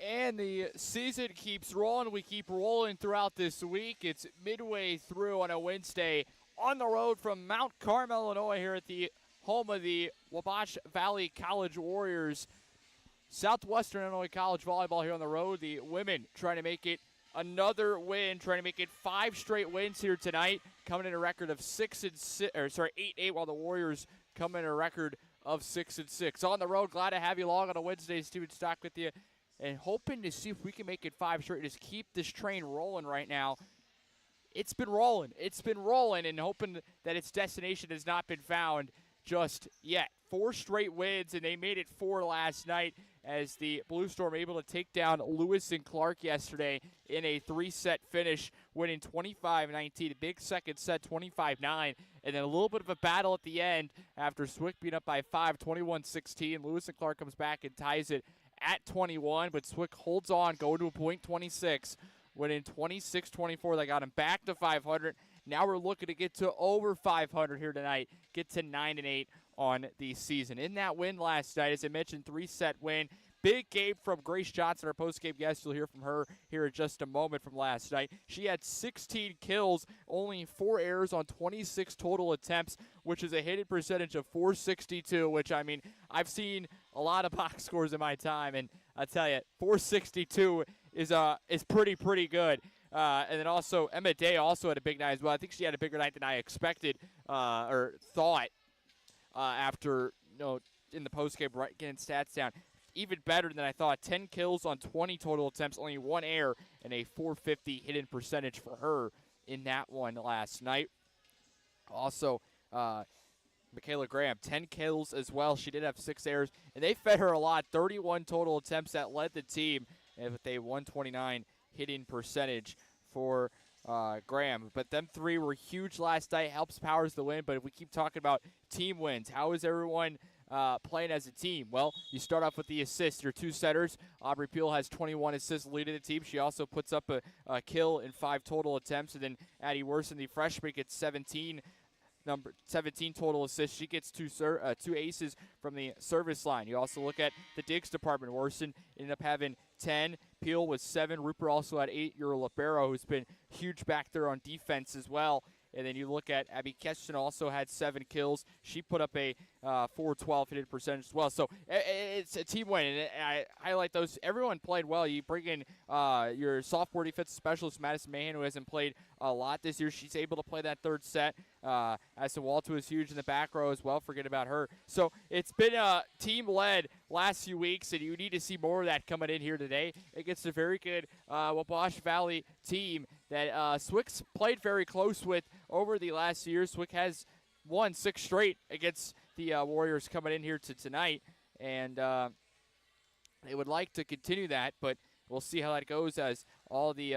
And the season keeps rolling. We keep rolling throughout this week. It's midway through on a Wednesday on the road from Mount Carmel, Illinois, here at the home of the Wabash Valley College Warriors. Southwestern Illinois College volleyball here on the road. The women trying to make it another win, trying to make it 5 straight wins here tonight, coming in a record of 8-8, while the Warriors come in a record of 6-6. On the road, glad to have you along on a Wednesday. Steven Stock with you, and hoping to see if we can make it 5 straight. Just keep this train rolling right now. It's been rolling, and hoping that its destination has not been found just yet. 4 straight wins, and they made it 4 last night as the Blue Storm able to take down Lewis and Clark yesterday in a 3-set finish, winning 25-19. A big second set, 25-9, and then a little bit of a battle at the end after Swick beat up by 5, 21-16. Lewis and Clark comes back and ties it at 21, but Swick holds on, going to a point 26, winning 26-24. They got him back to 500. Now we're looking to get to over 500 here tonight, get to 9-8 on the season. In that win last night, as I mentioned, 3-set win. Big game from Grace Johnson, our post-game guest. You'll hear from her here in just a moment from last night. She had 16 kills, only 4 errors on 26 total attempts, which is a hitting percentage of .462, which, I mean, I've seen a lot of box scores in my time, and I tell you, .462 is pretty good. And then also, Emma Day also had a big night as well. I think she had a bigger night than I expected or thought after, in the postgame, right, getting stats down. Even better than I thought. 10 kills on 20 total attempts, only 1 error, and a .450 hidden percentage for her in that one last night. Also, Michaela Graham, 10 kills as well. She did have 6 errors, and they fed her a lot. 31 total attempts that led the team with a 129 hitting percentage for Graham. But them 3 were huge last night. Helps powers the win. But if we keep talking about team wins, how is everyone playing as a team? Well, you start off with the assists. Your 2 setters. Aubrey Peel has 21 assists leading the team. She also puts up a kill in 5 total attempts. And then Addie Worson, the freshman, gets 17 total assists. She gets 2 aces from the service line. You also look at the digs department. Worson ended up having 10. Peel was 7. Rupert also had 8. Your libero, who's been huge back there on defense as well. And then you look at Abby Keston, also had 7 kills. She put up a .412 hitting percentage as well. So it's a team win, and I highlight those. Everyone played well. You bring in your sophomore defensive specialist, Madison Mahan, who hasn't played a lot this year. She's able to play that 3rd set. Addison Walter was huge in the back row as well. Forget about her. So it's been team-led last few weeks, and you need to see more of that coming in here today against a very good Wabash Valley team that Swick's played very close with over the last year. Swick has won 6 straight against the Warriors coming in here to tonight, and they would like to continue that, but we'll see how that goes as all the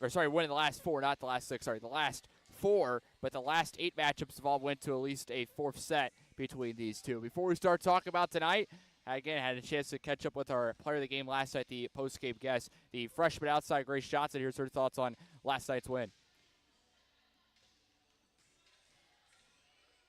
winning the last 4, not the last 6, the last 4, but the last 8 matchups have all went to at least a 4th set between these 2. Before we start talking about tonight, again, had a chance to catch up with our player of the game last night, the post-game guest, the freshman outside Grace Johnson. Here's her thoughts on last night's win.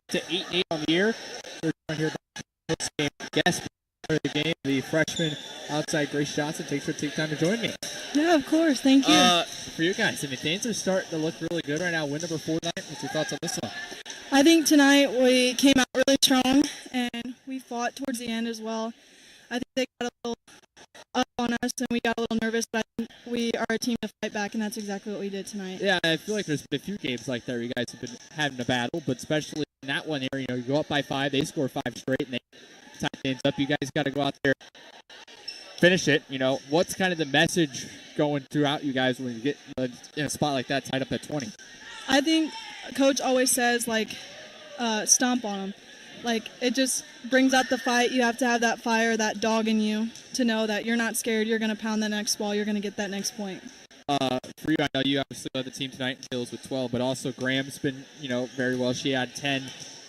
To 8-8 on the year. We're joined here by the post-game guest, player of the game, the freshman outside Grace Johnson. Thanks for taking time to join me. Yeah, of course. Thank you. For you guys, I mean, things are starting to look really good right now. Win number 4 tonight. What's your thoughts on this one? I think tonight we came out really strong, and we fought towards the end as well. I think they got a little up on us, and we got a little nervous, but I think we are a team to fight back, and that's exactly what we did tonight. Yeah, I feel like there's been a few games like that where you guys have been having a battle, but especially in that one here, you go up by 5, they score 5 straight, and they tie things up. You guys got to go out there, finish it. What's kind of the message going throughout you guys when you get in a spot like that tied up at 20? I think Coach always says, stomp on them. It just brings out the fight. You have to have that fire, that dog in you to know that you're not scared. You're going to pound the next ball. You're going to get that next point. For you, I know you obviously led the team tonight in kills with 12, but also Graham's been, very well. She had 10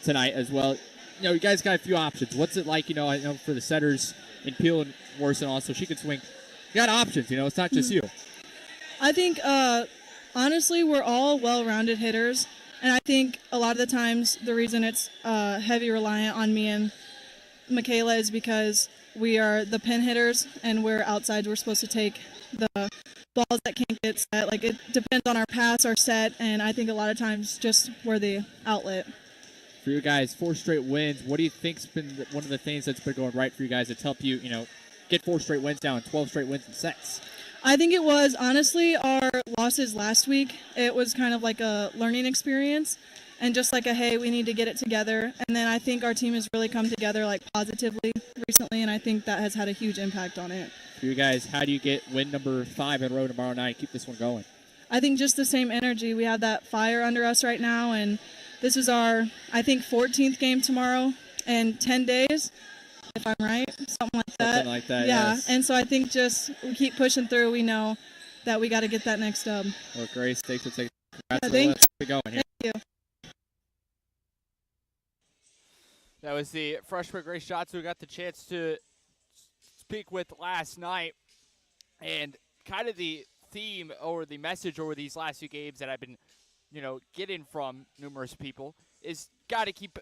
tonight as well. You guys got a few options. What's it like, I know for the setters in Peel and Worson also, she can swing. You got options, it's not just you. I think, honestly, we're all well-rounded hitters. And I think a lot of the times the reason it's heavy reliant on me and Michaela is because we are the pin hitters, and we're outside. We're supposed to take the balls that can't get set. Like, it depends on our pass, our set, and I think a lot of times just we're the outlet. For you guys, 4 straight wins. What do you think's been one of the things that's been going right for you guys that's helped you, get 4 straight wins down, 12 straight wins in sets? I think it was, honestly, our losses last week. It was kind of like a learning experience and just like a, hey, we need to get it together. And then I think our team has really come together like positively recently, and I think that has had a huge impact on it. For you guys, how do you get win number 5 in a row tomorrow night? Keep this one going. I think just the same energy. We have that fire under us right now, and this is our, I think, 14th game tomorrow in 10 days, if I'm right, something like that. Something like that, yeah. yes. And so I think just we keep pushing through. We know that we got to get that next dub. Well, Grace, thanks for taking congrats Yeah, on the thank list. Keep it going here. Thank you. That was the freshman Grace Schatz who got the chance to speak with last night. And kind of the theme or the message over these last few games that I've been, getting from numerous people is you got to keep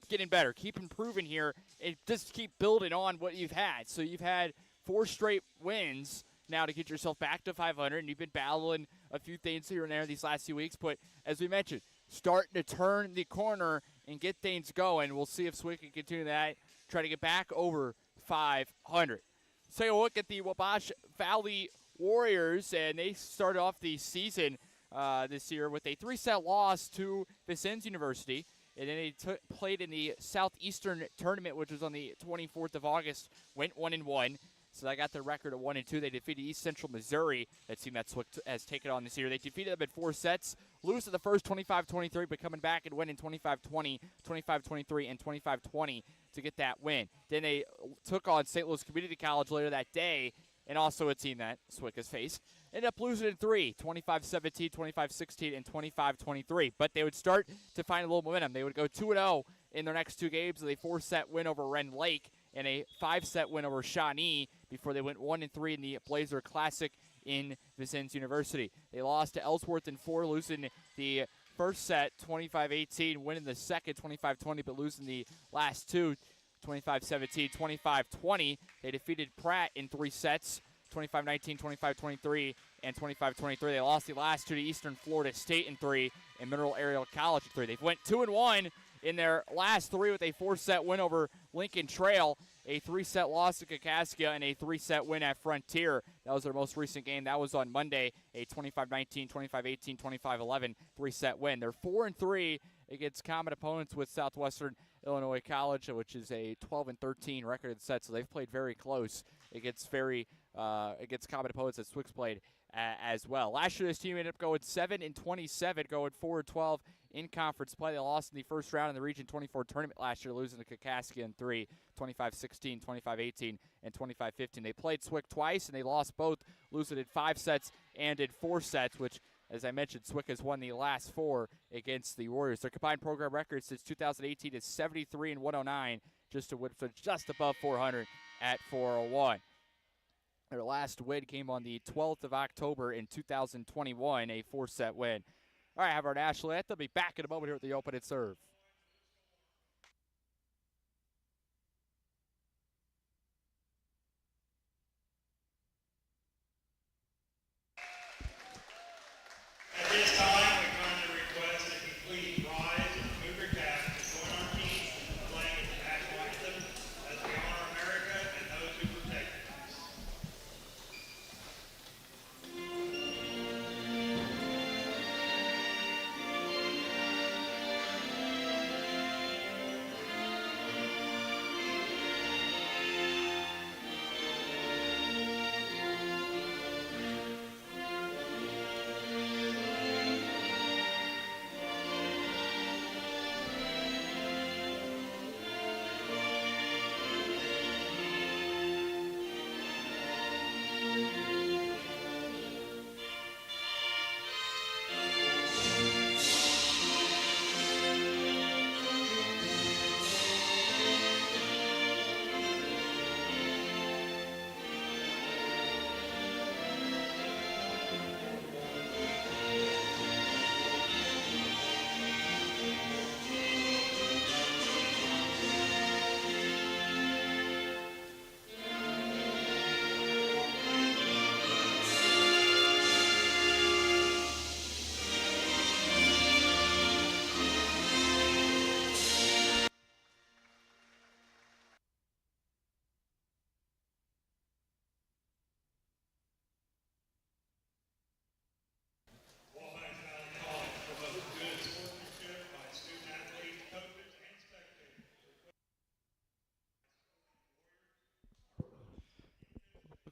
getting better, keep improving here, and just keep building on what you've had. So you've had 4 straight wins now to get yourself back to 500, and you've been battling a few things here and there these last few weeks. But as we mentioned, starting to turn the corner and get things going. We'll see if Swick can continue that, try to get back over 500. Let's take a look at the Wabash Valley Warriors, and they started off the season this year with a 3-set loss to Vincennes University. And then they played in the Southeastern tournament, which was on the 24th of August, went 1-1. So they got their record of 1-2. They defeated East Central Missouri, that team that Swick has taken on this year. They defeated them in 4 sets, lose to the first 25-23, but coming back and winning 25-20, 25-23, and 25-20 to get that win. Then they took on St. Louis Community College later that day, and also a team that Swick has faced. Ended up losing in 3, 25-17, 25-16, and 25-23. But they would start to find a little momentum. They would go 2-0 in their next 2 games with a 4-set win over Ren Lake and a 5-set win over Shawnee before they went 1-3 in the Blazer Classic in Vincennes University. They lost to Ellsworth in 4, losing the first set 25-18, winning the second 25-20, but losing the last 2 25-17, 25-20. They defeated Pratt in 3 sets, 25-19, 25-23, and 25-23. They lost the last 2 to Eastern Florida State in 3 and Mineral Area College in 3. They went 2-1 in their last 3 with a 4-set win over Lincoln Trail, a 3-set loss to Kaskaskia, and a 3-set win at Frontier. That was their most recent game. That was on Monday, a 25-19, 25-18, 25-11 3-set win. They're 4-3 against common opponents with Southwestern Illinois College, which is a 12-13 record in sets, so they've played very close against common opponents that Swick's played as well. Last year, this team ended up going 7-27, going 4-12 in conference play. They lost in the first round in the Region 24 tournament last year, losing to Kaskaskia in 3, 25-16, 25-18, and 25-15. They played Swick twice, and they lost both, losing in 5 sets and in 4 sets, which, as I mentioned, Swick has won the last 4 against the Warriors. Their combined program record since 2018 is 73-109, just above 400 at 401. Their last win came on the 12th of October in 2021, a 4-set win. All right, have our national anthem. Be back in a moment here at the Open and Serve. At this time, we kindly request that you please rise and move your cap to join our team in playing the national anthem as we honor America and those who protect us.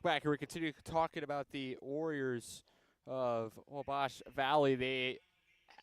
back here. We continue talking about the Warriors of Wabash Valley. They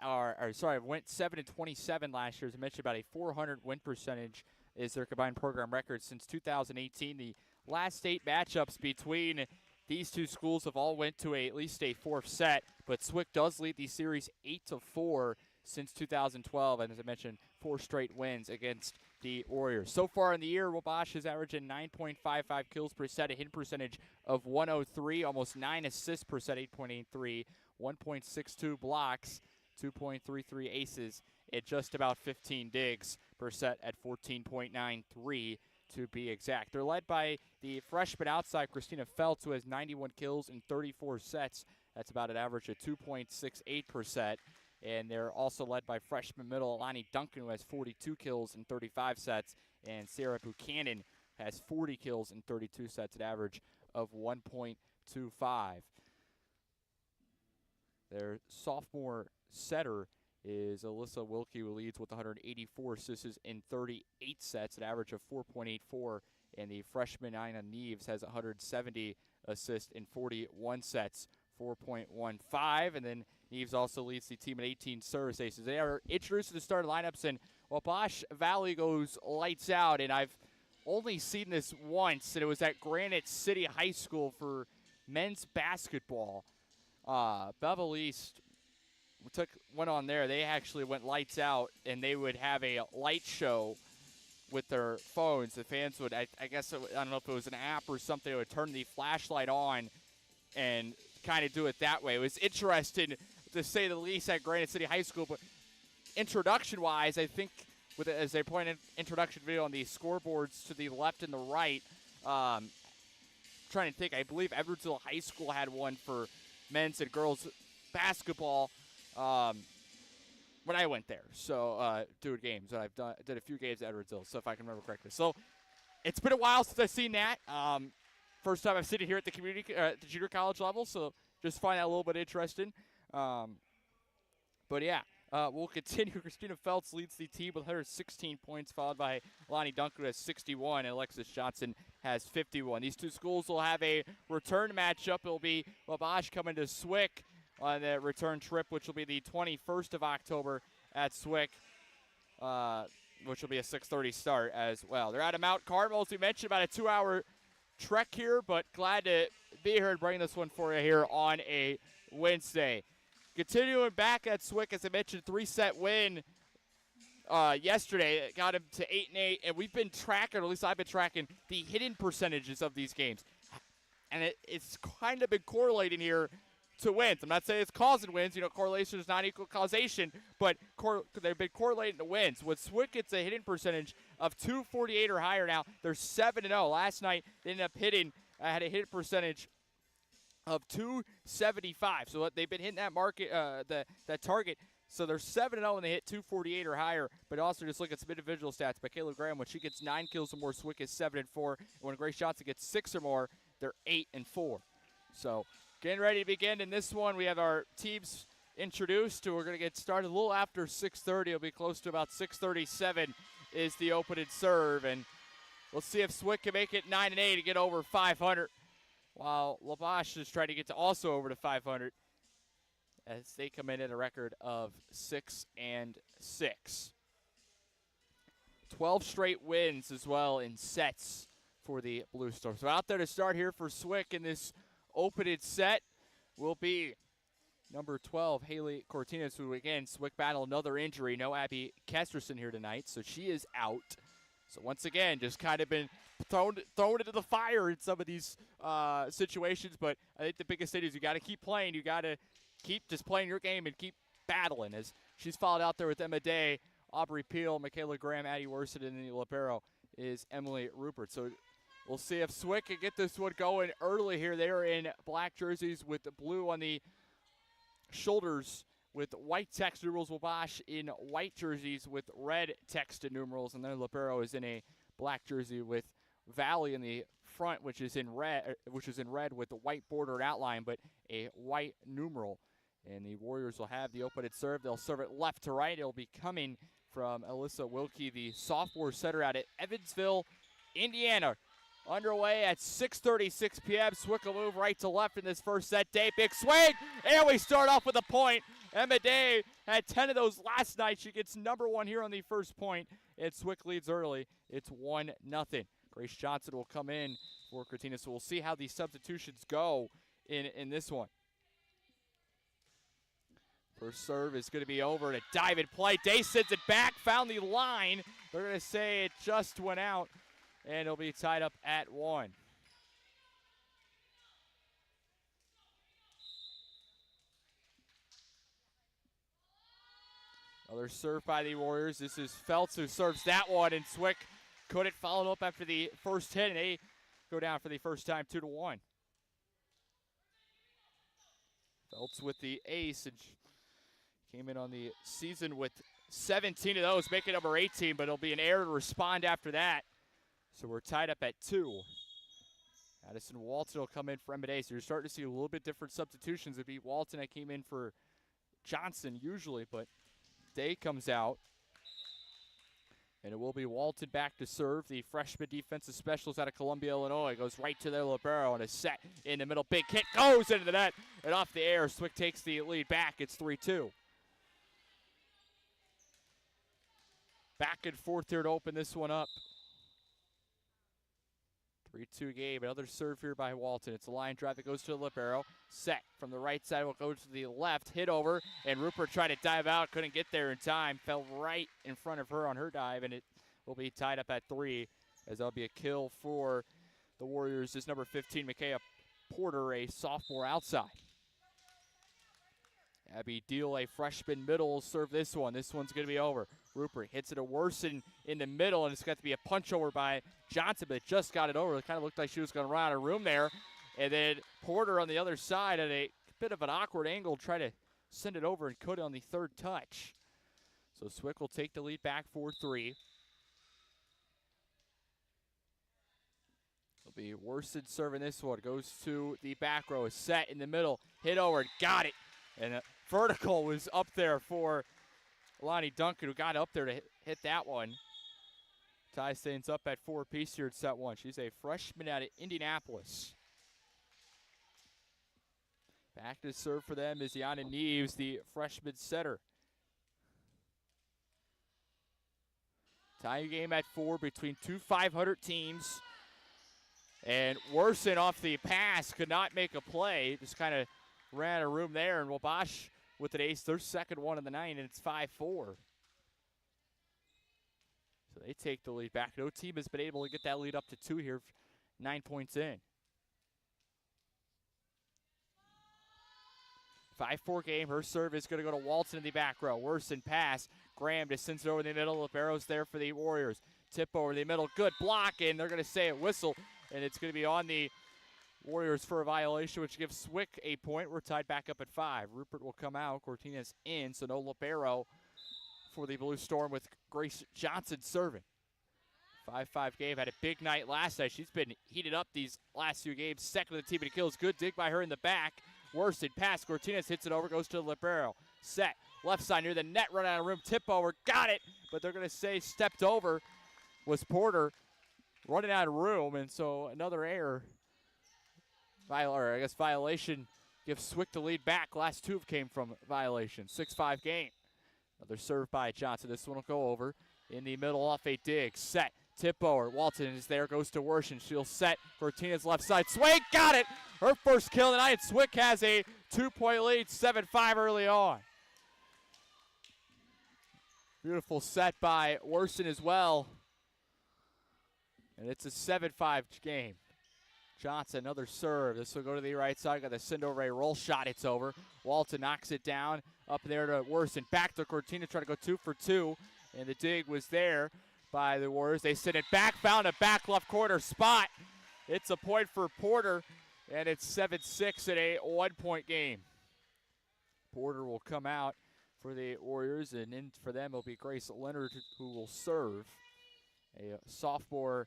went 7-27 last year. As I mentioned, about a 400 win percentage is their combined program record since 2018. The last 8 matchups between these two schools have all went to at least a 4th set, but SWIC does lead the series 8-4 since 2012, and as I mentioned, 4 straight wins against the Warriors. So far in the year, Wabash is averaging 9.55 kills per set, a hit percentage of 103, almost 9 assists per set, 8.83, 1.62 blocks, 2.33 aces, at just about 15 digs per set at 14.93 to be exact. They're led by the freshman outside, Christina Feltz, who has 91 kills in 34 sets. That's about an average of 2.68 per set. And they're also led by freshman middle Alani Duncan, who has 42 kills in 35 sets. And Sarah Buchanan has 40 kills in 32 sets, an average of 1.25. Their sophomore setter is Alyssa Wilkie, who leads with 184 assists in 38 sets, an average of 4.84. And the freshman Ina Neves has 170 assists in 41 sets, 4.15. And then Neves also leads the team at 18 service aces. They are introduced to the starting lineups, and Wabash Valley goes lights out. And I've only seen this once, and it was at Granite City High School for men's basketball. Bevel East went on there. They actually went lights out, and they would have a light show with their phones. The fans would, I guess, I don't know if it was an app or something, they would turn the flashlight on and kind of do it that way. It was interesting, to say the least, at Granite City High School. But introduction-wise, I think, as they point in introduction video on the scoreboards to the left and the right, trying to think, I believe Edwardsville High School had one for men's and girls basketball when I went there. So, doing games. And I've did a few games at Edwardsville, so if I can remember correctly. So, it's been a while since I've seen that. First time I've seen it here at the the junior college level, so just find that a little bit interesting. But yeah, we'll continue. Christina Feltz leads the team with 116 points, followed by Lonnie Duncan, who has 61, and Alexis Johnson has 51. These two schools will have a return matchup. It'll be Wabash coming to SWIC on the return trip, which will be the 21st of October at SWIC, which will be a 6:30 start as well. They're out of Mount Carmel, as we mentioned, about a 2-hour trek here, but glad to be here and bring this one for you here on a Wednesday. Continuing back at SWIC, as I mentioned, 3-set win yesterday. It got him to 8-8, and we've been tracking, or at least I've been tracking, the hidden percentages of these games. And it's kind of been correlating here to wins. I'm not saying it's causing wins. You know, correlation is not equal causation, but they've been correlating to wins. With SWIC, it's a hitting percentage of 248 or higher now. They're 7-0. Last night, they ended up had a hit percentage of 275. So they've been hitting that market, that target. So they're 7-0 when they hit 248 or higher. But also just look at some individual stats. Michaela Graham, when she gets 9 kills or more, SWIC is 7-4. And when Grace Johnson gets 6 or more, they're 8-4. So getting ready to begin in this one. We have our teams introduced. We're going to get started a little after 6:30. It'll be close to about 6:37 is the opening serve. And we'll see if SWIC can make it 9-8 to get over 500. While Wabash is trying to get to also over to 500 as they come in at a record of 6-6. 12 straight wins as well in sets for the Blue Storm. So out there to start here for SWIC in this opening set will be number 12, Haley Cortinas, who again, SWIC battled another injury. No Abby Kesterson here tonight, so she is out. So once again, just kind of been thrown into the fire in some of these situations. But I think the biggest thing is you got to keep playing. You got to keep just playing your game and keep battling. As she's followed out there with Emma Day, Aubrey Peel, Michaela Graham, Addie Worson, and the libero is Emily Rupert. So we'll see if SWIC can get this one going early here. They are in black jerseys with the blue on the shoulders with white text numerals. Wabash in white jerseys with red text and numerals, and then libero is in a black jersey with Valley in the front, which is in red with the white border and outline, but a white numeral. And the Warriors will have the opening serve. They'll serve it left to right. It'll be coming from Alyssa Wilkie, the sophomore setter out at Evansville, Indiana. underway at 6:36 p.m. Swick will move right to left in this first set. Day, big swing, and we start off with a point. Emma Day had 10 of those last night. She gets number one here on the first point, and Swick leads early. It's 1-0. Grace Johnson will come in for Cortina, so we'll see how these substitutions go in this one. First serve is going to be over to dive and play. Day sends it back, found the line. They're going to say it just went out, and it'll be tied up at 1. Another serve by the Warriors. This is Feltz who serves that one, and Swick couldn't follow up after the first hit, and they go down for the first time 2-1. Feltz with the ace, and came in on the season with 17 of those, making number 18, but it'll be an error to respond after that. So we're tied up at 2. Addison Walton will come in for Emma Day. So you're starting to see a little bit different substitutions. It'd be Walton that came in for Johnson usually, but Day comes out. And it will be Walton back to serve. The freshman defensive specialist out of Columbia, Illinois, goes right to their libero, and a set in the middle. Big hit goes into the net, and off the air, Swick takes the lead back. It's 3-2. Back and forth here to open this one up. 3-2 game. Another serve here by Walton. It's a line drive that goes to the libero. Set from the right side will go to the left. Hit over, and Rupert tried to dive out. Couldn't get there in time. Fell right in front of her on her dive, and it will be tied up at 3, as that'll be a kill for the Warriors. This number 15, Micaiah Porter, a sophomore outside. Abby Deal, a freshman middle, will serve this one. This one's going to be over. Rupert hits it a Worsen in the middle, and it's got to be a punch over by Johnson, but it just got it over. It kind of looked like she was going to run out of room there. And then Porter on the other side at a bit of an awkward angle, try to send it over and could on the third touch. So Swick will take the lead back 4-3. It'll be Worsen serving this one. Goes to the back row, a set in the middle, hit over, and got it. And vertical was up there for Lonnie Duncan, who got up there to hit that one. Ties things up at 4 apiece here at set 1. She's a freshman out of Indianapolis. Back to serve for them is Yana Neves, the freshman setter. Tie game at 4 between two 500 teams. And Worsen off the pass could not make a play. Just kind of ran a room there, and Wabash with an ace, their second one of the night, and it's 5-4. So they take the lead back. No team has been able to get that lead up to 2 here, 9 points in. 5-4 game. Her serve is going to go to Walton in the back row. Worsen pass. Graham just sends it over the middle. Libero's there for the Warriors. Tip over the middle. Good block, and they're going to say a whistle, and it's going to be on the Warriors for a violation, which gives Swick a point. We're tied back up at 5. Rupert will come out. Cortina's in, so no libero for the Blue Storm with Grace Johnson serving. 5-5 game. Had a big night last night. She's been heated up these last 2 games. Second of the team in kills. Good dig by her in the back. Worsted pass. Cortines hits it over. Goes to the libero. Set. Left side near the net. Run out of room. Tip over. Got it. But they're going to say stepped over was Porter. Running out of room. And so another error. Violation gives Swick the lead back. Last 2 came from violation. 6-5 game. Another serve by Johnson. This one will go over. In the middle off a dig. Set. Tip over. Walton is there. Goes to Worsen. She'll set. Cortina's left side. Swing. Got it. Her first kill tonight. Swick has a 2-point lead. 7-5 early on. Beautiful set by Worsen as well. And it's a 7-5 game. Johnson, another serve. This will go to the right side. Got the send over a roll shot. It's over. Walton knocks it down. Up there to Worsen. Back to Cortina. Trying to go 2 for 2. And the dig was there by the Warriors. They send it back. Found a back left corner spot. It's a point for Porter. And it's 7-6 in a 1-point game. Porter will come out for the Warriors. And in for them will be Grace Leonard, who will serve. A sophomore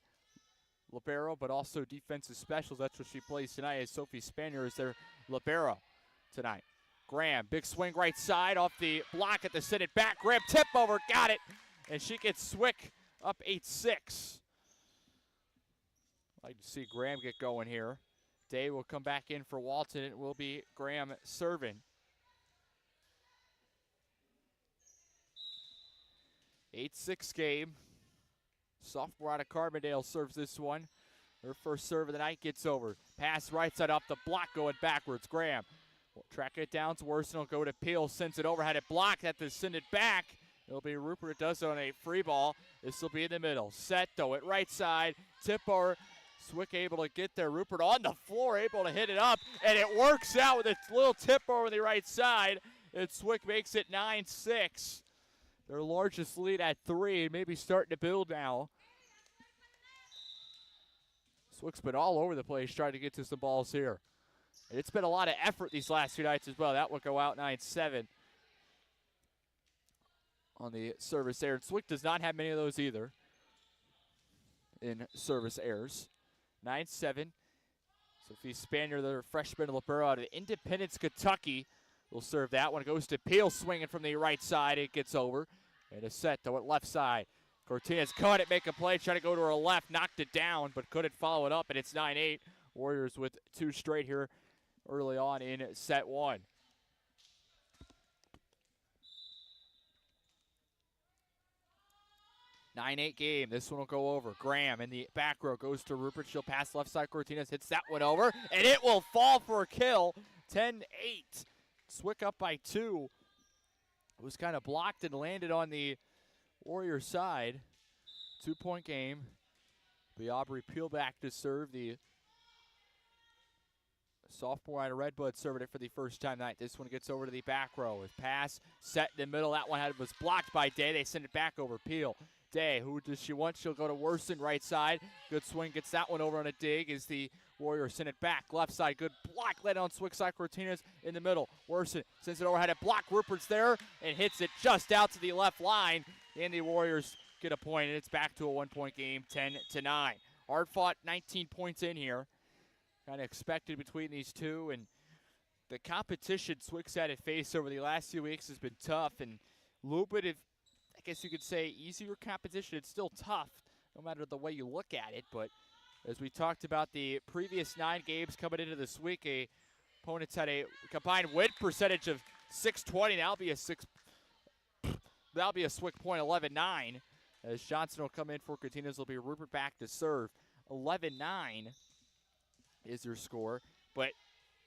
libero, but also defensive specials. That's what she plays tonight, as Sophie Spanier is their libero tonight. Graham, big swing right side off the block at the send it back. Graham tip over, got it. And she gets Swick up 8-6. Like to see Graham get going here. Day will come back in for Walton. It will be Graham serving. 8-6 game. Sophomore out of Carbondale serves this one. Her first serve of the night gets over. Pass right side off the block going backwards. Graham will track it down to Worson. Will go to Peel. Sends it over. Had it blocked. Had to send it back. It'll be Rupert. It does on a free ball. This will be in the middle. Set though at right side. Tipper. Swick able to get there. Rupert on the floor, able to hit it up. And it works out with a little tip over the right side. And Swick makes it 9-6. Their largest lead at 3. Maybe starting to build now. Swick's been all over the place trying to get to some balls here. And it's been a lot of effort these last 2 nights as well. That will go out 9-7 on the service error. Swick does not have many of those either in service errors. 9-7. Sophie Spanier, the freshman libero out of Independence, Kentucky, will serve that one. It goes to Peel, swinging from the right side. It gets over. And a set though at left side. Cortinez caught it, make a play, try to go to her left, knocked it down, but couldn't follow it up, and it's 9-8. Warriors with 2 straight here early on in set 1. Nine-8 game. This one will go over. Graham in the back row goes to Rupert. She'll pass left side. Cortinez hits that one over, and it will fall for a kill. 10-8. Swick up by 2. It was kind of blocked and landed on the Warrior side. 2-point game. The Aubrey Peel back to serve. The sophomore out of Redbud serving it for the first time tonight. This one gets over to the back row. With pass set in the middle. That one was blocked by Day. They send it back over. Peel. Day, who does she want? She'll go to Worson right side. Good swing, gets that one over on a dig as the Warriors send it back. Left side, good block, led on Swick side. Cortinez in the middle. Worson sends it over, had it blocked. Rupert's there and hits it just out to the left line. And the Warriors get a point, and it's back to a 1-point game, 10-9. Hard fought, 19 points in here. Kind of expected between these two, and the competition Swick's had to face over the last few weeks has been tough, and a little bit of, I guess you could say, easier competition. It's still tough, no matter the way you look at it, but as we talked about the previous 9 games coming into this week, opponents had a combined win percentage of 620. That'll be a Swick point, 11-9. As Johnson will come in for Cortinez, will be Rupert back to serve. 11-9 is their score. But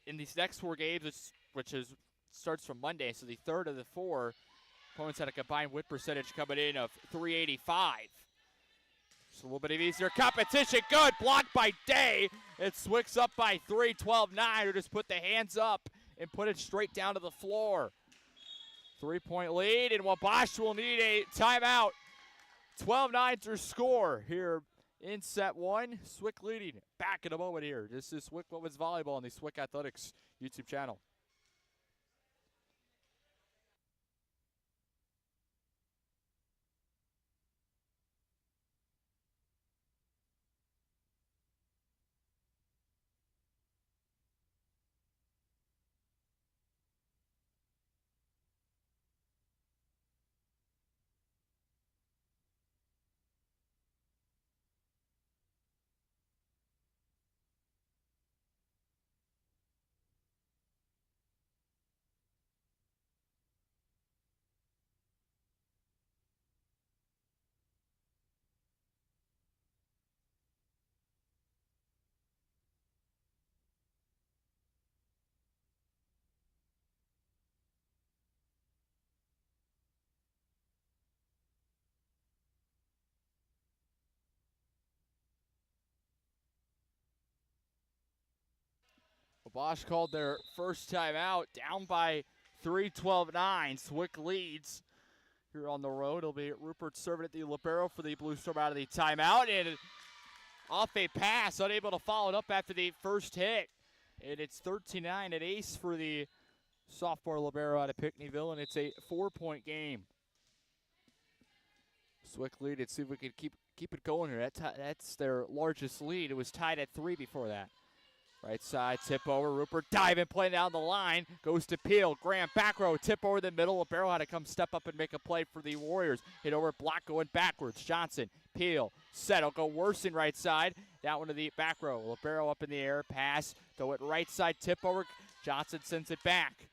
in these next 4 games, which starts from Monday, so the third of the 4, opponents had a combined win percentage coming in of 385. Just a little bit of easier competition. Good block by Day. It Swick's up by 3, 12-9. Or just put the hands up and put it straight down to the floor. 3-point lead, and Wabash will need a timeout. 12-9's their score here in set 1. Swick leading. Back in a moment here. This is Swick Women's Volleyball on the Swick Athletics YouTube channel. Wabash called their first timeout, down by 3, 12-9. Swick leads here on the road. It'll be Rupert serving at the libero for the Blue Storm out of the timeout. And off a pass, unable to follow it up after the first hit. And it's 13-9 at ace for the sophomore libero out of Pinckneyville, and it's a 4-point game. Swick lead. Let's see if we can keep it going here. That's their largest lead. It was tied at 3 before that. Right side, tip over, Rupert diving, play down the line, goes to Peel, Graham, back row, tip over the middle, Libero had to come step up and make a play for the Warriors. Hit over, block going backwards, Johnson, Peel, settle, go Worsen right side, that one to the back row, Libero up in the air, pass, throw it right side, tip over, Johnson sends it back.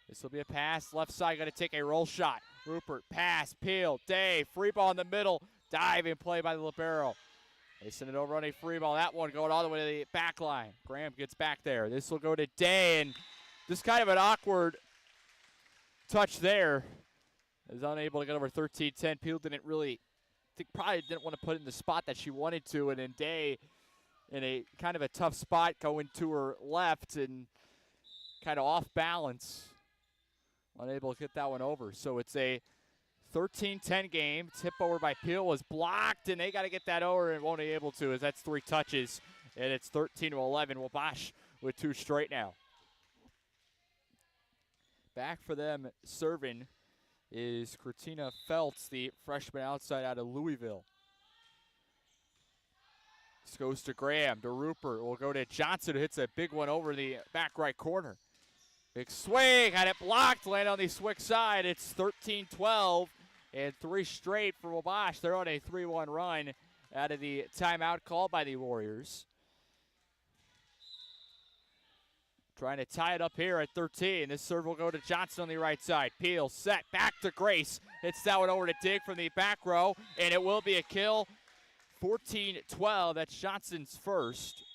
This will be a pass, left side, got to take a roll shot. Rupert, pass, Peel, Day, free ball in the middle, diving play by the Libero. They send it over on a free ball. That one going all the way to the back line. Graham gets back there. This will go to Day, and just kind of an awkward touch there. Is unable to get over 13-10. Peel didn't really, probably didn't want to put it in the spot that she wanted to, and then Day in a kind of a tough spot going to her left and kind of off balance. Unable to get that one over. So it's a 13-10 game. Tip over by Peel was blocked, and they got to get that over and won't be able to, as that's 3 touches, and it's 13-11. Wabash with 2 straight now. Back for them serving is Christina Feltz, the freshman outside out of Louisville. This goes to Graham, to Rupert. We'll go to Johnson, who hits a big one over the back right corner. Big swing, had it blocked, land on the Swick side. It's 13-12. And 3 straight for Wabash. They're on a 3-1 run out of the timeout called by the Warriors. Trying to tie it up here at 13. This serve will go to Johnson on the right side. Peel set, back to Grace. Hits that one over to Dig from the back row, and it will be a kill. 14-12, that's Johnson's first.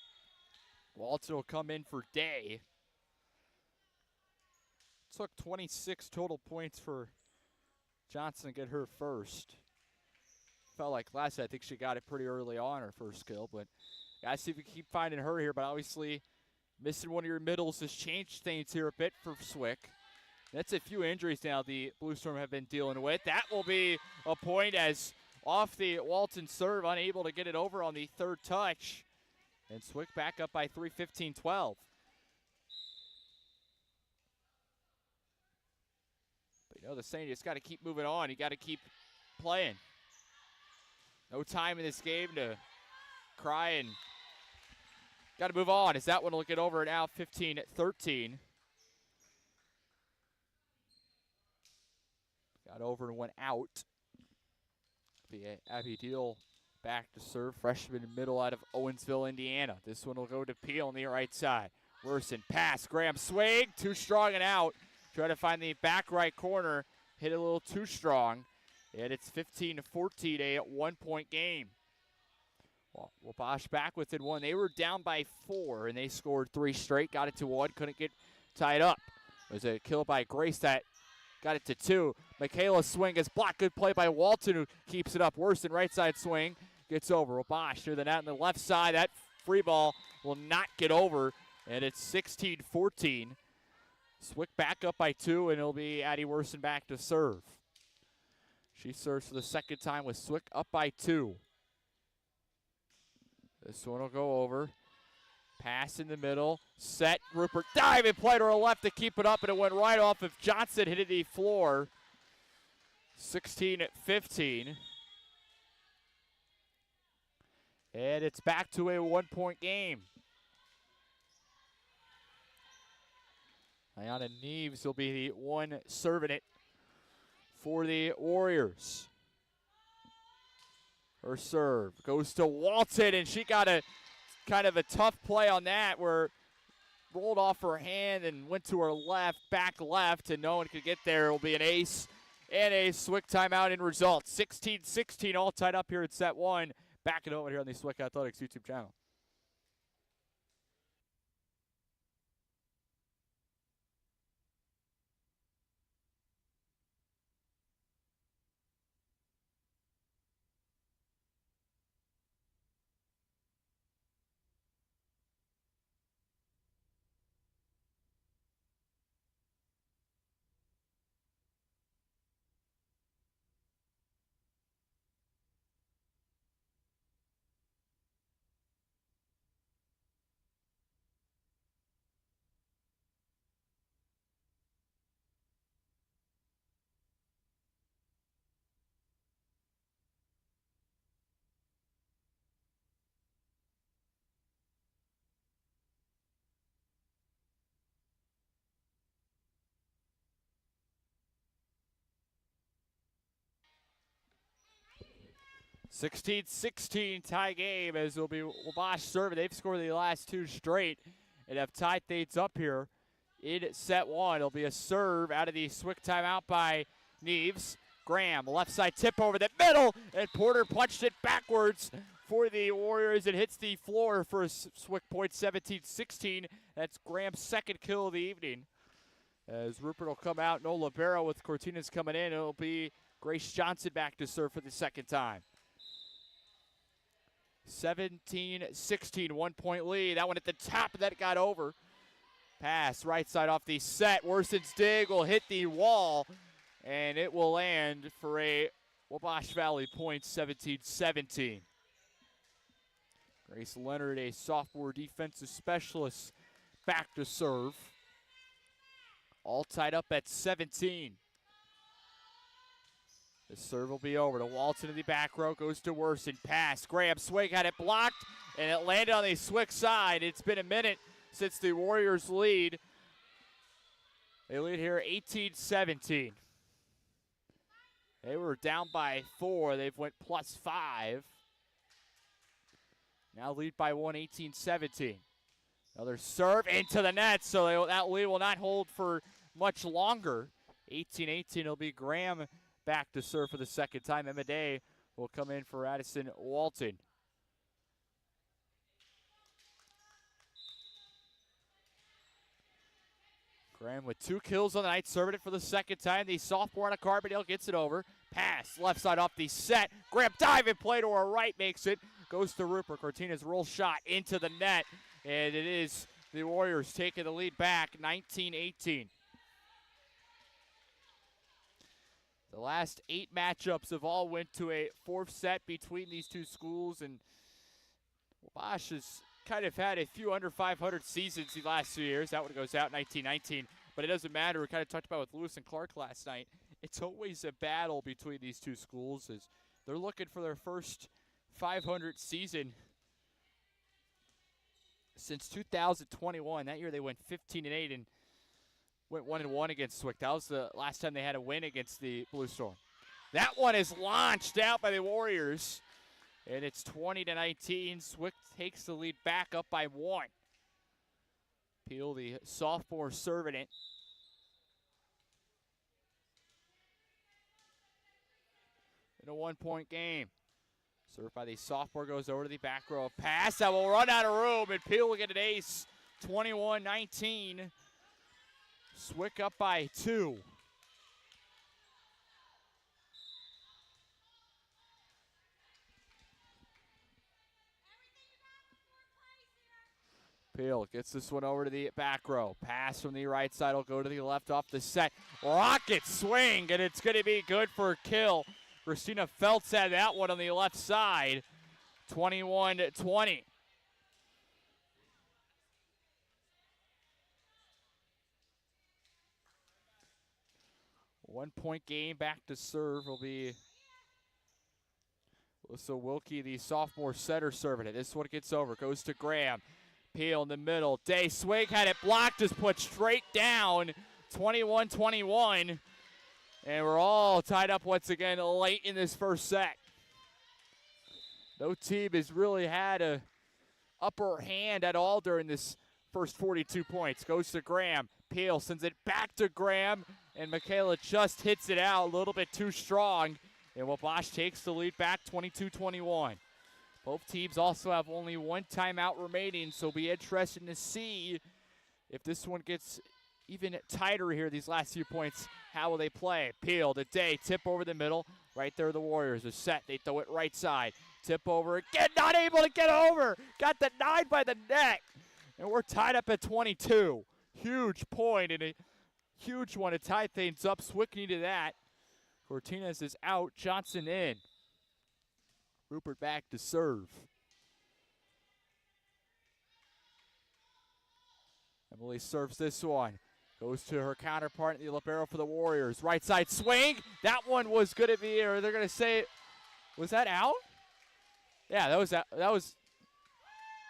Walton will come in for Day. Took 26 total points for Johnson to get her first. Felt like last night, I think she got it pretty early on, her first kill, but gotta see if we can keep finding her here. But obviously, missing one of your middles has changed things here a bit for Swick. That's a few injuries now the Blue Storm have been dealing with. That will be a point as off the Walton serve, unable to get it over on the 3rd touch. And Swick back up by 3, 15-12. You know the saying, you just got to keep moving on. You got to keep playing. No time in this game to cry and got to move on. As that one will get over now, 15-13. Got over and went out. Be Abby Deal back to serve. Freshman middle out of Owensville, Indiana. This one will go to Peel on the right side. Worsen, pass, Graham swing, too strong and out. Try to find the back right corner. Hit a little too strong. And it's 15-14, a 1-point game. Well, Wabash back within 1. They were down by 4, and they scored 3 straight. Got it to 1. Couldn't get tied up. It was a kill by Grace that got it to 2. Michaela's swing is blocked. Good play by Walton, who keeps it up. Worsen right side swing. Gets over. Wabash through the net on the left side. That free ball will not get over. And it's 16-14. Swick back up by 2, and it'll be Addie Worsen back to serve. She serves for the second time with Swick up by 2. This one will go over. Pass in the middle. Set. Rupert dive and play to her left to keep it up, and it went right off of Johnson, hitting the floor. 16-15. And it's back to a 1-point game. Ayana Neves will be the one serving it for the Warriors. Her serve goes to Walton, and she got a kind of a tough play on that where rolled off her hand and went to her left, back left, and no one could get there. It will be an ace and a Swick timeout in result. 16-16 all tied up here at set 1. Back it over here on the Swick Athletics YouTube channel. 16-16 tie game as it'll be Wabash serving. They've scored the last 2 straight and have tied things up here in set 1. It'll be a serve out of the Swick timeout by Neves. Graham, left side tip over the middle, and Porter punched it backwards for the Warriors. It hits the floor for a Swick point, 17-16. That's Graham's second kill of the evening. As Rupert will come out, no libero with Cortinas coming in. It'll be Grace Johnson back to serve for the second time. 17-16, 1-point lead. That one at the top, that got over. Pass right side off the set. Worson's dig will hit the wall, and it will land for a Wabash Valley point, 17-17. Grace Leonard, a sophomore defensive specialist, back to serve. All tied up at 17. The serve will be over to Walton in the back row. Goes to Worson. Pass. Graham Swig had it blocked, and it landed on the Swick side. It's been a minute since the Warriors lead. They lead here 18-17. They were down by 4. They've went +5. Now lead by 1, 18-17. Another serve into the net, so that lead will not hold for much longer. 18-18, it'll be Graham back to serve for the second time. Emma Day will come in for Addison Walton. Graham with 2 kills on the night, serving it for the second time. The sophomore on a Carbondale gets it over. Pass, left side off the set. Graham diving play to her right, makes it. Goes to Rupert. Cortina's roll shot into the net. And it is the Warriors taking the lead back, 19-18. The last 8 matchups have all went to a 4th set between these two schools, and Wabash has kind of had a few under 500 seasons the last 2 years. That one goes out 19-19, but it doesn't matter. We kind of talked about with Lewis and Clark last night. It's always a battle between these two schools as they're looking for their first 500 season since 2021. That year they went 15-8 and went 1-1 against Swick. That was the last time they had a win against the Blue Storm. That one is launched out by the Warriors, and it's 20-19. Swick takes the lead back up by 1. Peel, the sophomore, serving it. In a 1-point game. Served by the sophomore, goes over to the back row. Pass that will run out of room, and Peel will get an ace. 21-19. Swick up by 2. Peel gets this one over to the back row. Pass from the right side will go to the left off the set. Rocket swing, and it's going to be good for a kill. Christina Feltz had that one on the left side. 21-20. One-point game. Back to serve will be Alyssa Wilkie, the sophomore setter, serving it. This one gets over. Goes to Graham. Peel in the middle. Day Swig had it blocked. Just put straight down. 21-21. And we're all tied up once again late in this first set. No team has really had a upper hand at all during this first 42 points. Goes to Graham. Peel sends it back to Graham, and Michaela just hits it out a little bit too strong. And Wabash takes the lead back, 22-21. Both teams also have only 1 timeout remaining, so it'll be interesting to see if this one gets even tighter here these last few points. How will they play? Peel to Day, tip over the middle. Right there, the Warriors are set. They throw it right side. Tip over again, not able to get over. Got denied by the net. And we're tied up at 22. Huge point and a huge one to tie things up. Swick needed that. Cortines is out. Johnson in. Rupert back to serve. Emily serves this one. Goes to her counterpart in the libero for the Warriors. Right side swing. That one was going to be, or they're going to say, was that out? Yeah, that was out. That was,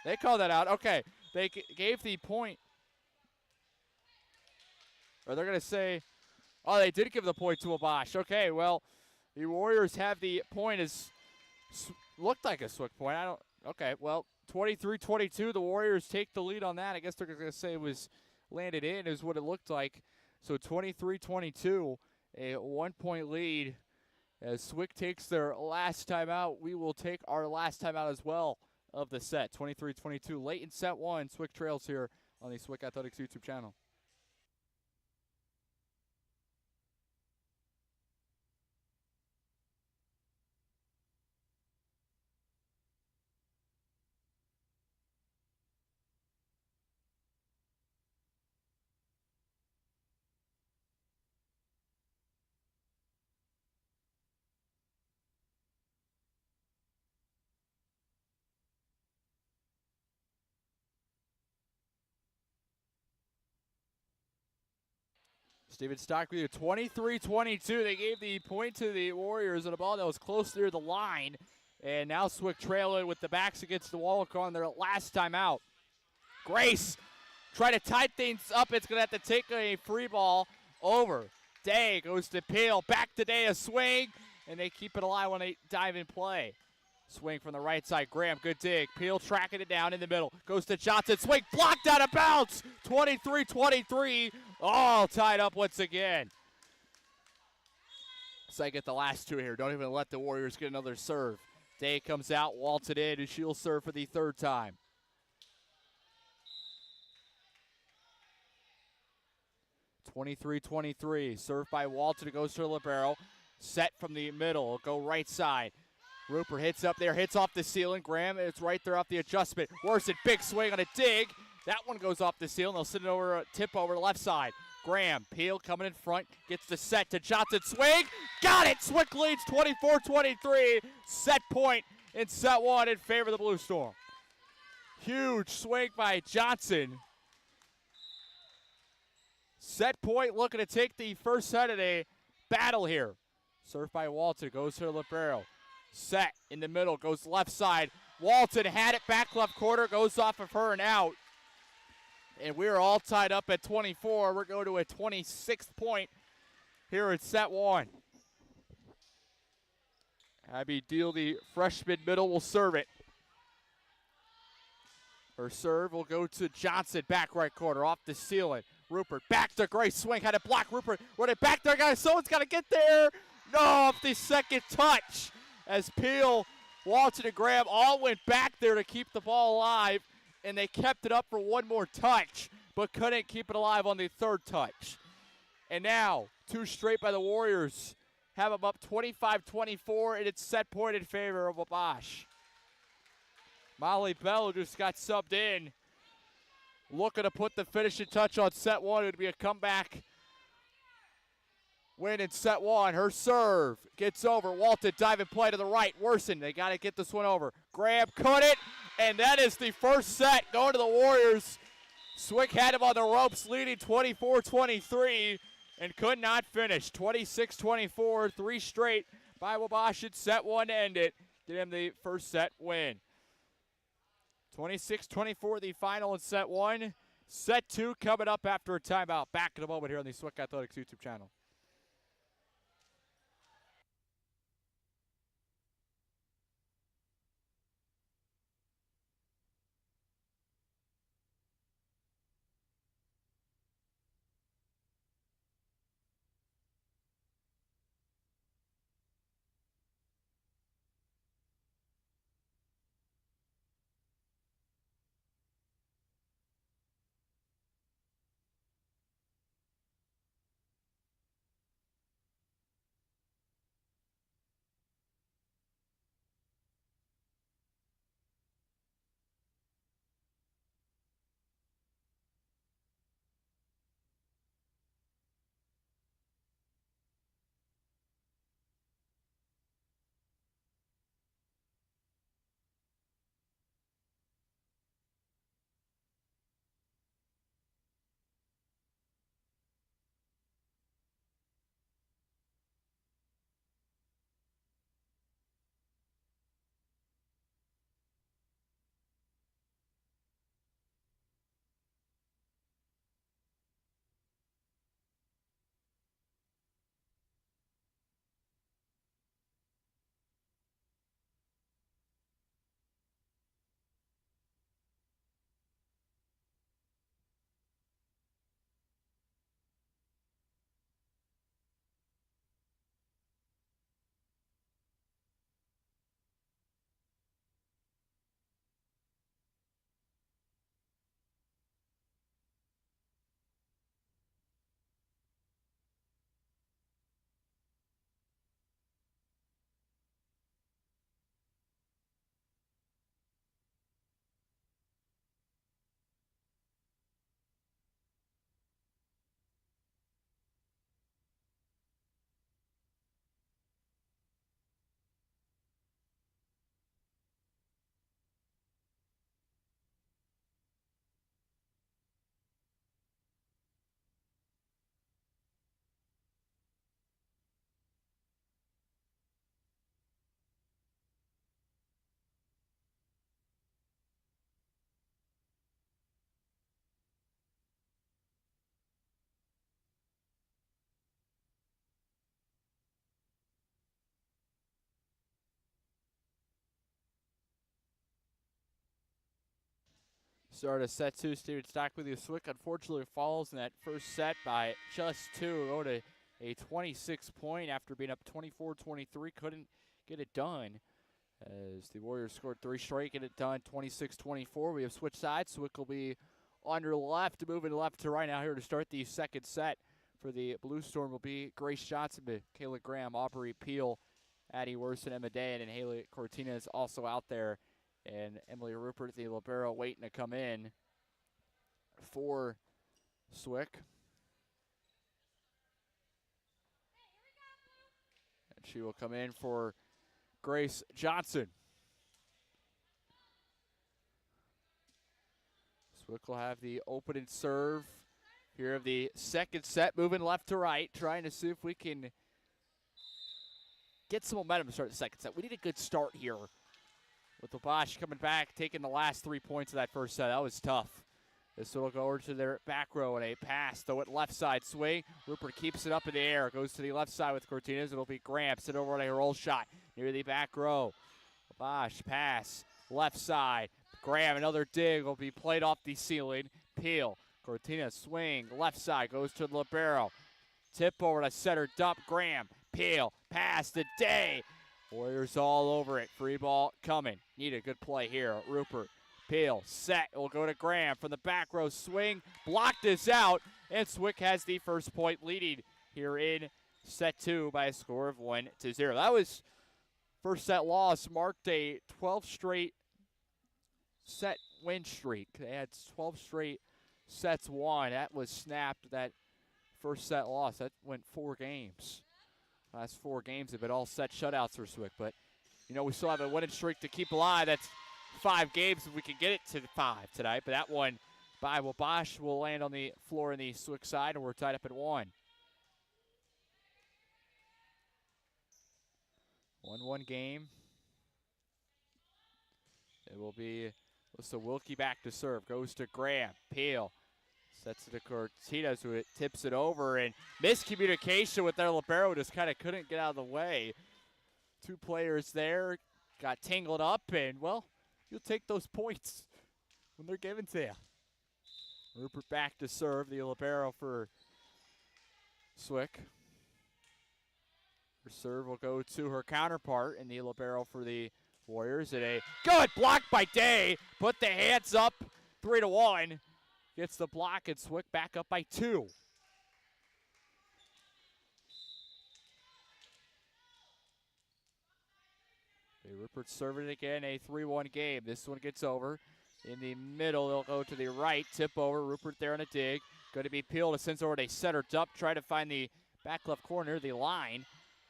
they called that out. Okay, they gave the point. Or they're going to say, oh, they did give the point to Wabash. Okay, well, the Warriors have the point as Looked like a Swick point. I don't. Okay, well, 23-22. The Warriors take the lead on that. I guess they're going to say it was landed in, is what it looked like. So 23-22, a 1-point lead. As Swick takes their last timeout, we will take our last timeout as well of the set. 23-22, late in set one. Swick trails here on the Swick Athletics YouTube channel. Steven Stockley, 23-22. They gave the point to the Warriors on a ball that was close near the line. And now Swick trailing with the backs against the wall on their last time out. Grace try to tie things up. It's going to have to take a free ball over. Day goes to Peel. Back to Day, a swing. And they keep it alive when they dive in play. Swing from the right side. Graham, good dig. Peel tracking it down in the middle. Goes to Johnson. Swing blocked out of bounds. 23-23. All tied up once again. So I get the last two here. Don't even let the Warriors get another serve. Day comes out, waltzed in, and she'll serve for the third time. 23-23. Serve by Walton. It goes to Libero. Set from the middle. Go right side. Rupert hits up there, hits off the ceiling. Graham, it's right there off the adjustment. Worsen, big swing on a dig. That one goes off the ceiling. They'll send it over, tip over the left side. Graham, Peel coming in front, gets the set to Johnson. Swing, got it! Swick leads 24-23. Set point in set one in favor of the Blue Storm. Huge swing by Johnson. Set point looking to take the first set of a battle here. Serve by Walton, goes to Libero. Set in the middle, goes left side. Walton had it back left corner, goes off of her and out. And we're all tied up at 24. We're going to a 26th point here at set one. Abby Deal, the freshman middle, will serve it. Her serve will go to Johnson, back right corner, off the ceiling. Rupert back to Grace, swing, had it blocked. Rupert running back there, guys. Someone's got to get there. No, off the second touch. As Peel, Walton, and Graham all went back there to keep the ball alive, and they kept it up for one more touch, but couldn't keep it alive on the third touch. And now, two straight by the Warriors have them up 25-24, and it's set point in favor of Wabash. Molly Bell just got subbed in, looking to put the finishing touch on set one. It would be a comeback win in set one. Her serve gets over. Walton diving play to the right. Worsen, they got to get this one over. Graham cut it, and that is the first set going to the Warriors. Swick had him on the ropes, leading 24-23, and could not finish. 26-24, three straight by Wabash in set one to end it. Get him the first set win. 26-24, the final in set one. Set two coming up after a timeout. Back in a moment here on the Swick Athletics YouTube channel. Start of set 2, Steven Stock with you. Swick unfortunately falls in that first set by just 2. Go to a 26-point after being up 24-23. Couldn't get it done as the Warriors scored 3 straight, get it done 26-24. We have switched sides. Swick will be on your left, moving left to right now here to start the second set. For the Blue Storm will be Grace Johnson, Kayla Graham, Aubrey Peel, Addie Worson, Emma Day, and Haley Cortina is also out there. And Emily Rupert, the libero, waiting to come in for Swick. And she will come in for Grace Johnson. Swick will have the opening serve here of the second set, moving left to right, trying to see if we can get some momentum to start the second set. We need a good start here with Wabash coming back, taking the last 3 points of that first set. That was tough. This will go over to their back row and a pass, though at left side swing. Rupert keeps it up in the air, goes to the left side with Cortines. It'll be Graham, sit over on a roll shot near the back row. Wabash pass, left side. Graham, another dig, will be played off the ceiling. Peel, Cortina swing, left side, goes to the libero. Tip over to center, dump, Graham. Peel, pass to Day. Warriors all over it. Free ball coming. Need a good play here. Rupert, Peel, set. Will go to Graham from the back row. Swing, blocked this out. And Swick has the first point, leading here in set 2 by a score of 1-0. That was first set loss. Marked a 12 straight set win streak. They had 12 straight sets won. That was snapped. That first set loss. That went 4 games. Last 4 games have been all set shutouts for Swick, but you know we still have a winning streak to keep alive. That's 5 games if we can get it to 5 tonight. But that one by Wabash will land on the floor in the Swick side, and we're tied up at 1. 1-1 game. It will be Alyssa Wilkie back to serve. Goes to Graham. Peel. Sets it to Cortinas, who it tips it over, and miscommunication with their libero, just kind of couldn't get out of the way. 2 players there got tangled up, and, well, you'll take those points when they're given to you. Rupert back to serve, the libero for Swick. Her serve will go to her counterpart, and the libero for the Warriors. And a good block by Day. Put the hands up, 3-1. Gets the block, and Swick back up by 2. Rupert serving it again, a 3-1 game. This one gets over. In the middle, they'll go to the right, tip over. Rupert there on a dig. Going to be peeled, sends over to a center dump. Try to find the back left corner, the line.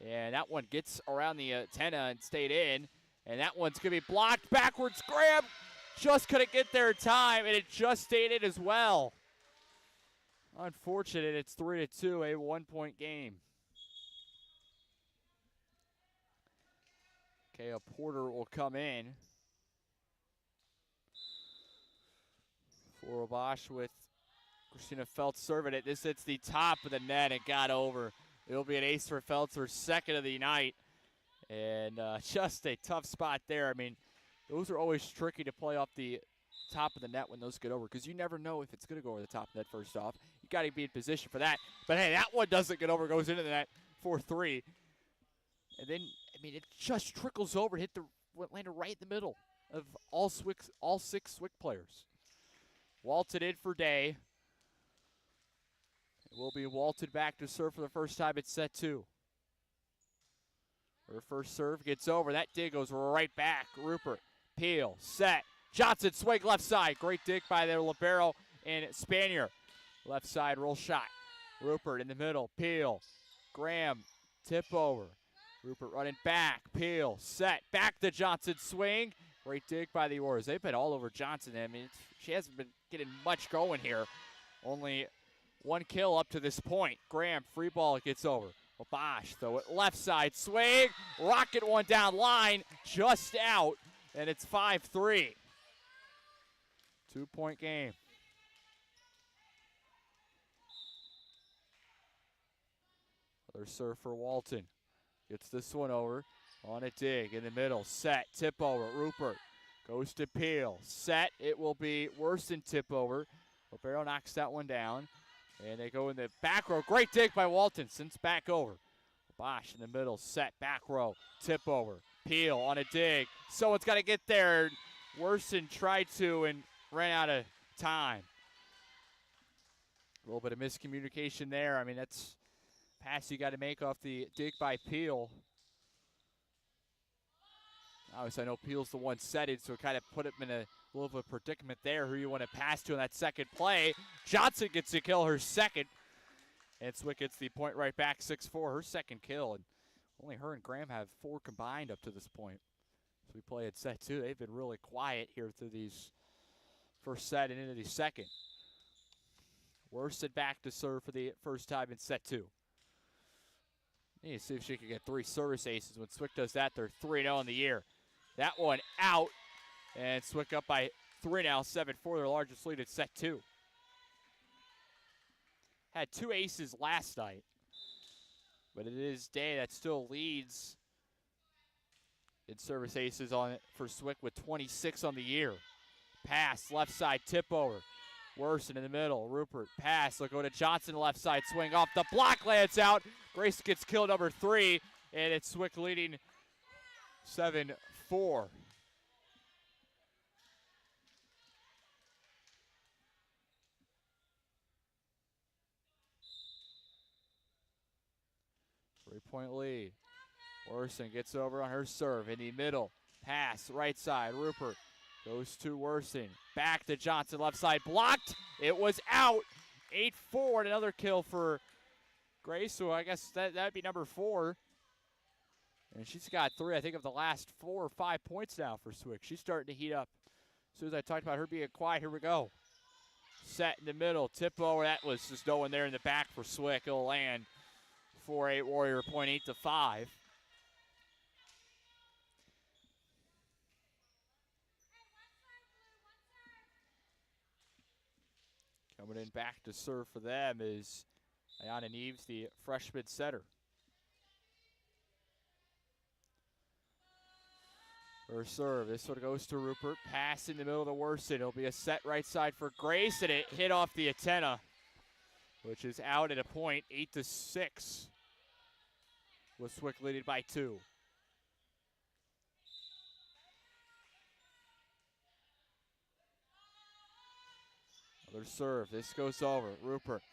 And that one gets around the antenna and stayed in. And that one's going to be blocked backwards. Graham just couldn't get there in time, and it just stayed in as well. Unfortunate, it's 3-2, a 1-point game. Kaya Porter will come in for Wabash with Christina Feltz serving it. This hits the top of the net and got over. It'll be an ace for Feltz, her second of the night. And just a tough spot there. I mean, those are always tricky to play off the top of the net when those get over, because you never know if it's going to go over the top of the net first off. You got to be in position for that. But, hey, that one doesn't get over, goes into the net 4-3. And then, I mean, it just trickles over, landed right in the middle of all 6 Swick players. Walted in for Day. It will be Walted back to serve for the first time at set 2. Her first serve gets over. That dig goes right back. Rupert, Peel, set. Johnson swing left side. Great dig by their libero and Spanier. Left side roll shot. Rupert in the middle. Peel, Graham, tip over. Rupert running back. Peel, set. Back to Johnson swing. Great dig by the Warriors. They've been all over Johnson. I mean, she hasn't been getting much going here. Only 1 kill up to this point. Graham, free ball, it gets over. Wabash, though, at left side swing. Rocket one down line, just out, and it's 5-3. 2-point game. Another serve for Walton. Gets this one over on a dig in the middle. Set, tip over. Rupert Goes to Peel. Set. It will be worse than tip over. Libero knocks that one down. And they go in the back row. Great dig by Walton. Since back over. Bosch in the middle. Set. Back row. Tip over. Peel on a dig. Someone's got to get there. Worsen tried to and ran out of time. A little bit of miscommunication there. I mean, that's a pass you got to make off the dig by Peel. Obviously, I know Peel's the one set it, so it kind of put him in a little bit of a predicament there. Who you want to pass to in that second play. Johnson gets to kill her second. And Swick gets the point right back, 6-4, her second kill. And only her and Graham have 4 combined up to this point. So we play at set 2. They've been really quiet here through these first set and into the second. Worsted back to serve for the first time in set 2. Need to see if she can get 3 service aces. When Swick does that, they're 3-0 in the year. That one out, and Swick up by 3 now, 7-4, their largest lead at set 2. Had 2 aces last night, but it is Day that still leads in service aces on it for Swick with 26 on the year. Pass, left side, tip over. Worsen in the middle, Rupert, pass, they'll go to Johnson, left side, swing off the block, lands out. Grace gets kill number 3, and it's Swick leading 7-4. Three-point lead. Worsen gets over on her serve in the middle. Pass, right side, Rupert goes to Worsen. Back to Johnson, left side, blocked. It was out. 8-4, and another kill for Grace, so I guess that'd be number 4. And she's got 3, I think, of the last 4 or 5 points now for Swick. She's starting to heat up. As soon as I talked about her being quiet, here we go. Set in the middle, tip over. That was just no one there in the back for Swick. It'll land 4-8 Warrior point, 8-5. Coming in back to serve for them is Ayana Neves, the freshman setter. Her serve, this one goes to Rupert. Pass in the middle of the Worsen. It'll be a set right side for Grace, and it hit off the antenna, which is out at a point, 8-6. With Swick leading by 2. Another serve. This goes over. Rupert.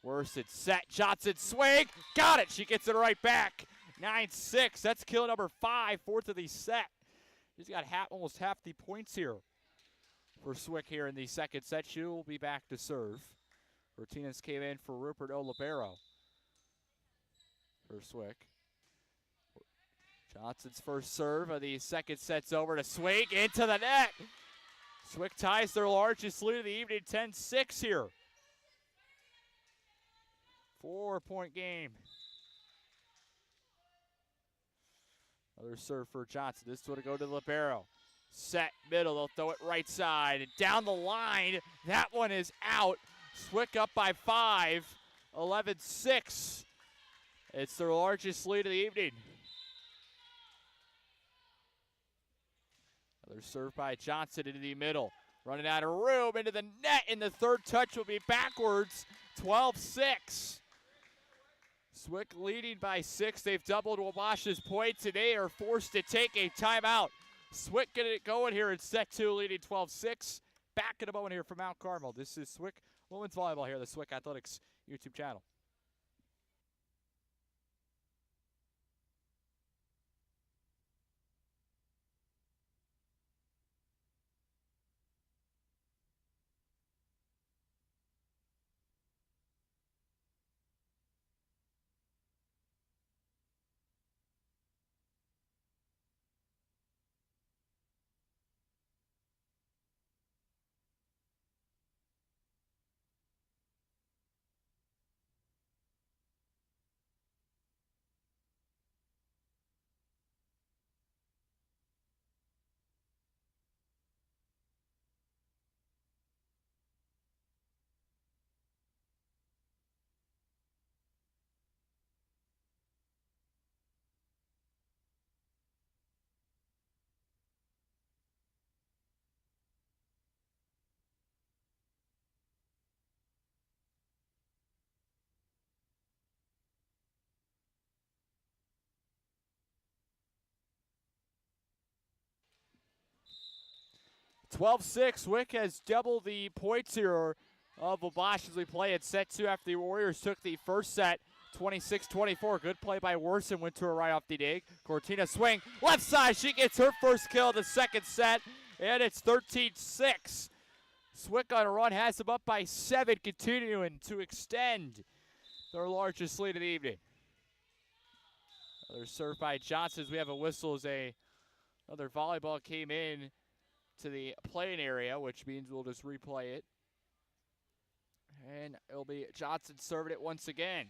Worsen set. Johnson swing. Got it. She gets it right back. 9-6. That's kill number 5. 4th of the set. She's got almost half the points here for Swick here in the second set. She will be back to serve. Martinez came in for Rupert Olivero for Swick. Johnson's first serve of the second set's over to swing into the net. Swick ties their largest lead of the evening, 10-6 here. 4-point game. Another serve for Johnson. This one to go to Libero. Set middle, they'll throw it right side. And down the line, that one is out. Swick up by 5, 11-6. It's their largest lead of the evening. Another serve by Johnson into the middle. Running out of room into the net, and the third touch will be backwards. 12-6. Swick leading by 6. They've doubled Wabash's points, and they are forced to take a timeout. Swick getting it going here in set 2, leading 12-6. Back in a moment here from Mount Carmel. This is Swick Women's Volleyball here, the Swick Athletics YouTube channel. 12-6. Wick has doubled the points here of Wabash as we play at set 2 after the Warriors took the first set 26-24. Good play by Worson, went to her right off the dig. Cortina swing, left side, she gets her first kill of the second set, and it's 13-6. Swick on a run has them up by 7, continuing to extend their largest lead of the evening. Another serve by Johnson as we have a whistle as another volleyball came in to the playing area, which means we'll just replay it. And it'll be Johnson serving it once again.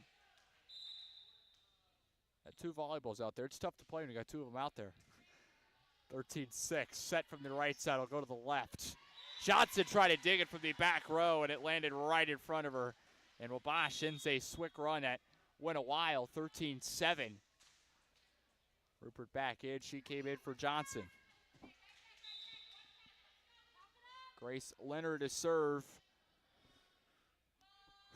Got 2 volleyballs out there. It's tough to play when you got 2 of them out there. 13-6. Set from the right side. It'll go to the left. Johnson tried to dig it from the back row, and it landed right in front of her. And Wabash ends a Swick run that went a while, 13-7. Rupert back in. She came in for Johnson. Grace Leonard to serve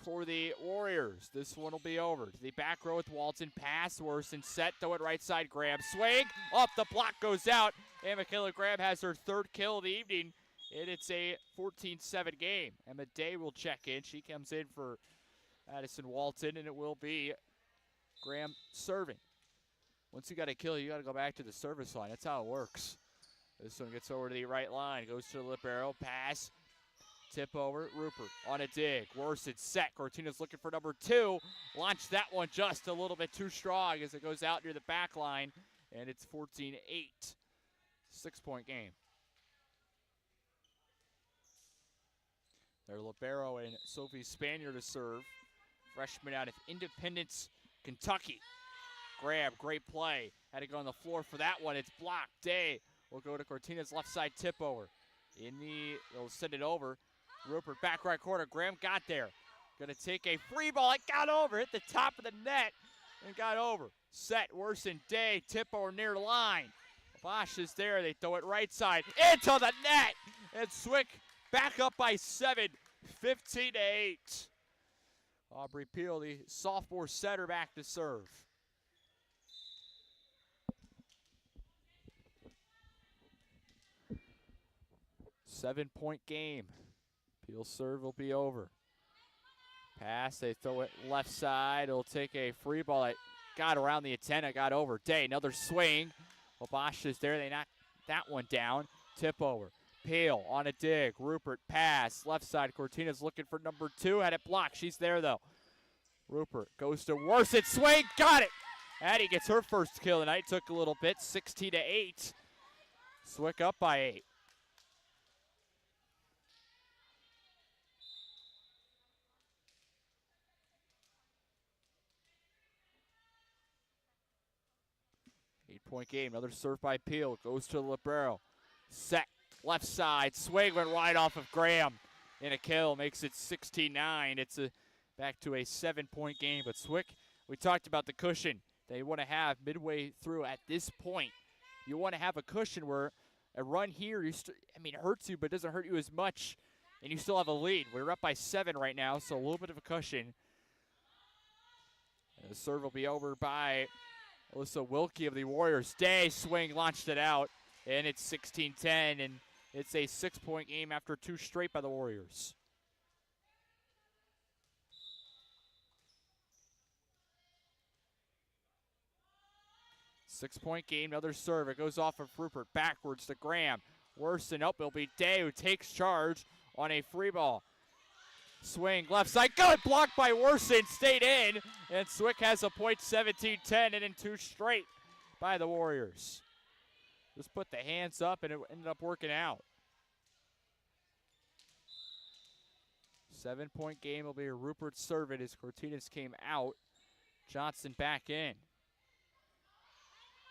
for the Warriors. This one will be over. To the back row with Walton. Pass, Worson, set, throw it right side. Graham swing, off the block, goes out. And Michaela Graham has her 3rd kill of the evening. And it's a 14-7 game. Emma Day will check in. She comes in for Addison Walton, and it will be Graham serving. Once you got a kill, you got to go back to the service line. That's how it works. This one gets over to the right line, goes to the lip arrow, pass, tip over, Rupert on a dig. Worson set, Cortina's looking for number 2. Launched that one just a little bit too strong as it goes out near the back line, and it's 14-8. 6-point game. Their libero and Sophie Spanier to serve. Freshman out of Independence, Kentucky. Graham, great play. Had to go on the floor for that one. It's blocked. Day will go to Cortina's left side tip over. They'll send it over. Rupert back right corner. Graham got there. Gonna take a free ball. It got over. Hit the top of the net and got over. Set, Worson, Day, tip over near line. Bosch is there. They throw it right side into the net. And Swick back up by 7, 15-8. Aubrey Peel, the sophomore setter, back to serve. Seven-point game. Peel serve will be over. Pass, they throw it left side. It'll take a free ball that got around the antenna, got over. Day, another swing. Wabash is there. They knock that one down. Tip over. Peel on a dig. Rupert pass. Left side. Cortina's looking for number 2. Had it blocked. She's there, though. Rupert goes to Worson. Swing. Got it. Addie gets her first kill tonight. Took a little bit. 16-8. Swick up by 8. Eight-point game. Another serve by Peel. Goes to the libero. Set. Left side. Swing went right off of Graham. And a kill makes it 16-9. It's back to a 7-point game. But Swick, we talked about the cushion they want to have midway through at this point. You want to have a cushion where a run here, it hurts you, but it doesn't hurt you as much. And you still have a lead. We're up by 7 right now, so a little bit of a cushion. And the serve will be over by Alyssa Wilkie of the Warriors. Day swing, launched it out, and it's 16-10, and it's a 6-point game after 2 straight by the Warriors. Six-point game, another serve. It goes off of Rupert, backwards to Graham. Worson up, it'll be Day who takes charge on a free ball. Swing, left side, good, blocked by Worson, stayed in, and Swick has a point, 17-10, and in 2 straight by the Warriors. Just put the hands up, and it ended up working out. 7-point game will be a Rupert serve it as Cortinas came out. Johnson back in.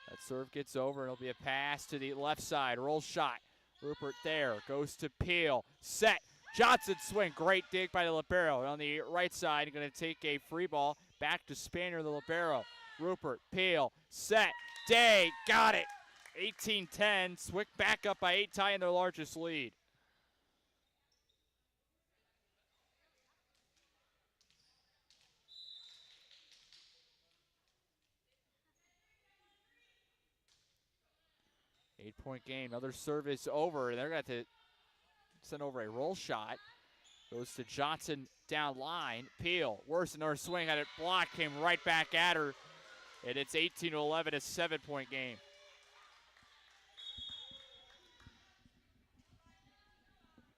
That serve gets over, and it'll be a pass to the left side. Roll shot. Rupert there. Goes to Peel. Set. Johnson swing. Great dig by the libero. On the right side, going to take a free ball. Back to Spanier, the libero. Rupert. Peel. Set. Day. Got it. 18-10. Swick back up by 8, tying their largest lead. Eight-point game. Another service over. They're going to sent over a roll shot. Goes to Johnson down line. Peel, worse than her swing, had it blocked, came right back at her. And it's 18-11, a 7-point game.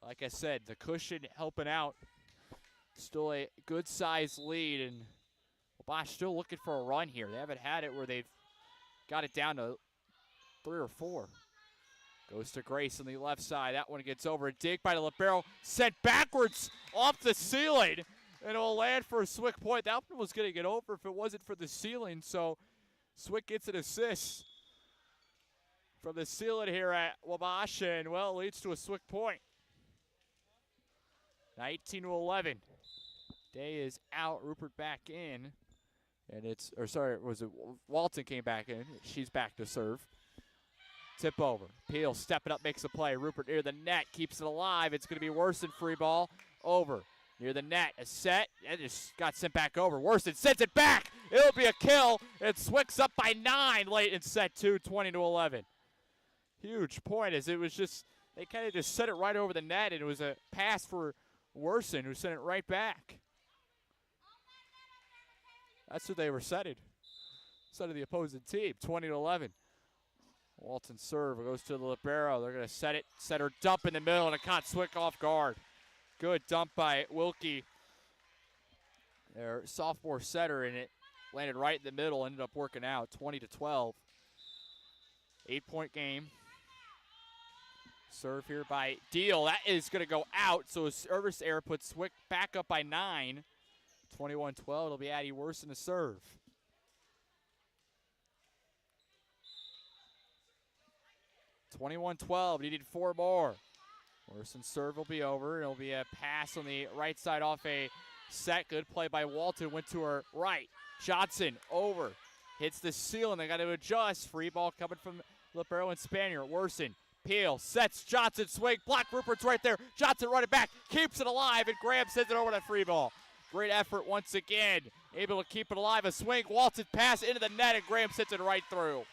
Like I said, the cushion helping out. Still a good size lead, and Wabash still looking for a run here. They haven't had it where they've got it down to 3 or 4. Goes to Grace on the left side. That one gets over. A dig by the libero. Sent backwards off the ceiling. And it'll land for a Swick point. That one was going to get over if it wasn't for the ceiling. So Swick gets an assist from the ceiling here at Wabash. And, well, leads to a Swick point. 19-11. Day is out. Rupert back in. And it's, or sorry, was it Walton came back in. She's back to serve. Tip over. Peel stepping up, makes a play. Rupert near the net, keeps it alive. It's going to be Worson, free ball. Over. Near the net, a set. It just got sent back over. Worson sends it back. It'll be a kill. It Swick's up by 9 late in set 2, 20-11. Huge point as it was just, they kind of just set it right over the net, and it was a pass for Worson who sent it right back. That's what they were setting. Set of the opposing team, 20-11. Walton serve goes to the libero. They're going to set her dump in the middle, and it caught Swick off guard. Good dump by Wilkie, their sophomore setter, and it landed right in the middle, ended up working out, 20-12. 8-point game. Serve here by Deal. That is going to go out, so a service error puts Swick back up by 9. 21-12, it'll be Addie Worson to serve. (21-12), needed 4 more. Worson's serve will be over. It'll be a pass on the right side off a set. Good play by Walton, went to her right. Johnson over, hits the ceiling. They got to adjust. Free ball coming from libero and Spanier. Worson, Peel, sets Johnson, swing. Block, Rupert's right there. Johnson running back, keeps it alive, and Graham sends it over that free ball. Great effort once again. Able to keep it alive. A swing, Walton pass into the net, and Graham sends it right through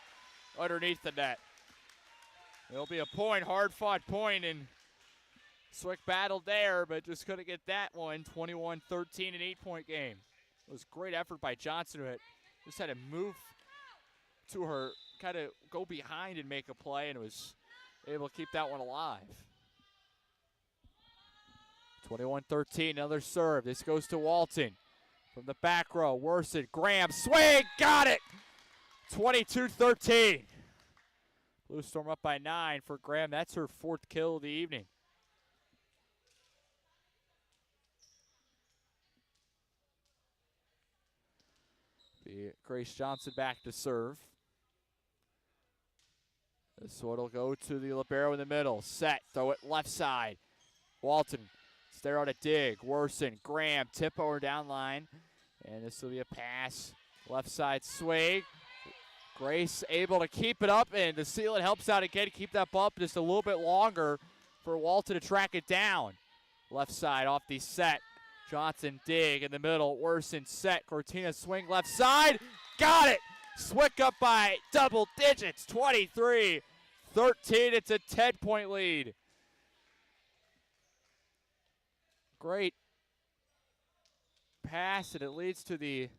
underneath the net. It'll be a point, hard-fought point, and Swick battled there, but just couldn't get that one. 21-13, an 8-point game. It was great effort by Johnson, who just had to move to her, kind of go behind and make a play, and was able to keep that one alive. 21-13, another serve. This goes to Walton from the back row. Worson, Graham, swing, got it! 22-13. Blue Storm up by 9 for Graham. That's her 4th kill of the evening. Grace Johnson back to serve. This one will go to the libero in the middle. Set, throw it left side. Walton, stare out a dig. Worson, Graham, tip over down line. And this will be a pass. Left side swing. Grace able to keep it up, and the ceiling helps out again to keep that bump just a little bit longer for Walton to track it down. Left side off the set. Johnson dig in the middle. Worson set. Cortina swing left side. Got it! Swick up by double digits. 23-13. It's a 10-point lead. Great pass, and it leads to the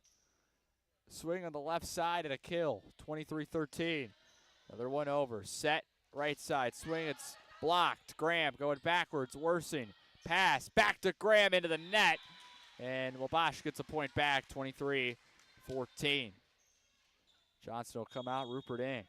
swing on the left side and a kill. 23-13. Another one over. Set, right side. Swing, it's blocked. Graham going backwards. Worson. Pass. Back to Graham into the net. And Wabash gets a point back. 23-14. Johnson will come out. Rupert in.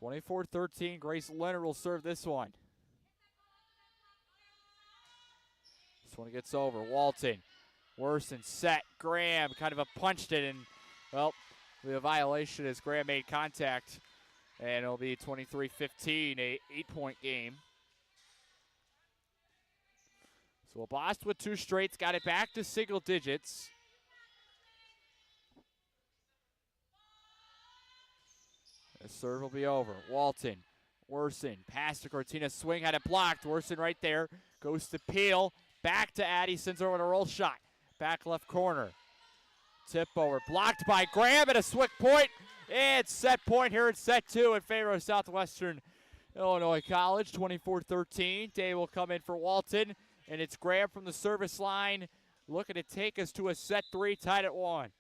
(24-13). Grace Leonard will serve this one. This one gets over. Walton. Worson set. Graham kind of a punched it, and, well, the violation as Graham made contact. And it'll be 23-15, a 8-point game. So Wabash with 2 straights, got it back to single digits. The serve will be over. Walton, Worson, pass to Cortina, swing, had it blocked. Worson right there, goes to Peel. Back to Addie, sends her with a roll shot. Back left corner. Tip over, blocked by Graham at a Swick point. It's set point here in set 2 in favor of Southwestern Illinois College, 24-13. Day will come in for Walton, and it's Graham from the service line looking to take us to a set 3 tied at 1.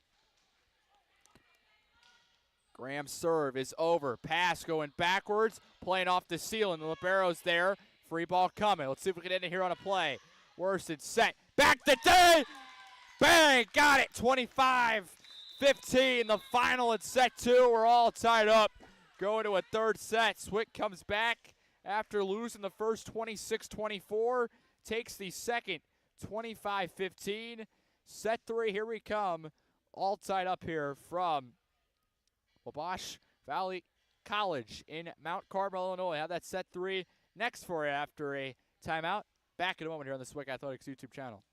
Graham's serve is over. Pass going backwards, playing off the ceiling. The libero's there. Free ball coming. Let's see if we can end it here on a play. Worsted set. Back to Day! Bang! Got it! 25-15. The final in set 2. We're all tied up. Going to a third set. Swick comes back after losing the first 26-24. Takes the second 25-15. Set 3, here we come. All tied up here from Wabash Valley College in Mount Carmel, Illinois. Have that set 3 next for you after a timeout. Back in a moment here on the Swick Athletics YouTube channel.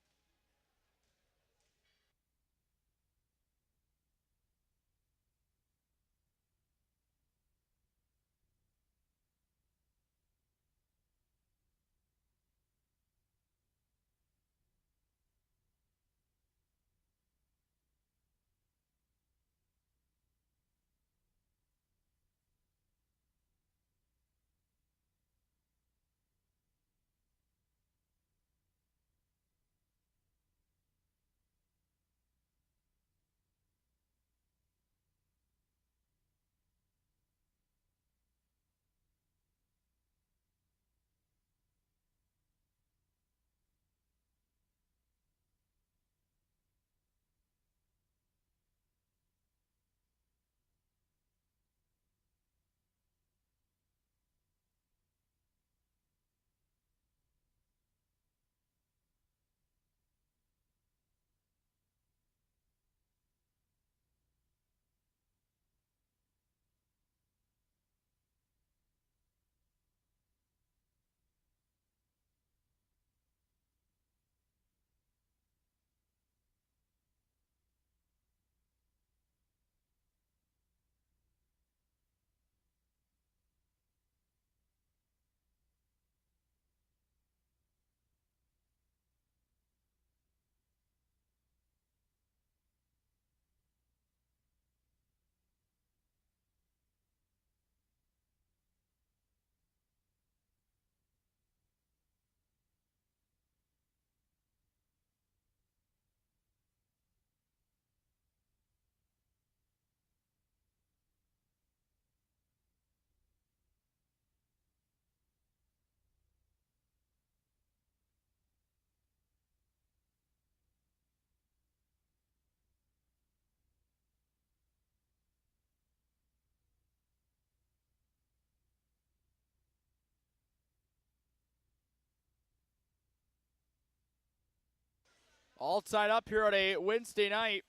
All tied up here on a Wednesday night.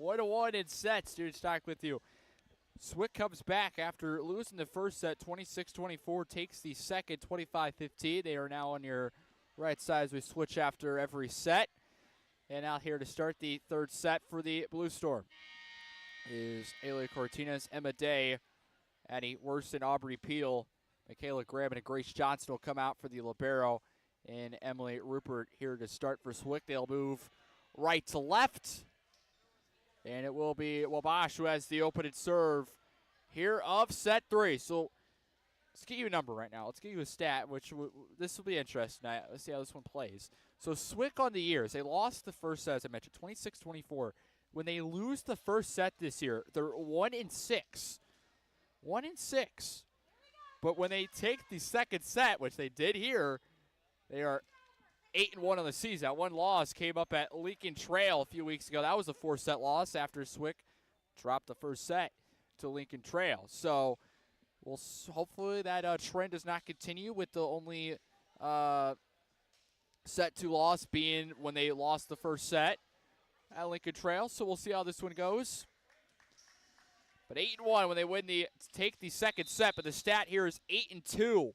1-1 in sets. Dude, Stock with you. Swick comes back after losing the first set, 26-24. Takes the second, 25-15. They are now on your right side as we switch after every set. And out here to start the third set for the Blue Storm is Ayla Cortinas, Emma Day, Addie Worston, Aubrey Peel, Michaela Graham, and Grace Johnson will come out for the libero. And Emily Rupert here to start for Swick. They'll move right to left. And it will be Wabash who has the opening serve here of set 3. So let's get you a number right now. Let's get you a stat, which this will be interesting. Let's see how this one plays. So Swick on the years, they lost the first set, as I mentioned, 26-24. When they lose the first set this year, they're 1-6. 1-6. But when they take the second set, which they did here, they are 8-1 on the season. That one loss came up at Lincoln Trail a few weeks ago. That was a 4-set loss after Swick dropped the first set to Lincoln Trail. So we'll hopefully that trend does not continue, with the only set 2 loss being when they lost the first set at Lincoln Trail. So we'll see how this one goes. But 8-1 when they take the second set. But the stat here is 8-2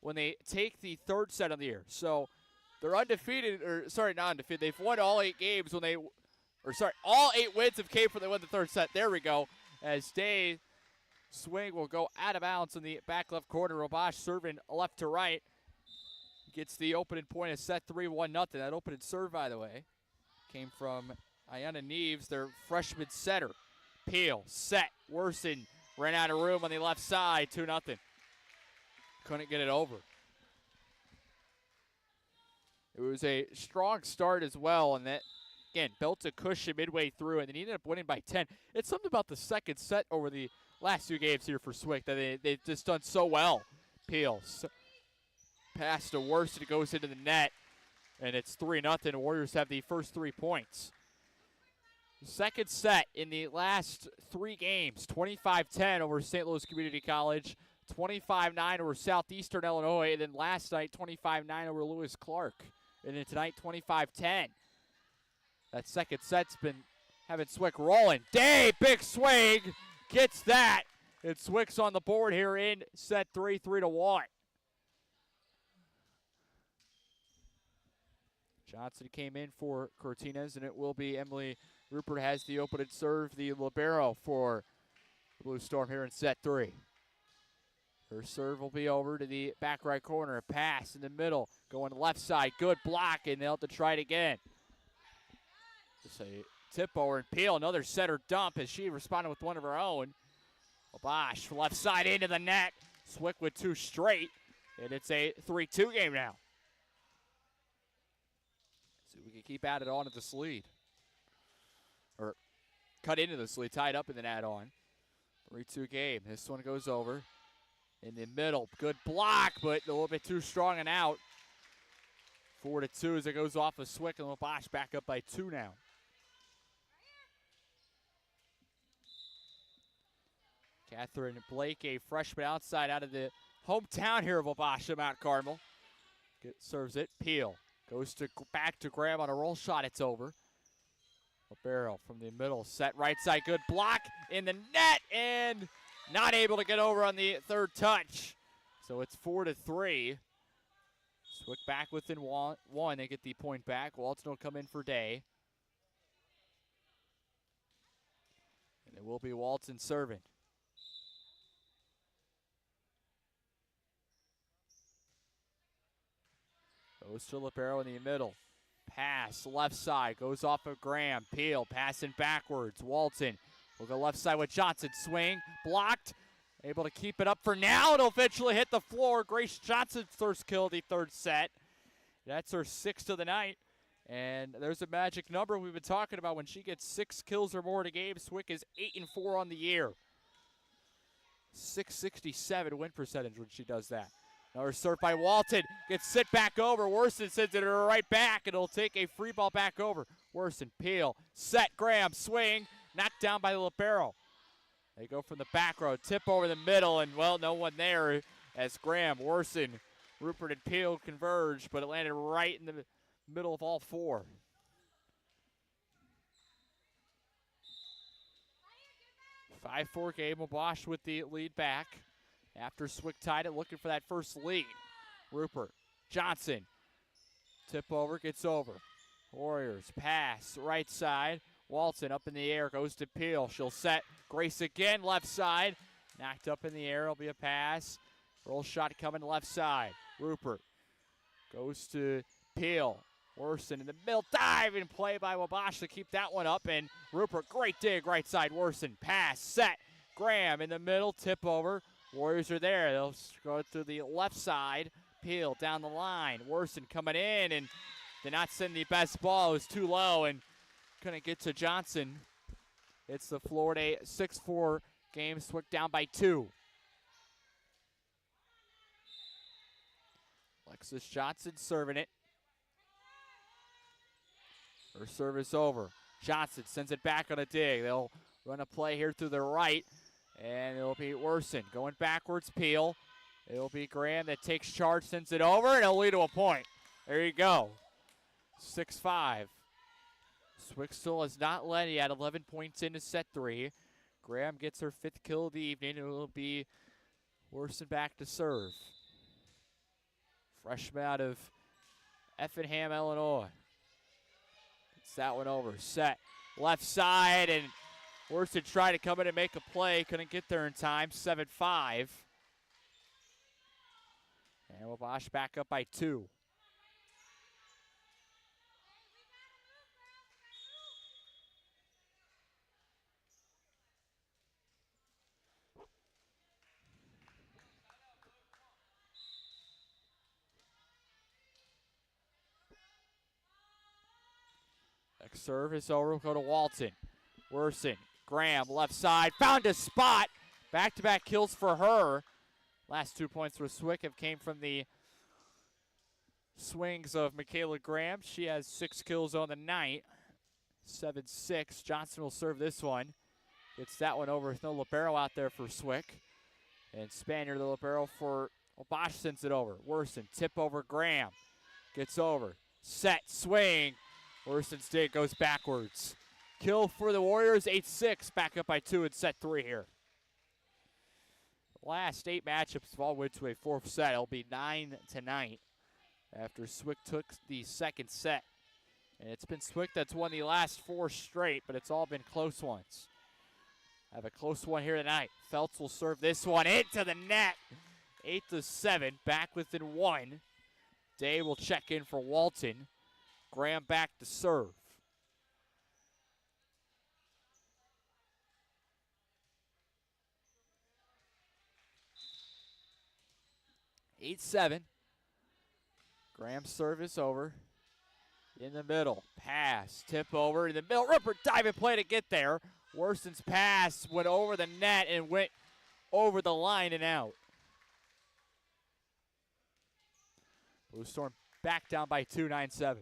when they take the third set of the year. So they're undefeated, or sorry, not undefeated. They've won all 8 games when all 8 wins have came when they won the third set. There we go. As Day swing will go out of bounds in the back left corner. Wabash serving left to right. gets the opening point of set 3, 1-0. That opening serve, by the way, came from Ayanna Neves, their freshman setter. Peel, set, Worsen, ran out of room on the left side, 2-0. Couldn't get it over. It was a strong start as well, and that, again, built a cushion midway through, and then he ended up winning by 10. It's something about the second set over the last 2 games here for Swick that they've just done so well. Peel, pass to Worsen, it goes into the net, and it's 3-0. Warriors have the first 3 points. Second set in the last 3 games, 25-10 over St. Louis Community College, 25-9 over Southeastern Illinois, and then last night, 25-9 over Lewis Clark. And then tonight, 25-10. That second set's been having Swick rolling. Day, big swing, gets that. And Swick's on the board here in set 3, 3-1. Johnson came in for Cortines, and it will be Emily Rupert has the opening serve, the libero for the Blue Storm here in set 3. Her serve will be over to the back right corner. A pass in the middle, going left side. Good block, and they'll have to try it again. Just a tip over, and Peel, another setter dump as she responded with one of her own. Wabash, left side into the net. Swick with 2 straight, and it's a 3-2 game now. See if we can keep at it on to this lead. Or cut into this lead, tied up in the net on. 3-2 game. This one goes over. In the middle, good block, but a little bit too strong and out. 4-2 as it goes off of Swick, and Wabash back up by 2 now. Catherine Blake, a freshman outside out of the hometown here of Wabash, Mount Carmel. Serves it, Peel. Goes back to Graham on a roll shot, it's over. Libero from the middle, set right side, good block in the net, and not able to get over on the third touch. So it's 4-3. Swick back within 1. They get the point back. Walton will come in for Day. And it will be Walton serving. Goes to Libero in the middle. Pass, left side, goes off of Graham. Peel, passing backwards. Walton will go left side with Johnson. Swing, blocked. Able to keep it up for now. It'll eventually hit the floor. Grace Johnson's first kill of the third set. That's her 6th of the night. And there's a magic number we've been talking about. When she gets 6 kills or more in a game, Swick is 8-4 on the year. 667 win percentage when she does that. Another serve by Walton. Gets sit back over. Worsen sends it right back, and it'll take a free ball back over. Worsen, Peel, set, Graham, swing. Knocked down by the libero. They go from the back row, tip over the middle, and, well, no one there as Graham, Worsen, Rupert, and Peel converge, but it landed right in the middle of all 4. A 5-4 game. Wabash with the lead back after Swick tied it, looking for that first lead. Rupert, Johnson, tip over, gets over. Warriors pass, right side. Walton up in the air, goes to Peel. She'll set. Grace again, left side. Knocked up in the air, it'll be a pass. Roll shot coming left side. Rupert goes to Peel. Worsen in the middle, diving play by Wabash to keep that one up. And Rupert, great dig, right side. Worsen, pass, set. Graham in the middle, tip over. Warriors are there. They'll go to the left side. Peel down the line. Worsen coming in and did not send the best ball. It was too low and couldn't get to Johnson. It's the Florida 6-4 game. Swick down by 2. Alexis Johnson serving it. Her service over. Johnson sends it back on a dig. They'll run a play here through the right, and it'll be Worsen going backwards. Peel. It'll be Graham that takes charge, sends it over, and it'll lead to a point. There you go. 6-5. Swick still has not led. He had 11 points into set 3. Graham gets her 5th kill of the evening. It will be Worsen back to serve. Freshman out of Effingham, Illinois. Gets that one over. Set. Left side, and Worsen tried to come in and make a play. Couldn't get there in time. 7-5. And Wabash back up by 2. Next serve is over. We'll go to Walton. Worson. Graham, left side. Found a spot. Back-to-back kills for her. Last 2 points for Swick have came from the swings of Michaela Graham. She has 6 kills on the night. 7-6. Johnson will serve this one. Gets that one over with no libero out there for Swick. And Spaniard, the libero for Wabash, sends it over. Worson, tip over Graham. Gets over. Set, swing. Worson's dig goes backwards. Kill for the Warriors, 8-6. Back up by 2 in set 3 here. Last 8 matchups have all went to a 4th set. It'll be 9 tonight after Swick took the second set. And it's been Swick that's won the last 4 straight, but it's all been close ones. Have a close one here tonight. Feltz will serve this one into the net. 8-7, back within 1. Day will check in for Walton. Graham back to serve. (8-7). Graham's service over. In the middle, pass, tip over in the middle. Rupert diving play to get there. Worson's pass went over the net and went over the line and out. Blue Storm back down by 2, 9-7.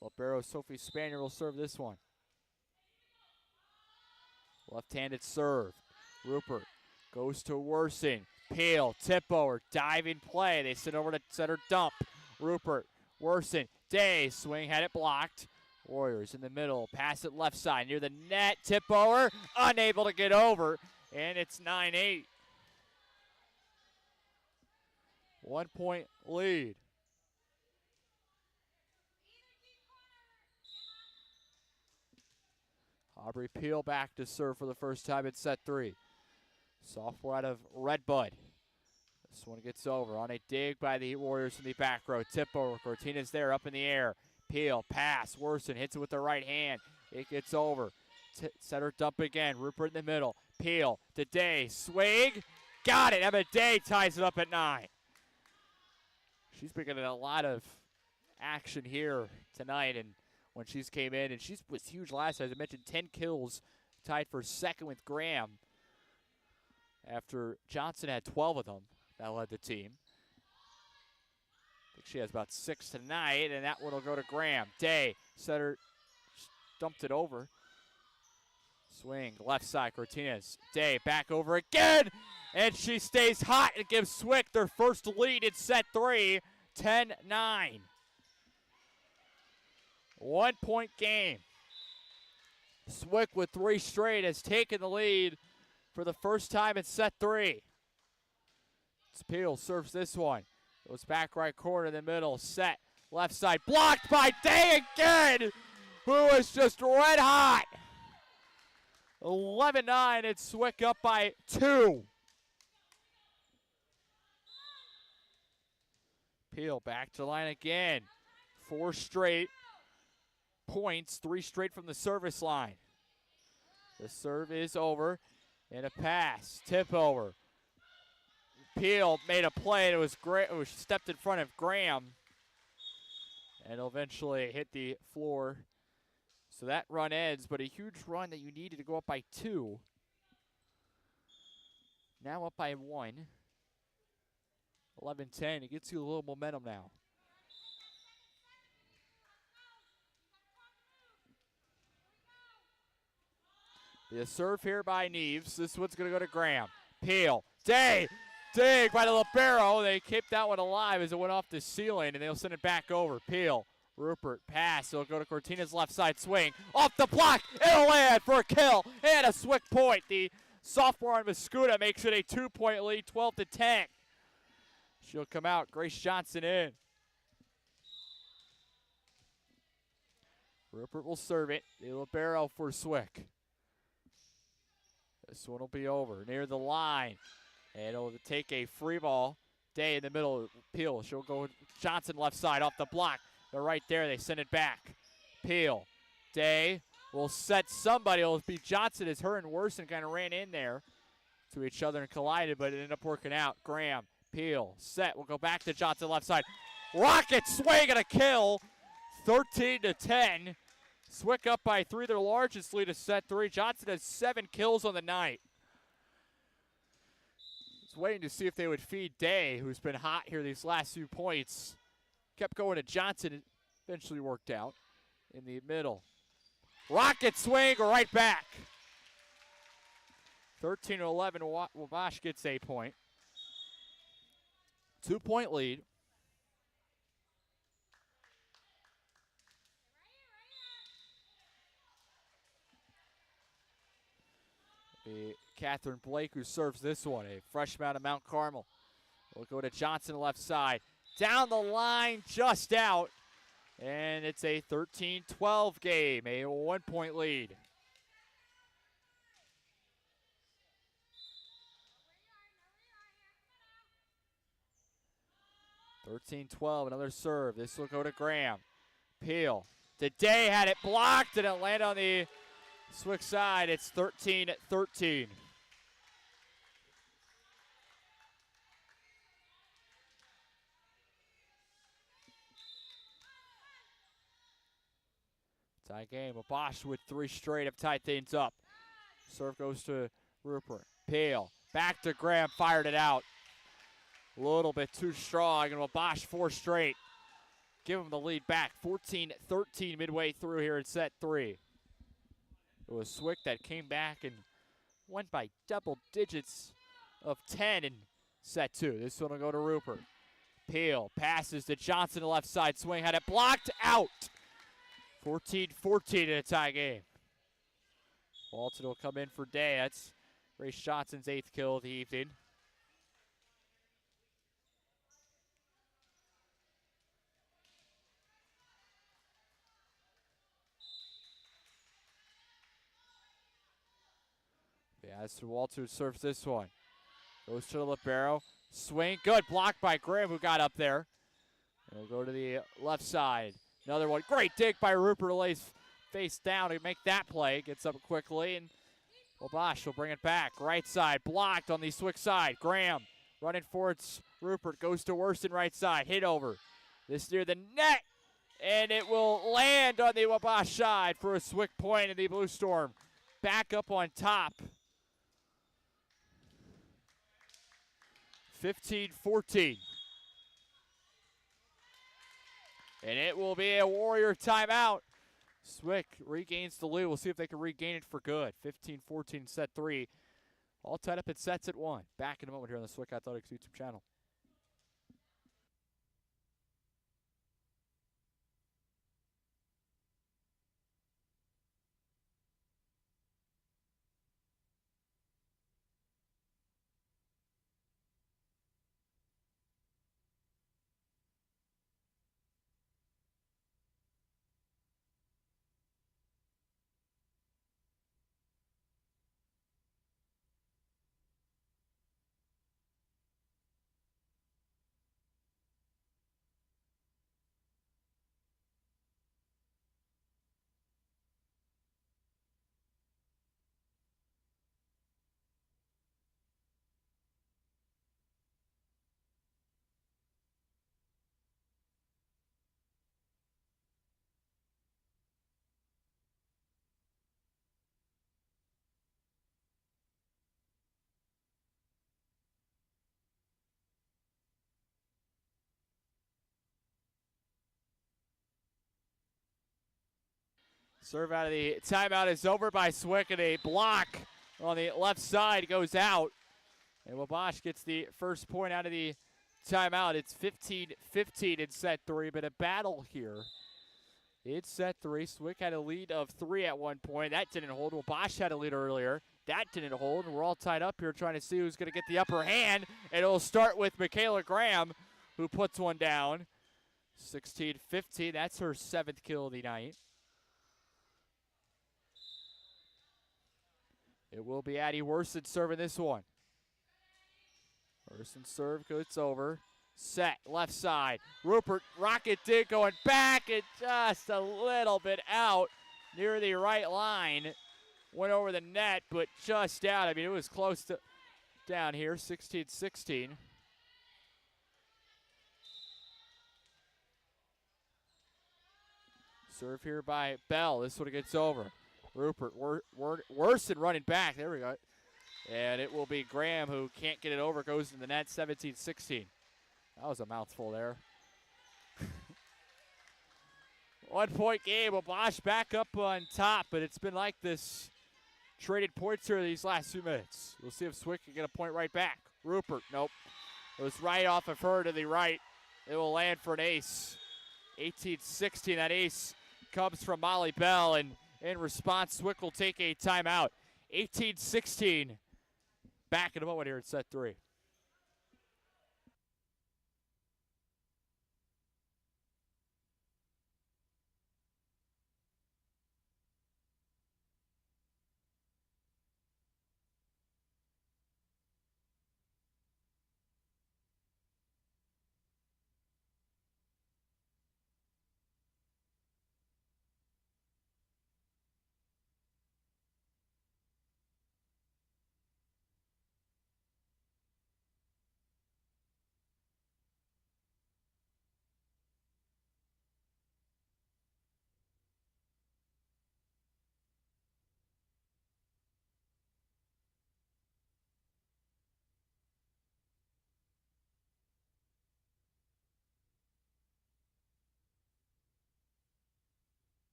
Libero Sophie Spanier will serve this one. Left-handed serve. Rupert goes to Worson. Peel, tip over, diving play. They send over to center dump. Rupert, Worson, Day, swing, had it blocked. Warriors in the middle, pass it left side near the net, tip over, unable to get over, and it's 9-8. 1 point lead. Aubrey Peel back to serve for the first time in set 3. Sophomore out of Redbud. This one gets over on a dig by the Warriors in the back row. Tip over. Cortina's there up in the air. Peel, pass. Worson hits it with the right hand. It gets over. Center dump again. Rupert in the middle. Peel to Day. Swing. Got it. Emma Day ties it up at 9. She's been getting a lot of action here tonight, and when she's came in, and she was huge last time. As I mentioned, 10 kills, tied for second with Graham after Johnson had 12 of them. That led the team. I think she has about 6 tonight, and that one will go to Graham. Day, center, dumped it over. Swing, left side, Cortinez. Day, back over again, and she stays hot and gives Swick their first lead in set 3, 10-9. 1 point game. Swick with 3 straight has taken the lead for the first time in set 3. Peel serves this one. Goes back right corner in the middle. Set. Left side. Blocked by Day again, who is just red hot. 11-9. It's Swick up by 2. Peel back to line again. 4 straight points. 3 straight from the service line. The serve is over. And a pass. Tip over. Peel made a play. It was stepped in front of Graham. And it'll eventually hit the floor. So that run ends, but a huge run that you needed to go up by 2. Now up by 1. 11-10. It gets you a little momentum now. The serve here by Neves. This one's going to go to Graham. Peel. Day. Dig by the libero. They kept that one alive as it went off the ceiling, and they'll send it back over. Peel. Rupert. Pass. It'll go to Cortina's left side swing. Off the block. It'll land for a kill. And a Swick point. The sophomore on Mascuda makes it a 2-point lead, 12-10. She'll come out. Grace Johnson in. Rupert will serve it. The libero for Swick. This one will be over near the line. And it'll take a free ball. Day in the middle. Peel. She'll go Johnson left side off the block. They're right there. They send it back. Peel. Day will set somebody. It'll be Johnson as her and Worson kind of ran in there to each other and collided, but it ended up working out. Graham. Peel. Set. We'll go back to Johnson left side. Rocket swing and a kill. 13-10. Swick up by 3, their largest lead is set 3. Johnson has 7 kills on the night. Just waiting to see if they would feed Day, who's been hot here these last few points. Kept going to Johnson, it eventually worked out in the middle. Rocket swing right back. 13-11, Wabash gets a point. 2-point lead. Catherine Blake who serves this one, a freshman out of Mount Carmel. We'll go to Johnson left side. Down the line, just out. And it's a 13-12 game, a 1-point lead. Another serve. This will go to Graham. Peel. Today had it blocked and it landed on the Swick side. It's 13-13. Tie game. Wabash with 3 straight have tied things up. Serve goes to Rupert. Peel. Back to Graham. Fired it out. A little bit too strong, and Wabash 4 straight. Give them the lead back. 14-13 midway through here in set 3. It was Swick that came back and went by double digits of 10 in set 2. This one will go to Rupert. Peel passes to Johnson, the left side swing. Had it blocked out. 14-14 in a tie game. Walton will come in for Day. That's Grace Johnson's 8th kill of the evening. As Walter serves this one. Goes to the libero. Swing. Good. Blocked by Graham, who got up there. And we'll go to the left side. Another one. Great dig by Rupert. Lays face down to make that play. Gets up quickly. And Wabash will bring it back. Right side. Blocked on the Swick side. Graham running for it's Rupert. Goes to Worston right side. Hit over. This near the net. And it will land on the Wabash side for a Swick point in the Blue Storm. Back up on top. 15-14. And it will be a Warrior timeout. Swick regains the lead. We'll see if they can regain it for good. 15-14 set 3. All tied up in sets at 1. Back in a moment here on the Swick Athletics YouTube channel. Serve out of the timeout is over by Swick, and a block on the left side goes out. And Wabash gets the first point out of the timeout. It's 15-15 in set 3, but a battle here. It's set 3. Swick had a lead of 3 at one point. That didn't hold. Wabash had a lead earlier. That didn't hold, and we're all tied up here trying to see who's going to get the upper hand. And it'll start with Michaela Graham, who puts one down. 16-15. That's her 7th kill of the night. It will be Addie Worston serving this one. Worston serve, goes over. Set, left side. Rupert, rocket dig going back and just a little bit out near the right line. Went over the net, but just out. I mean, it was close to down here, 16-16. Serve here by Bell. This one gets over. Rupert Worsen running back. There we go. And it will be Graham who can't get it over. Goes in the net, 17-16. That was a mouthful there. 1 point game. Wabash back up on top, but it's been like this. Traded points here these last 2 minutes. We'll see if Swick can get a point right back. Rupert, nope. It was right off of her to the right. It will land for an ace. 18-16. That ace comes from Molly Bell, and in response, Swick will take a timeout. 18-16. Back in a moment here at set 3.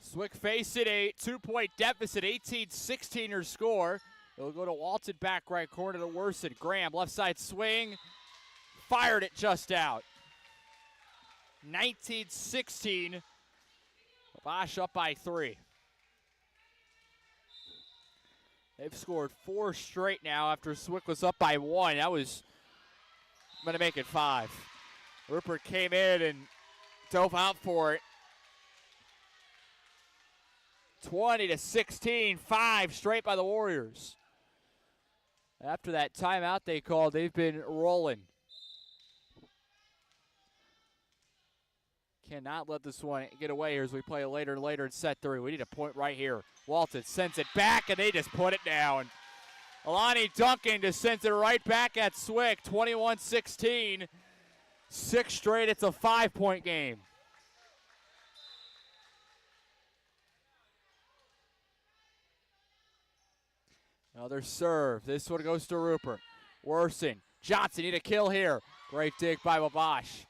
Swick facing a 2-point deficit, 18-16 your score. It'll go to Walton, back right corner to Worsen. Graham, left side swing, fired it just out. 19-16, Wabash up by 3. They've scored 4 straight now after Swick was up by 1. That was going to make it 5. Rupert came in and dove out for it. 20-16, 5 straight by the Warriors. After that timeout they called, they've been rolling. Cannot let this one get away here as we play later and later in set 3. We need a point right here. Walton sends it back, and they just put it down. Alani Duncan just sends it right back at Swick. 21-16. 6 straight. It's a 5-point game. Another serve. This one goes to Rupert. Worsen. Johnson need a kill here. Great dig by Wabash.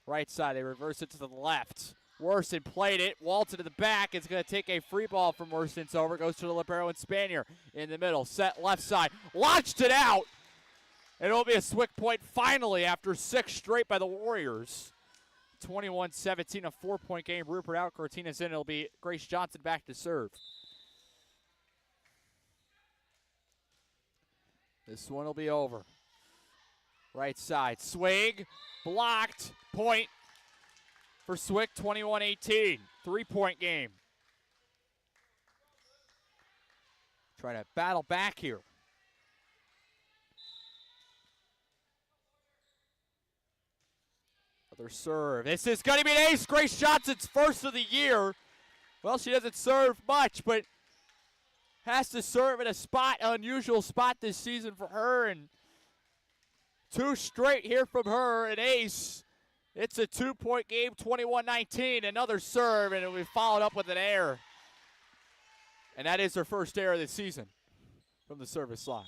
Right side, they reverse it to the left. Worsen played it. Walton to the back. It's going to take a free ball from Worsen. It's over. Goes to the libero and Spanier in the middle. Set left side. Launched it out. And it'll be a Swick point finally after 6 straight by the Warriors. 21-17, a 4-point game. Rupert out. Cortina's in. It'll be Grace Johnson back to serve. This one will be over. Right side, swing, blocked, point for Swick, 21-18. 3-point game. Trying to battle back here. Another serve. This is going to be an ace. Grace Johnson's first of the year. Well, she doesn't serve much, but has to serve in a spot, unusual spot this season for her, and 2 straight here from her, an ace. It's a 2-point game, 21-19. Another serve, and it'll be followed up with an error. And that is her first error of the season from the service line.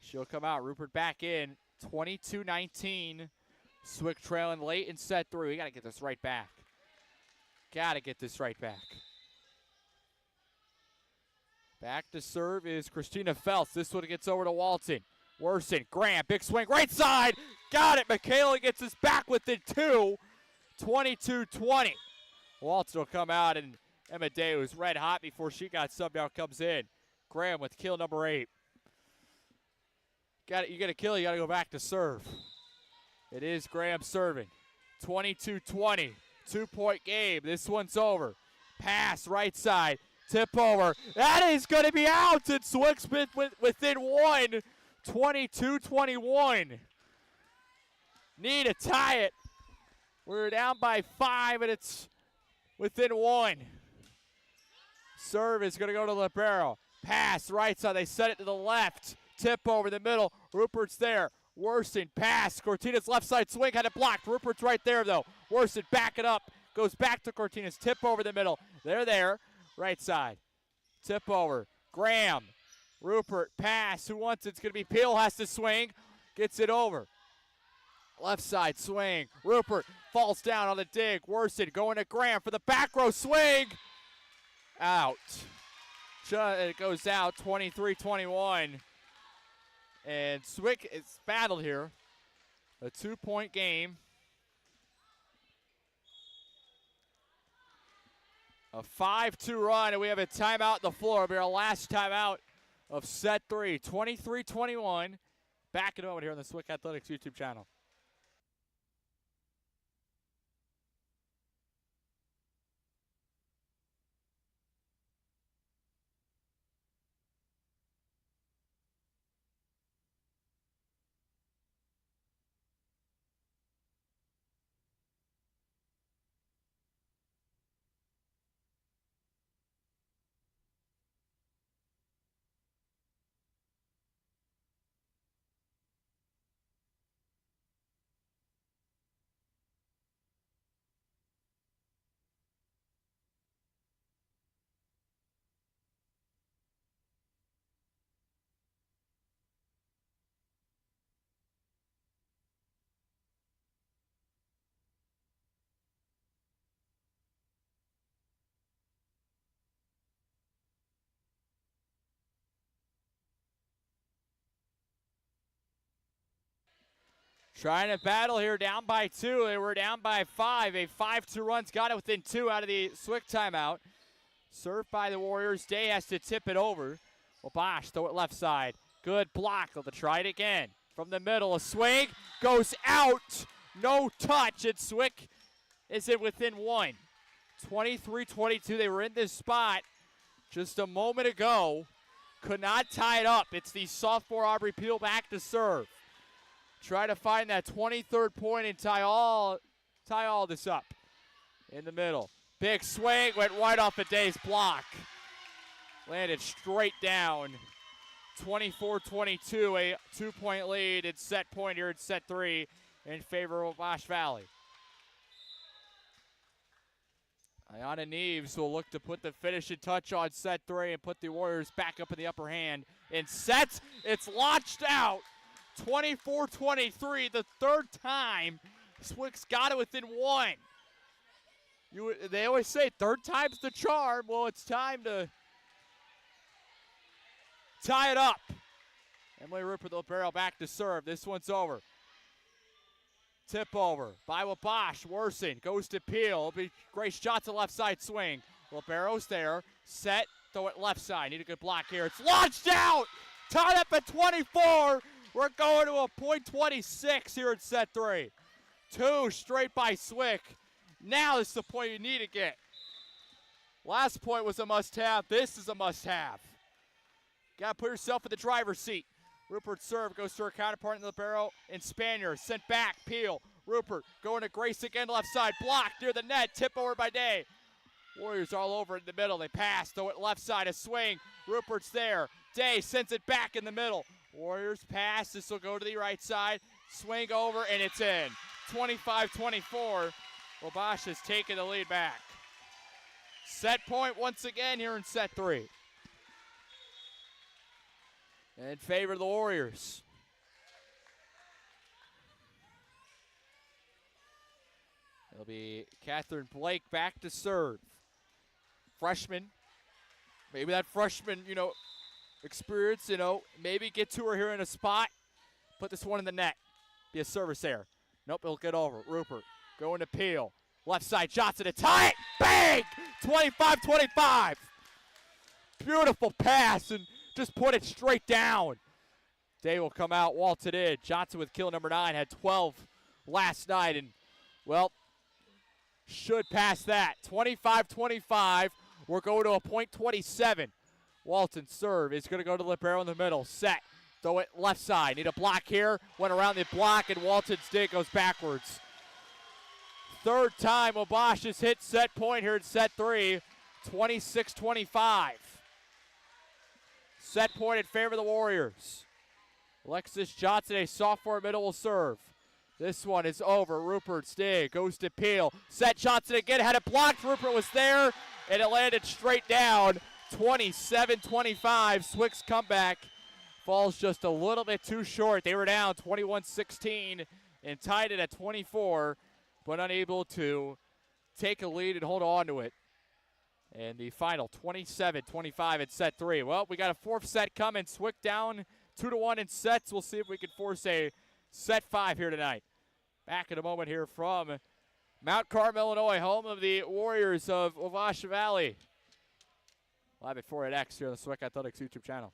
She'll come out. Rupert back in, 22-19. Swick trailing late in set 3. We got to get this right back. Got to get this right back. Back to serve is Christina Feltz. This one gets over to Walton. Worsen, Graham, big swing, right side. Got it. Michaela gets us back within 2. 22-20. Walton will come out, and Emma Day, who's red hot before she got subbed out, comes in. Graham with kill number 8. You get a kill, you got to go back to serve. It is Graham serving. 22-20. 2-point game. This one's over. Pass right side. Tip over. That is going to be out. And Swick's been within 1. 22-21. Need to tie it. We're down by 5, and it's within 1. Serve is going to go to libero. Pass right side. They set it to the left. Tip over the middle. Rupert's there. Worston, pass. Cortina's left side swing. Had it blocked. Rupert's right there, though. Worston back it up. Goes back to Cortina's. Tip over the middle. They're there. Right side. Tip over. Graham. Rupert, pass. Who wants it? It's going to be Peel. Has to swing. Gets it over. Left side swing. Rupert falls down on the dig. Worston going to Graham for the back row swing. Out. It goes out 23-21. And Swick is battled here. A 2-point game. A 5-2 run, and we have a timeout on the floor. It'll be our last timeout of set 3. 23-21. Back in a moment here on the Swick Athletics YouTube channel. Trying to battle here, down by 2. They were down by 5. A 5-2 run's got it within 2 out of the Swick timeout. Served by the Warriors. Day has to tip it over. Wabash throw it left side. Good block. They'll try it again. From the middle, a swing. Goes out. No touch. And Swick is it within 1. 23-22. They were in this spot just a moment ago. Could not tie it up. It's the sophomore Aubrey Peel back to serve. Try to find that 23rd point and tie all this up in the middle. Big swing, went right off of Day's block. Landed straight down. 24-22, a 2-point lead. It's set point here at set 3 in favor of Wabash Valley. Ayana Neves will look to put the finishing touch on set 3 and put the Warriors back up in the upper hand. In sets, it's launched out. 24-23, the third time Swick's got it within 1. They always say third time's the charm. Well, it's time to tie it up. Emily Rupert, the barrel back to serve. This one's over. Tip over by Wabash. Worston goes to Peel. It'll be great shot to left side swing. Libero's there. Set. Throw it left side. Need a good block here. It's launched out. Tied up at 24. We're going to a .26 here in set 3. 2 straight by Swick. Now this is the point you need to get. Last point was a must-have. This is a must-have. Got to put yourself in the driver's seat. Rupert's serve goes to her counterpart in the barrel and Spanier. Sent back. Peel. Rupert going to Grace again, left side. Blocked near the net. Tip over by Day. Warriors all over in the middle. They pass. Throw it left side. A swing. Rupert's there. Day sends it back in the middle. Warriors pass. This will go to the right side. Swing over, and it's in. 25-24. Wabash has taken the lead back. Set point once again here in set 3. In favor of the Warriors. It'll be Catherine Blake back to serve. Freshman. Maybe that freshman, experience, maybe get to her here in a spot. Put this one in the net. Be a service there. Nope, it'll get over. Rupert going to Peel. Left side, Johnson to tie it. Bang! 25-25. Beautiful pass and just put it straight down. Day will come out, waltz it in. Johnson with kill number 9, had 12 last night and, should pass that. 25-25. We're going to a .27. Walton serve is going to go to Libero in the middle. Set. Throw it left side. Need a block here. Went around the block, and Walton's dig goes backwards. Third time Wabash has hit set point here in set 3. 26-25. Set point in favor of the Warriors. Alexis Johnson, a sophomore middle, will serve. This one is over. Rupert's dig goes to Peel. Set Johnson again, had it blocked. Rupert was there, and it landed straight down. 27-25. Swick's comeback falls just a little bit too short. They were down 21-16 and tied it at 24, but unable to take a lead and hold on to it. And the final 27-25 in set 3. Well, we got a fourth set coming. Swick down 2-1 in sets. We'll see if we can force a set 5 here tonight. Back in a moment here from Mount Carmel, Illinois, home of the Warriors of Wabash Valley. Live at 4 at X here on the Swick Athletics YouTube channel.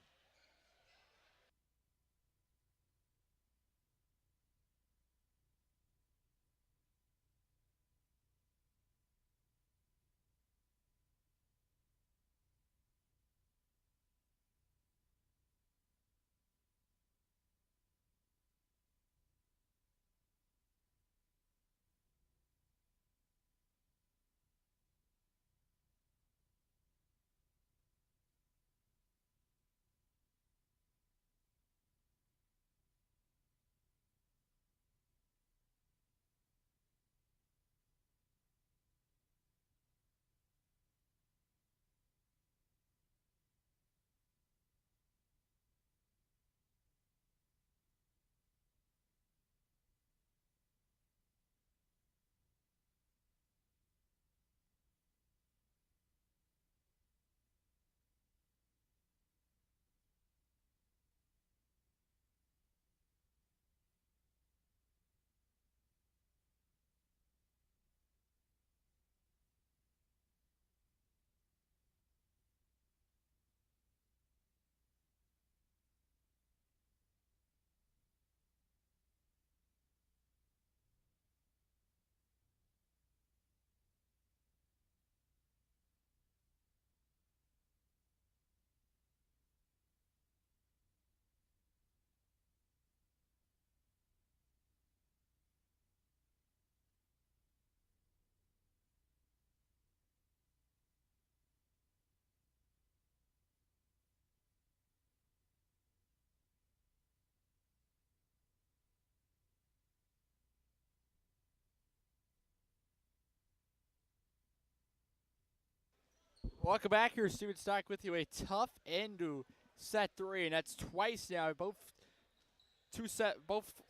Welcome back here, Steven Stock with you. A tough end to set 3, and that's twice now. Both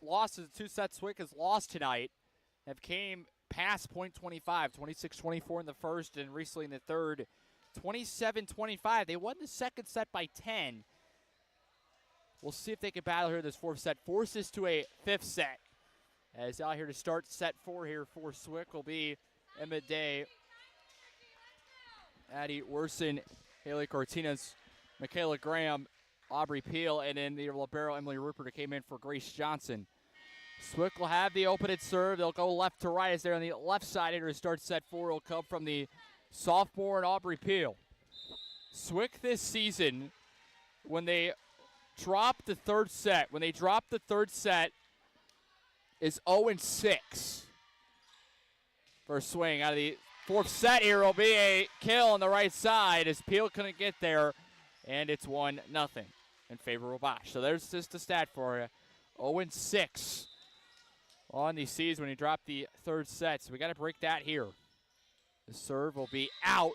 losses, 2 sets Swick has lost tonight, have came past point 25, 26-24 in the first, and recently in the third, 27-25. They won the second set by 10. We'll see if they can battle here this fourth set. Forces to a fifth set. As out here to start set 4 here for Swick will be Emma Day, Addie Werson, Haley Cortinas, Michaela Graham, Aubrey Peel, and then the libero Emily Rupert who came in for Grace Johnson. Swick will have the opening serve. They'll go left to right as they're on the left side here to start set 4. Will come from the sophomore and Aubrey Peel. Swick this season, when they dropped the third set, is 0-6 for a swing. Out of the fourth set here will be a kill on the right side as Peel couldn't get there, and it's 1-0 in favor of Wabash. So there's just a stat for you. 0-6 on the season when he dropped the third set. So we got to break that here. The serve will be out,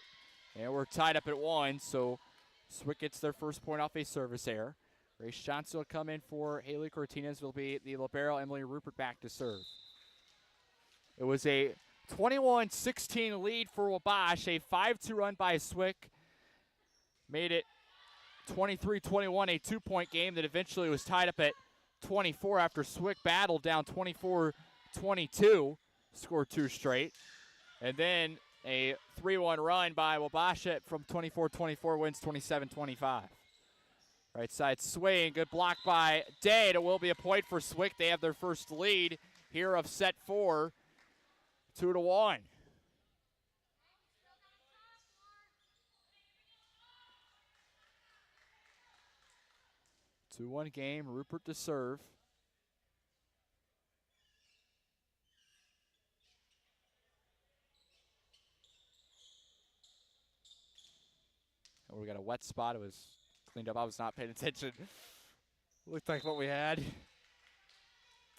and we're tied up at 1. So Swick gets their first point off a service error. Grace Johnson will come in for Haley Cortinas. Will be the libero Emily Rupert back to serve. It was a 21-16 lead for Wabash. A 5-2 run by Swick made it 23-21, a 2-point game that eventually was tied up at 24 after Swick battled down 24-22, scored 2 straight. And then a 3-1 run by Wabash from 24-24 wins 27-25. Right side swing, good block by Day. It will be a point for Swick. They have their first lead here of set 4, 2-1. 2-1 game, Rupert to serve. And we got a wet spot. It was cleaned up. I was not paying attention. Looked like what we had.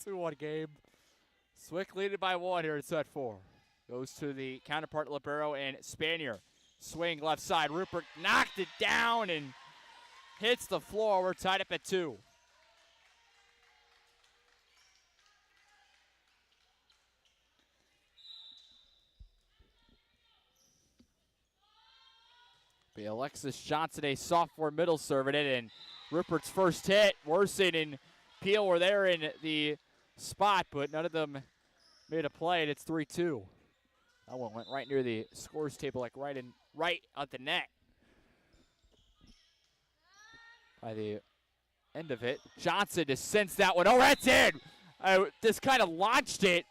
2-1 game. Swick leading by 1 here in set 4. Goes to the counterpart libero and Spanier. Swing left side. Rupert knocked it down and hits the floor. We're tied up at 2. Be Alexis Johnson, a sophomore middle serving it, and Rupert's first hit. Worsen and Peel were there in the spot, but none of them made a play, and it's 3-2. That one went right near the scores table, like right at the net. By the end of it, Johnson just sends that one. Oh, that's in! Just kind of launched it.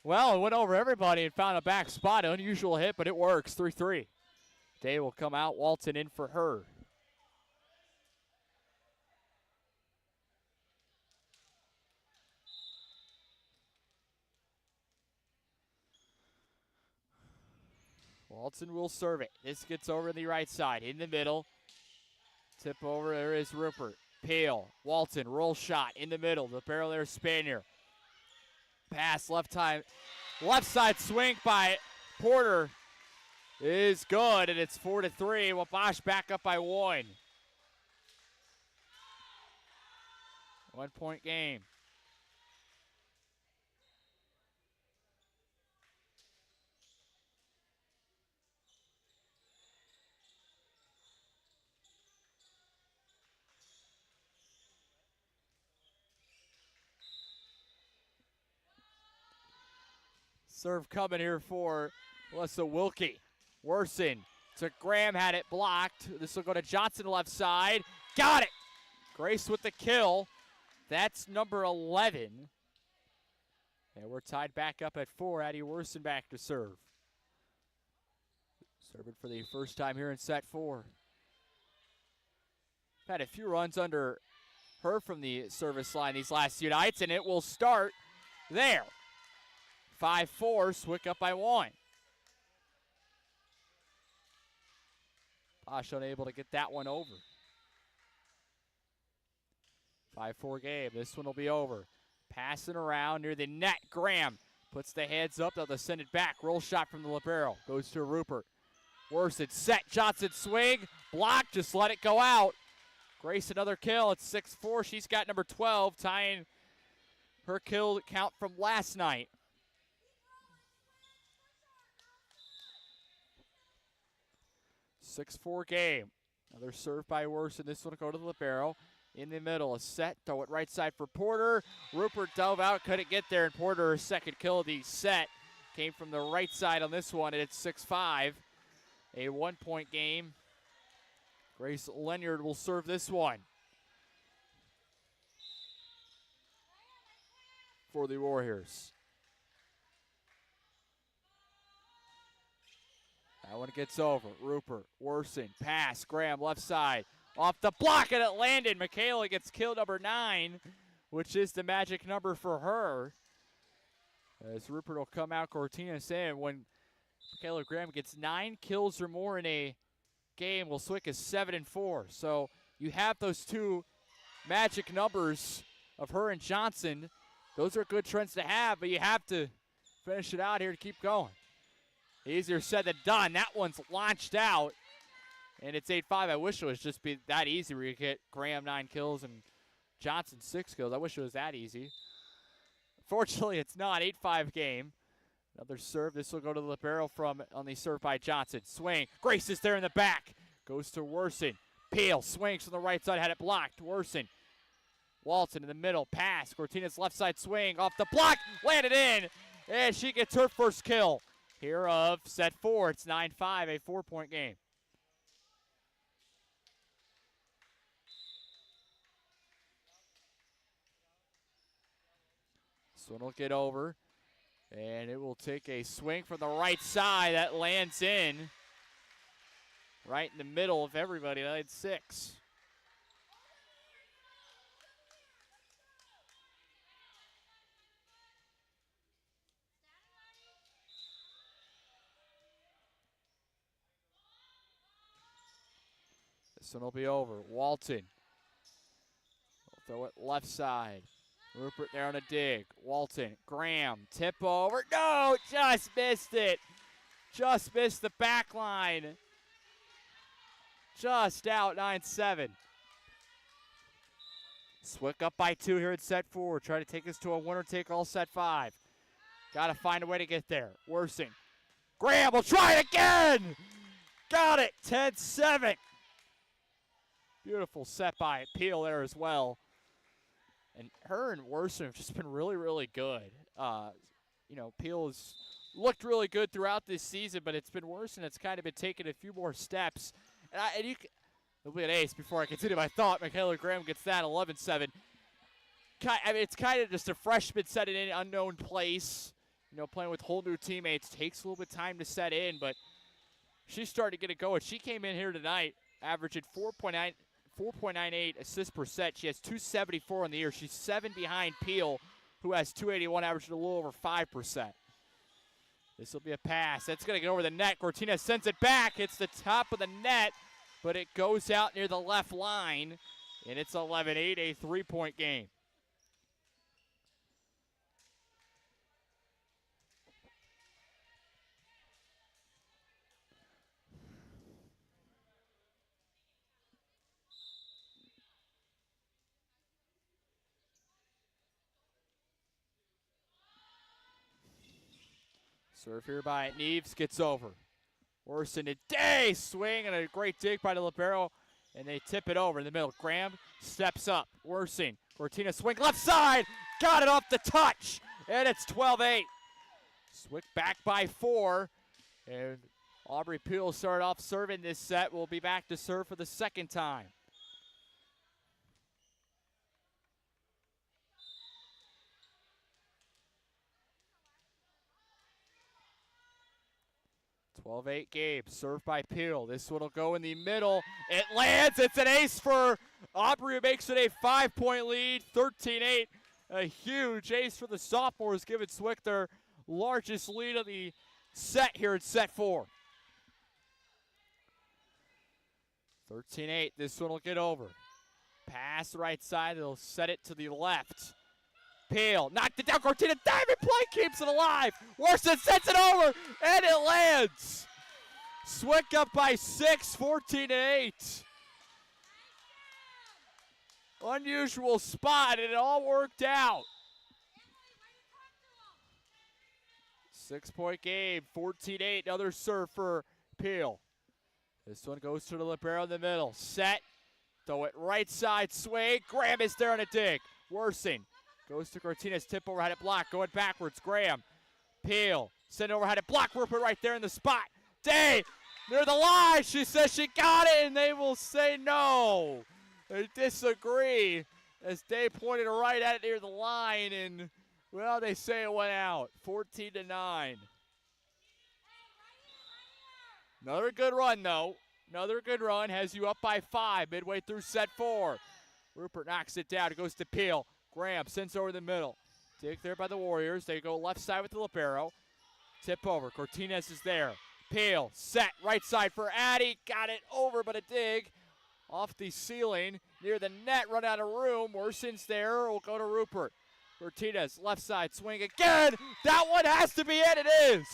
Well, it went over everybody and found a back spot. Unusual hit, but it works. 3-3. Day will come out. Walton in for her. Walton will serve it. This gets over the right side. In the middle. Tip over. There is Rupert. Peel. Walton. Roll shot. In the middle. The barrel there. Spanier. Pass. Left side swing by Porter is good, and it's 4-3. Wabash back up by 1. 1-point game. Serve coming here for Melissa Wilkie. Worsen to Graham, had it blocked. This will go to Johnson left side. Got it! Grace with the kill. That's number 11. And we're tied back up at 4. Addie Worsen back to serve. Serving for the first time here in set 4. Had a few runs under her from the service line these last few nights, and it will start there. 5-4, Swick up by 1. Bosch unable to get that one over. 5-4 game. This one will be over. Passing around near the net. Graham puts the heads up. They'll send it back. Roll shot from the libero. Goes to Rupert. Worsen set. Johnson swing. Block. Just let it go out. Grace another kill. It's 6-4. She's got number 12, tying her kill count from last night. Six-4 game. Another serve by Worsen. This one will go to the libero. In the middle, a set. Throw it right side for Porter. Rupert dove out, couldn't get there, and Porter, her second kill of the set, came from the right side on this one, and it's 6-5. A 1-point game. Grace Leonard will serve this one for the Warriors. That one gets over. Rupert, Worsen, pass, Graham, left side. Off the block, and it landed. Michaela gets kill number 9, which is the magic number for her. As Rupert will come out, Cortina saying when Michaela Graham gets 9 kills or more in a game, will Swick is 7-4. So you have those two magic numbers of her and Johnson. Those are good trends to have, but you have to finish it out here to keep going. Easier said than done. That one's launched out, and it's 8-5. I wish it was just be that easy where you get Graham 9 kills and Johnson 6 kills. I wish it was that easy. Fortunately, it's not. 8-5 game. Another serve. This will go to the libero from on the serve by Johnson. Swing. Grace is there in the back. Goes to Worsen. Peel swings from the right side. Had it blocked. Worsen. Walton in the middle. Pass. Cortina's left side swing. Off the block. Landed in. And she gets her first kill here of set 4. It's 9-5. A 4-point game. This one will get over. And it will take a swing from the right side. That lands in right in the middle of everybody. That's 6. This one will be over. Walton. They'll throw it left side. Rupert there on a dig. Walton. Graham. Tip over. No! Just missed it. Just missed the back line. Just out 9-7. Swick up by 2 here in set 4. Try to take us to a winner-take-all set 5. Got to find a way to get there. Worsing. Graham will try it again. Got it. 10-7. Beautiful set by Peel there as well. And her and Worsing have just been really, really good. Peel has looked really good throughout this season, but it's been Worsing that's kind of been taking a few more steps. It'll be an ace before I continue my thought. Michaela Graham gets that 11-7. It's kind of just a freshman setting in an unknown place. Playing with whole new teammates takes a little bit of time to set in, but she's starting to get it going. She came in here tonight averaging 4.98 assists per set. She has 274 on the year. She's 7 behind Peel, who has 281, averaging a little over 5%. This will be a pass. That's going to get over the net. Cortina sends it back. Hits the top of the net, but it goes out near the left line, and it's 11-8, a 3-point game. Serve here by Neves, gets over. Worsen today, swing and a great dig by the libero, and they tip it over in the middle. Graham steps up, Worsing. Cortina swing left side, got it off the touch, and it's 12-8. Swick back by 4, and Aubrey Peel started off serving this set. Will be back to serve for the second time. Gabe, served by Peel. This one will go in the middle. It lands. It's an ace for Aubrey, who makes it a 5-point lead, 13-8. A huge ace for the sophomores, giving Swick their largest lead of the set here in set 4. 13-8. This one will get over. Pass right side. They'll set it to the left. Peel knocked it down. Cortina diving play keeps it alive. Worsen sends it over, and it lands. Swick up by 6, 14-8. Unusual spot, and it all worked out. 6-point game, 14-8. Another serve for Peel. This one goes to the libero in the middle. Set. Throw it right side. Swing. Graham is there on a dig. Worsing. Goes to Cortina's tip over, had it blocked, going backwards. Graham, Peel, send over, had it blocked. Rupert right there in the spot. Day, near the line. She says she got it, and they will say no. They disagree as Day pointed right at it near the line, and, well, they say it went out. 14-9. Another good run, though. Another good run has you up by 5 midway through set 4. Rupert knocks it down. It goes to Peel. Graham sends over the middle. Dig there by the Warriors. They go left side with the libero. Tip over. Cortinez is there. Peel set right side for Addy. Got it over, but a dig off the ceiling near the net. Run out of room. Worsen's there. Will go to Rupert. Cortinez left side swing again. That one has to be it. It is.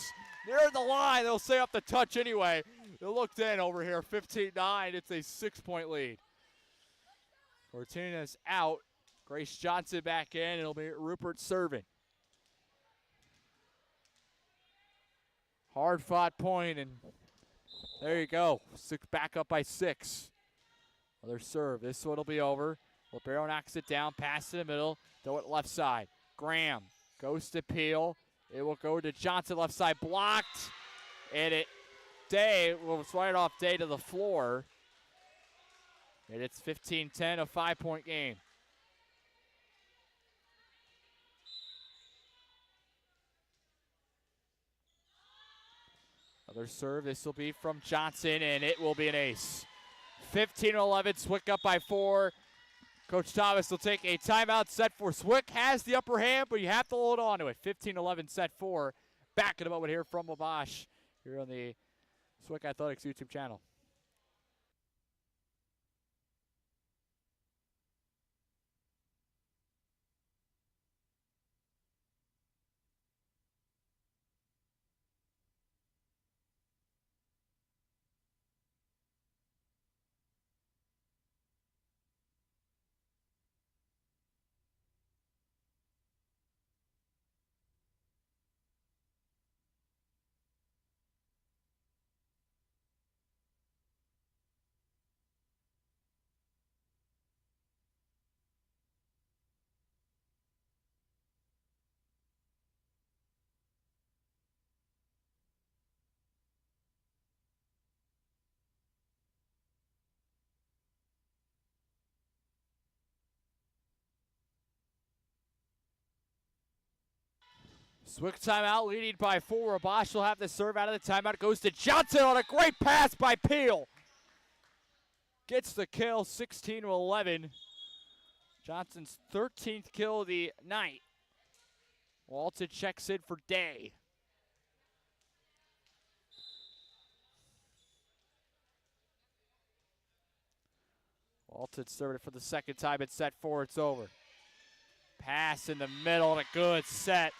Near the line. They'll say off the touch anyway. They looked in over here. 15-9. It's a 6-point lead. Cortinez out. Grace Johnson back in. It'll be Rupert serving. Hard fought point, and there you go. Back up by 6. Another serve. This one will be over. Libero knocks it down. Pass to the middle. Throw it left side. Graham goes to Peel. It will go to Johnson left side. Blocked. And Day will slide off Day to the floor. And it's 15-10, a 5-point game. Another serve. This will be from Johnson, and it will be an ace. 15-11. Swick up by 4. Coach Thomas will take a timeout. Set 4. Swick has the upper hand, but you have to hold on to it. 15-11, set 4. Back in a moment here from Wabash here on the Swick Athletics YouTube channel. Swick timeout, leading by 4. Wabash will have the serve out of the timeout. Goes to Johnson on a great pass by Peel. Gets the kill, 16-11. Johnson's 13th kill of the night. Walton checks in for Day. Walton served it for the second time at set 4. It's over. Pass in the middle and a good set.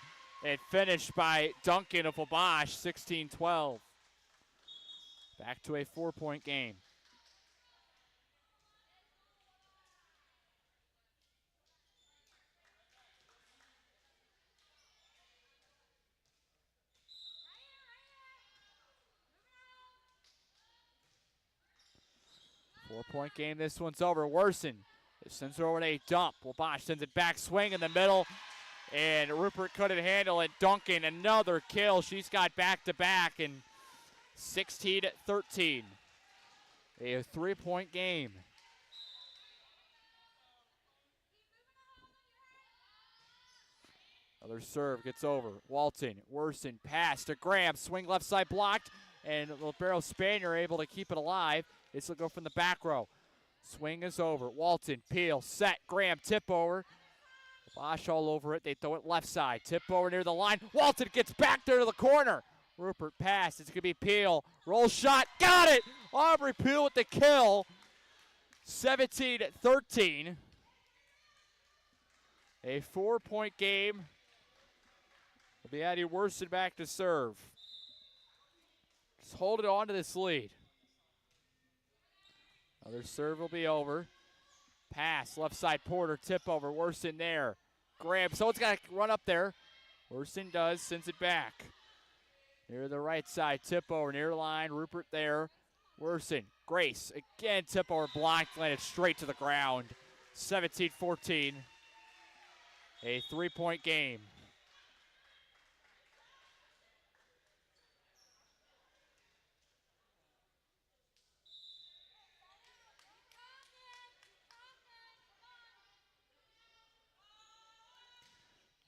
And finished by Duncan of Wabash, 16-12. Back to a 4-point game. Four-point game, this one's over. Worsen sends it over to a dump. Wabash sends it back, swing in the middle, and Rupert couldn't handle it. Duncan, another kill. She's got back-to-back, and 16-13. A 3-point game. Another serve gets over. Walton, Worsen, pass to Graham. Swing left side blocked, and Libero Spanier able to keep it alive. This will go from the back row. Swing is over. Walton, Peel, set. Graham, tip over. Wabash all over it. They throw it left side. Tip over near the line. Walton gets back there to the corner. Rupert pass. It's going to be Peel. Roll shot. Got it! Aubrey Peel with the kill. 17-13. A 4-point game. Will be Addie Worsen back to serve. Just holding on to this lead. Another serve will be over. Pass, left side Porter, tip over, Worsen there. Graham, someone's got to run up there. Worsen does, sends it back. Near the right side, tip over, near line, Rupert there. Worsen, Grace, again tip over, blocked, landed straight to the ground. 17-14, a 3-point game.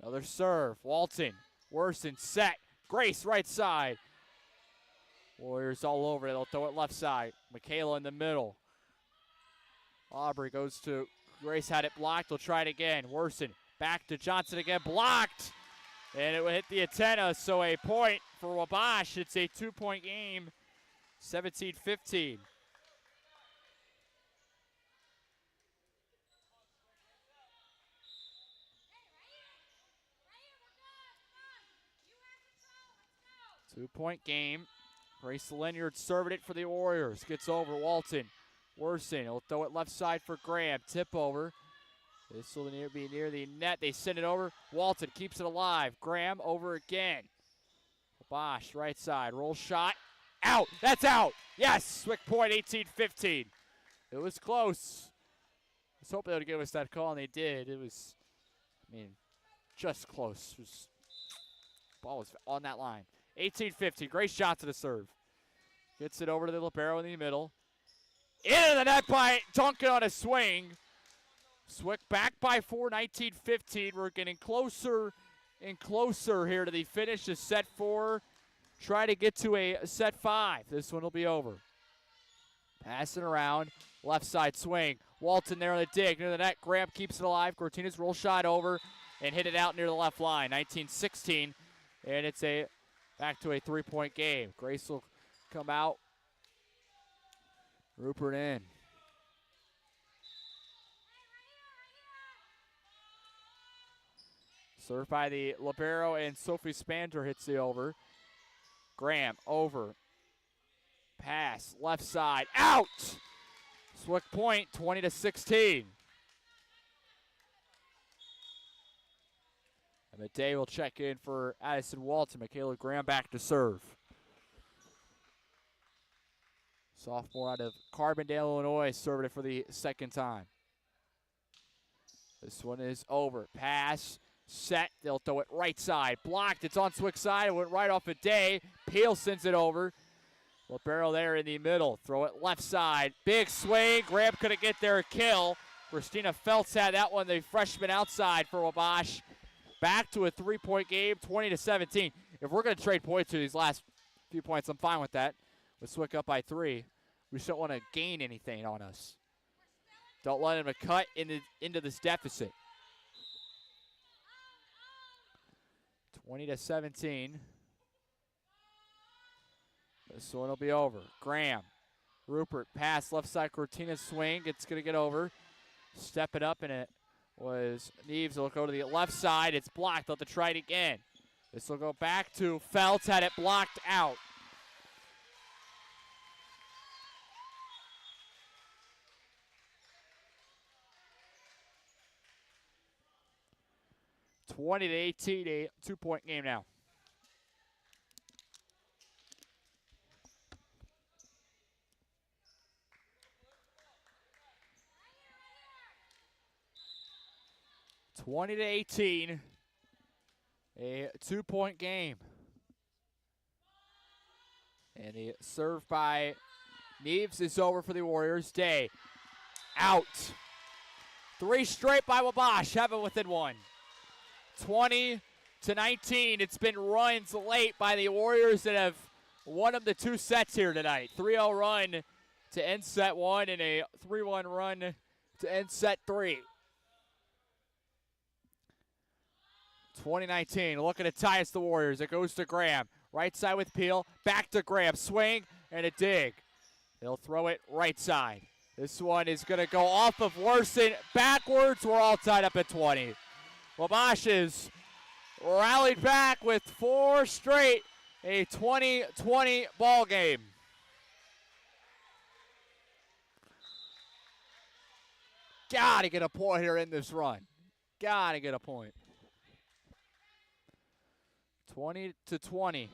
Another serve. Walton. Worsen set. Grace right side. Warriors all over it. They'll throw it left side. Michaela in the middle. Aubrey goes to Grace, had it blocked. They'll try it again. Worsen back to Johnson again. Blocked. And it will hit the antenna. So a point for Wabash. It's a 2-point game. 17-15. Two-point game. Grace Lenyard serving it for the Warriors. Gets over Walton. Worsen. He'll throw it left side for Graham. Tip over. This will be near the net. They send it over. Walton keeps it alive. Graham over again. Wabash right side. Roll shot. Out. That's out. Yes. Swick point 18-15. It was close. I was hoping they would give us that call, and they did. It was, just close. Ball was on that line. 18-15, great shot to the serve. Gets it over to the libero in the middle. Into the net by Duncan on a swing. Swick back by 4, 19-15. We're getting closer and closer here to the finish of set 4. Try to get to a set 5. This one will be over. Passing around, left side swing. Walton there on the dig, near the net. Graham keeps it alive. Cortina's roll shot over and hit it out near the left line. 19-16, and it's a back to a 3-point game. Grace will come out. Rupert in. Served by the libero, and Sophie Spander hits the over. Graham over. Pass, left side, out! Swick point, 20-16. And Midday will check in for Addison Walton. Michaela Graham back to serve. Sophomore out of Carbondale, Illinois, serving it for the second time. This one is over. Pass, set. They'll throw it right side. Blocked. It's on Swick side. It went right off a day. Peel sends it over. Libero there in the middle. Throw it left side. Big swing. Graham couldn't get there a kill. Christina Feltz had that one, the freshman outside for Wabash. back to a 3-point game, 20-17. If we're going to trade points to these last few points, I'm fine with that. With Swick up by 3. We just don't want to gain anything on us. Don't let them cut into this deficit. 20-17. This one will be over. Graham. Rupert pass left side. Cortina's swing. It's going to get over. Step it up, and it was Neves. Will go to the left side. It's blocked. They'll have to try it again. This will go back to Feltz. Had it blocked out. (20-18), a 2-point game now. (20-18), a 2-point game. And the serve by Neves is over for the Warriors. Day out. 3 straight by Wabash. Have it within 1. 20-19. It's been runs late by the Warriors that have won them the 2 sets here tonight. 3-0 run to end set 1 and a 3-1 run to end set 3. 2019, looking to tie us the Warriors. It goes to Graham. Right side with Peel. Back to Graham. Swing and a dig. They'll throw it right side. This one is going to go off of Worson backwards. We're all tied up at 20. Wabash is rallied back with 4 straight. A 20-20 ball game. Gotta get a point here in this run. Gotta get a point. 20-20.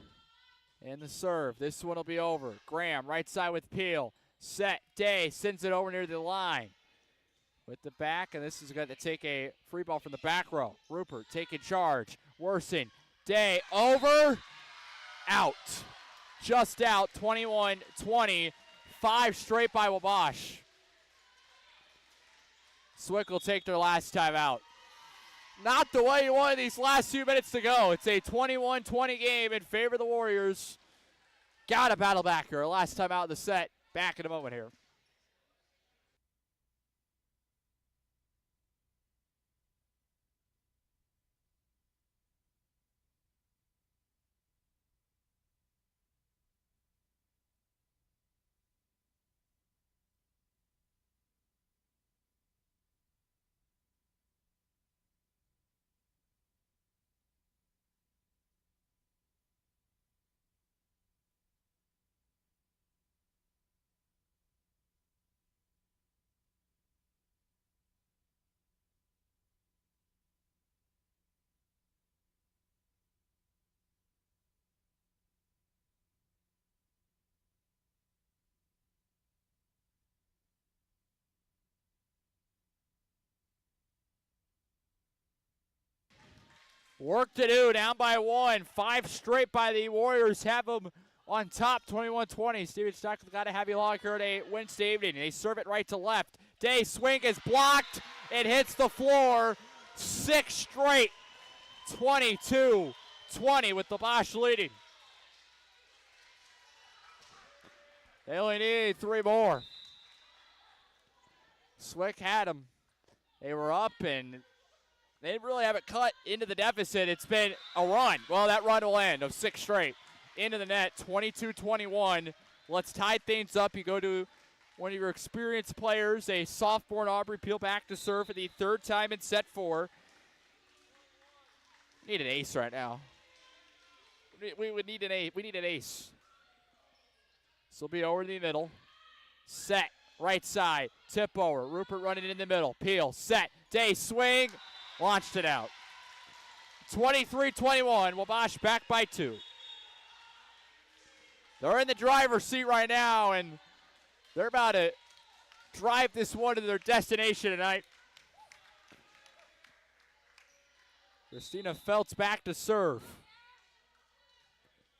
And the serve. This one will be over. Graham, right side with Peel. Set. Day sends it over near the line. With the back, and this is going to take a free ball from the back row. Rupert taking charge. Worson. Day over. Out. Just out. 21-20. 5 straight by Wabash. Swick will take their last time out. Not the way you wanted these last few minutes to go. It's a 21-20 game in favor of the Warriors. Got to battle back here. Last time out of the set. Back in a moment here. Work to do, down by 1. 5 straight by the Warriors have them on top, 21-20. Steven Stockton's got to have you along here on a Wednesday evening. They serve it right to left. Day swing is blocked. It hits the floor. 6 straight. 22-20 with the Bosch leading. They only need 3 more. Swick had them. They were up and they didn't really have it cut into the deficit. It's been a run. Well, that run will end of 6 straight. Into the net, 22-21. Let's tie things up. You go to one of your experienced players, a sophomore Aubrey Peel, back to serve for the 3rd time in set 4. Need an ace right now. We would need an ace. We need an ace. This will be over in the middle. Set, right side, tip over. Rupert running in the middle. Peel, set, Day swing. Launched it out. 23-21, Wabash back by 2. They're in the driver's seat right now, and they're about to drive this one to their destination tonight. Christina Feltz back to serve.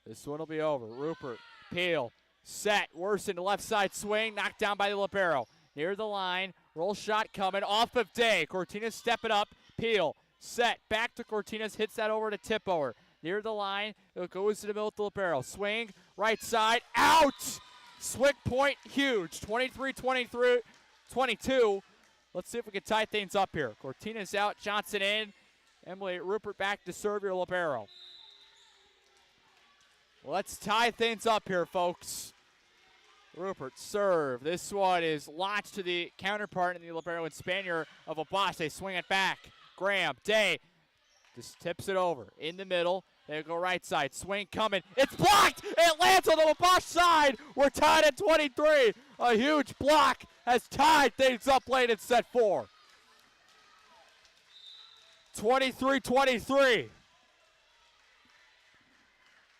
This one will be over. Rupert, Peel, set, Worson, left side swing, knocked down by the libero. Near the line, roll shot coming off of Day. Cortina stepping up. Peel Set. Back to Cortinas. Hits that over to Tipover. Near the line. It goes to the middle of the libero. Swing. Right side. Out! Swick point. Huge. 23-23. 22. Let's see if we can tie things up here. Cortinas out. Johnson in. Emily Rupert back to serve your libero. Let's tie things up here, folks. Rupert serve. This one is launched to the counterpart in the libero and Spanier of Wabash. They swing it back. Graham, Day, just tips it over. In the middle, they go right side. Swing coming. It's blocked! It lands on the Wabash side. We're tied at 23. A huge block has tied things up late in set 4. 23-23.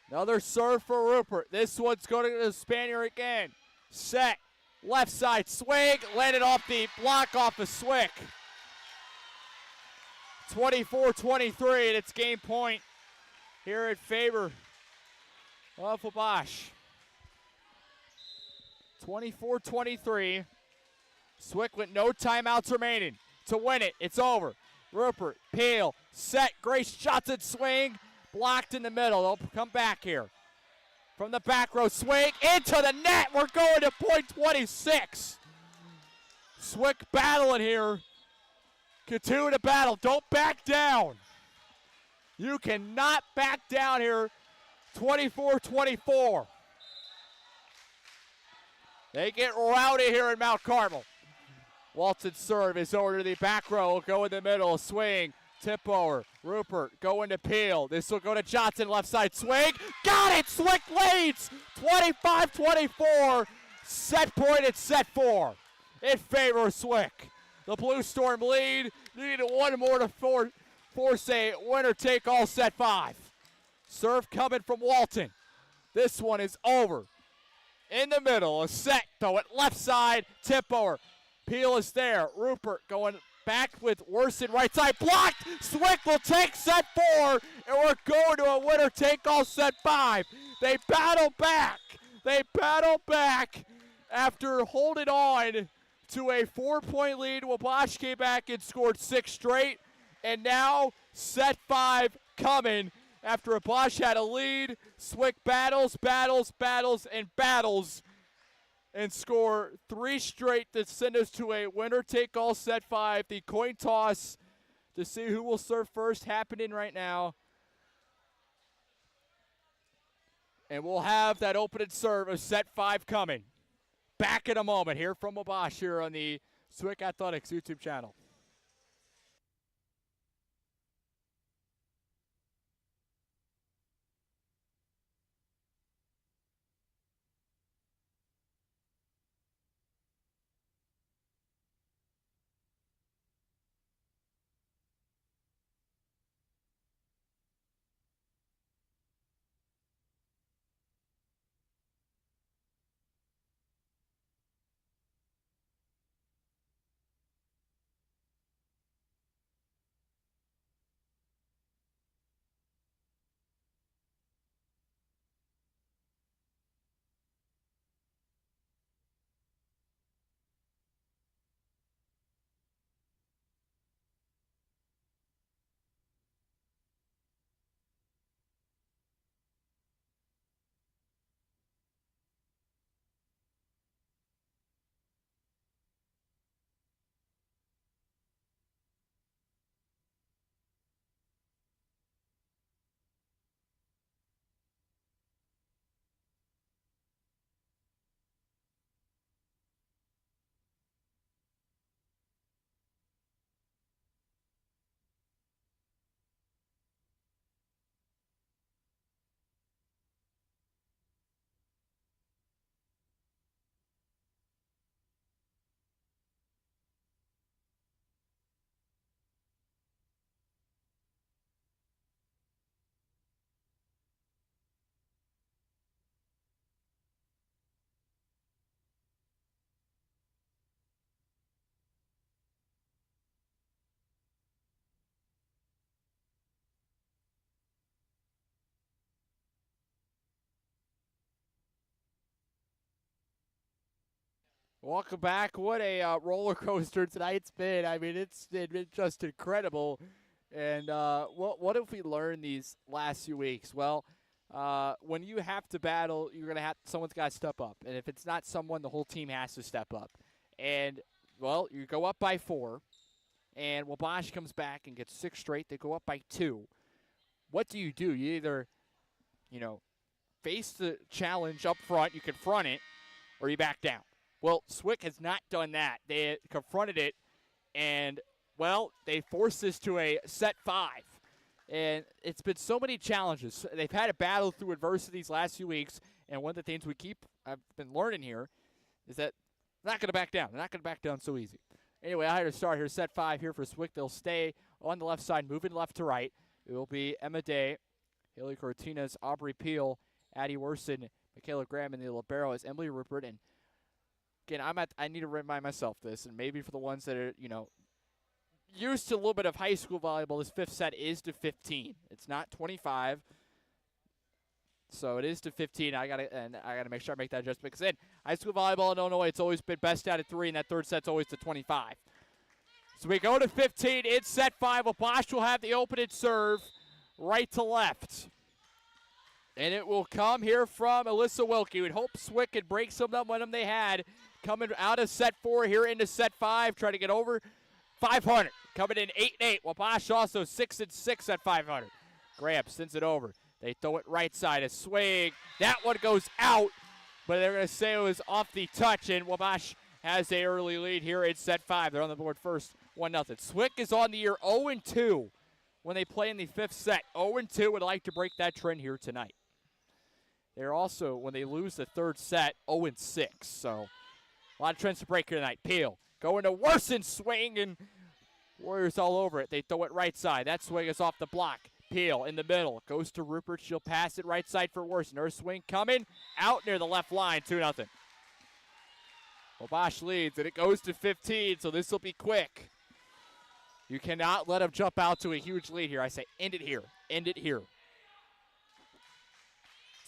Another serve for Rupert. This one's going to the Spanier again. Set. Left side swing. Landed off the block off of Swick. 24-23, and it's game point here in favor of Wabash. 24-23. Swick with no timeouts remaining to win it. It's over. Rupert, Peel, set. Grace Johnson swing. Blocked in the middle. They'll come back here. From the back row, swing into the net. We're going to point 26. Swick battling here. Continue to battle. Don't back down. You cannot back down here. 24-24. They get rowdy here in Mount Carmel. Walton's serve is over to the back row. Will go in the middle. Swing. Tip over. Rupert going to Peel. This will go to Johnson. Left side swing. Got it! Swick leads! 25-24. Set point at set 4. In favor of Swick. The Blue Storm lead. Needed one more to force a winner-take-all set 5. Serve coming from Walton. This one is over. In the middle, a set, though, at left side. Tip over. Peel is there. Rupert going back with Worson right side. Blocked! Swick will take set 4, and we're going to a winner-take-all set 5. They battle back. They battle back after holding on to a 4-point lead. Wabash came back and scored 6 straight. And now set 5 coming after Wabash had a lead. Swick battles, and score 3 straight to send us to a winner-take-all set 5. The coin toss to see who will serve first happening right now. And we'll have that opening serve of set 5 coming. Back in a moment here from Wabash here on the Swick Athletics YouTube channel. Welcome back. What a roller coaster tonight's been. I mean, it's been just incredible. And what have we learned these last few weeks? Well, when you have to battle, you're gonna have someone's got to step up, and if it's not someone, the whole team has to step up. And well, you go up by 4, and Wabash comes back and gets 6 straight. They go up by 2. What do? You either, face the challenge up front, you confront it, or you back down. Well, Swick has not done that. They confronted it, and, well, they forced this to a set 5. And it's been so many challenges. They've had to battle through adversity these last few weeks, and one of the things I've been learning here is that they're not going to back down. They're not going to back down so easy. Anyway, I had to start here. Set 5 here for Swick. They'll stay on the left side, moving left to right. It will be Emma Day, Haley Cortinas, Aubrey Peel, Addie Worson, Michaela Graham, and the libero is Emily Rupert. And again, I need to remind myself this, and maybe for the ones that are, used to a little bit of high school volleyball, this 5th set is to 15. It's not 25. So it is to 15. I gotta make sure I make that adjustment, because in high school volleyball in Illinois, it's always been best out of 3, and that 3rd set's always to 25. So we go to 15 in set 5. Wabash will have the opening serve right to left. And it will come here from Alyssa Wilkie. We'd hope Swick could break some of the momentum they had coming out of set 4 here into set 5, try to get over 500. Coming in 8-8. Wabash also 6-6 at 500. Graham sends it over. They throw it right side. A swing. That one goes out, but they're going to say it was off the touch, and Wabash has a early lead here in set 5. They're on the board first, 1-0. Swick is on the year 0-2 when they play in the 5th set. 0-2 would like to break that trend here tonight. They're also, when they lose the 3rd set, 0-6. So a lot of trends to break here tonight. Peel going to Worsen, swing, and Warriors all over it. They throw it right side. That swing is off the block. Peel in the middle. Goes to Rupert. She'll pass it right side for Worsen. Her swing coming out near the left line. 2-0. Wabash leads, and it goes to 15, so this will be quick. You cannot let them jump out to a huge lead here. I say end it here. End it here.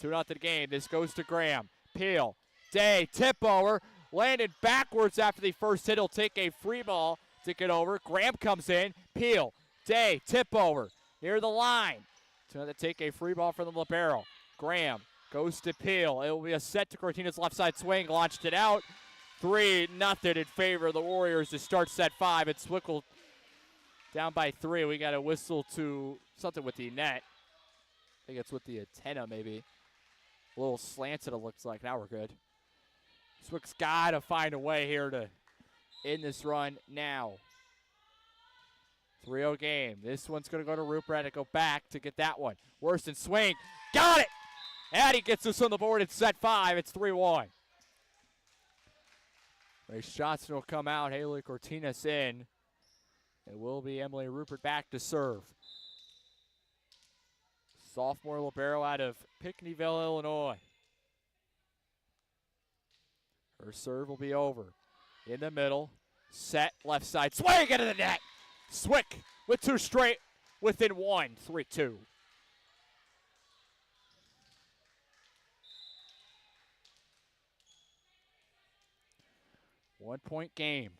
2-0 game. This goes to Graham. Peel. Day. Tip over. Landed backwards after the first hit. He'll take a free ball to get over. Graham comes in. Peel. Day. Tip over. Near the line. To take a free ball from the libero. Graham goes to Peel. It will be a set to Cortina's left side swing. Launched it out. 3-0 in favor of the Warriors to start set 5. It's Swickle down by 3. We got a whistle to something with the net. I think it's with the antenna maybe. A little slanted it looks like. Now we're good. Swick's got to find a way here to end this run now. 3-0 game. This one's going to go to Rupert and go back to get that one. Worsen swing. Got it! Addie gets us on the board at set 5. It's 3-1. Grace Johnson will come out. Haley Cortinas in. It will be Emily Rupert back to serve. Sophomore libero out of Pinckneyville, Illinois. Her serve will be over. In the middle. Set. Left side. Swing into the net. Swick with 2 straight. Within 1. 3-2. One-point game.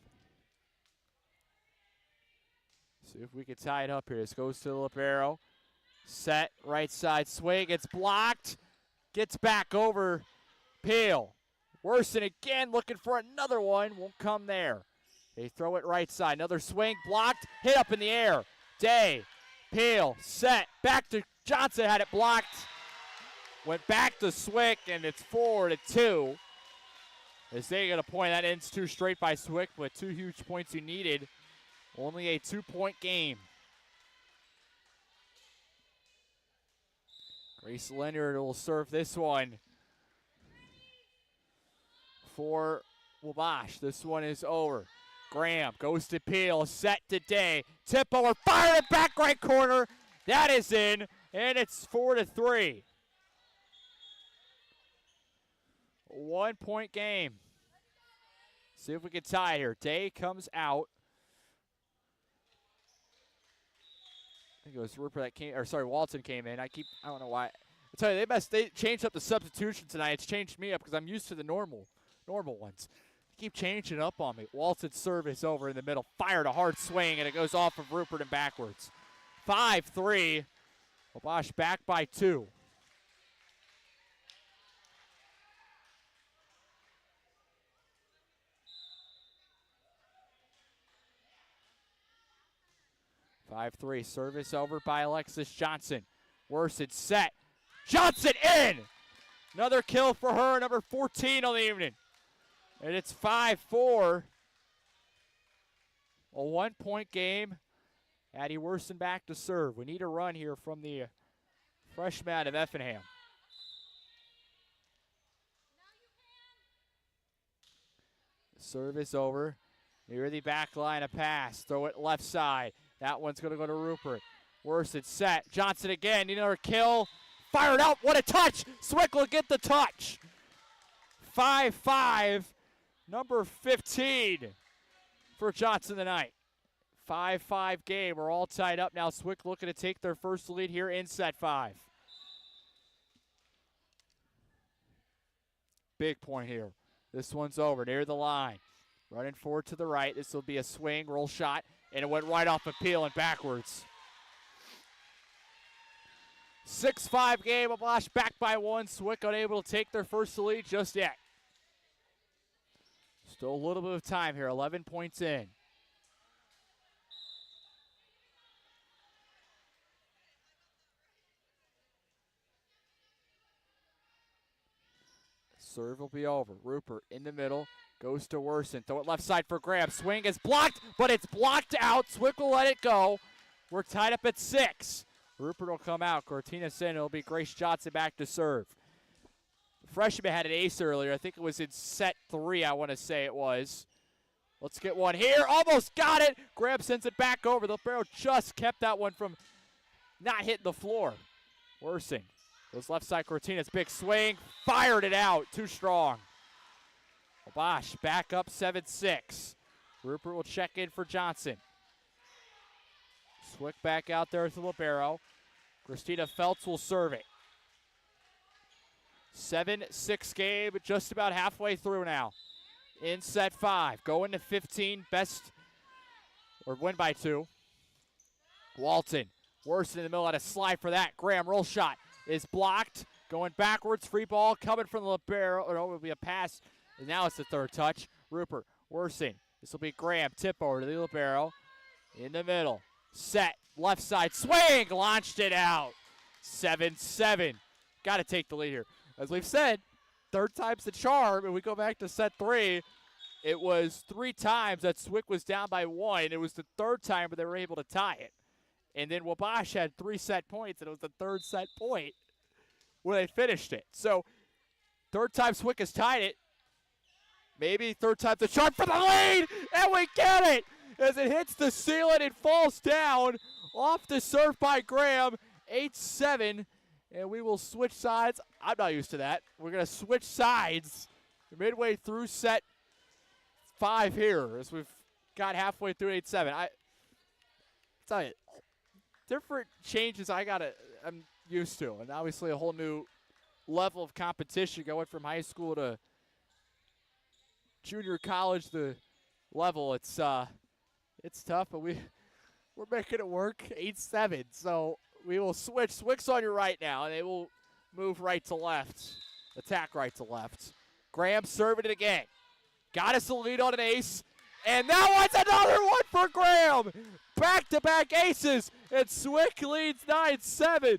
See if we can tie it up here. This goes to the libero. Set, right side swing. It's blocked. Gets back over. Peel. Worsen again, looking for another one. Won't come there. They throw it right side. Another swing. Blocked. Hit up in the air. Day. Peel. Set. Back to Johnson. Had it blocked. Went back to Swick, and it's 4-2. As they get a point, that ends 2 straight by Swick, with 2 huge points you needed. Only a 2-point game. Grace Leonard will serve this one for Wabash. This one is over. Graham goes to Peel, set to Day. Tip over, fire it back right corner. That is in, and it's 4-3. 1-point game. See if we can tie here. Day comes out. I think it was Rupert that came, or sorry, Walton came in. I don't know why. I tell you, they changed up the substitution tonight. It's changed me up because I'm used to the normal ones. They keep changing up on me. Walton's serve is over in the middle. Fired a hard swing, and it goes off of Rupert and backwards. 5-3. Wabash back by 2. Service over by Alexis Johnson. Worsen set. Johnson in! Another kill for her, number 14 on the evening. And it's 5-4. A 1-point game. Addie Worsen back to serve. We need a run here from the freshman out of Effingham. Service over. Near the back line, a pass. Throw it left side. That one's going to go to Rupert. Worsen set. Johnson again. Need another kill. Fired out. What a touch. Swick will get the touch. 5-5. Number 15 for Johnson tonight. 5-5 game. We're all tied up now. Swick looking to take their first lead here in set 5. Big point here. This one's over near the line. Running forward to the right. This will be a swing, roll shot, and it went right off a peel and backwards. 6-5 game. Wabash back by 1. Swick unable to take their first lead just yet. Still a little bit of time here. 11 points in. Serve will be over. Rupert in the middle. Goes to Worsen. Throw it left side for Graham. Swing is blocked, but it's blocked out. Swick will let it go. We're tied up at 6. Rupert will come out. Cortinas in. It'll be Grace Johnson back to serve. The freshman had an ace earlier. I think it was in set 3, I want to say it was. Let's get one here. Almost got it. Graham sends it back over. The barrel just kept that one from not hitting the floor. Worsen. Goes left side, Cortinas. Big swing. Fired it out. Too strong. Wabash back up 7-6. Rupert will check in for Johnson. Swick back out there with the libero. Christina Feltz will serve it. 7-6 game, just about halfway through now. In set 5, going to 15, best, or win by 2. Walton, Worsen in the middle, had a slide for that. Graham, roll shot is blocked. Going backwards, free ball coming from the libero. Or it will be a pass. And now it's the third touch. Rupert, Worsen. This will be Graham, tip over to the libero. In the middle, set, left side, swing, launched it out. 7-7. Got to take the lead here. As we've said, third time's the charm, and we go back to set 3. It was 3 times that Swick was down by 1. It was the third time where they were able to tie it. And then Wabash had 3 set points, and it was the third set point where they finished it. So, third time Swick has tied it. Maybe third time's the charm for the lead, and we get it! As it hits the ceiling, it falls down off the serve by Graham. 8-7. And we will switch sides. I'm not used to that. We're going to switch sides midway through set 5 here as we've got halfway through 8-7. I tell you, different changes I'm used to. And obviously a whole new level of competition going from high school to junior college, the level. It's tough, but we're making it work. 8-7. So we will switch. Swick's on your right now, and they will move right to left. Attack right to left. Graham serving it again. Got us a lead on an ace. And that one's another one for Graham. Back-to-back aces. And Swick leads 9-7.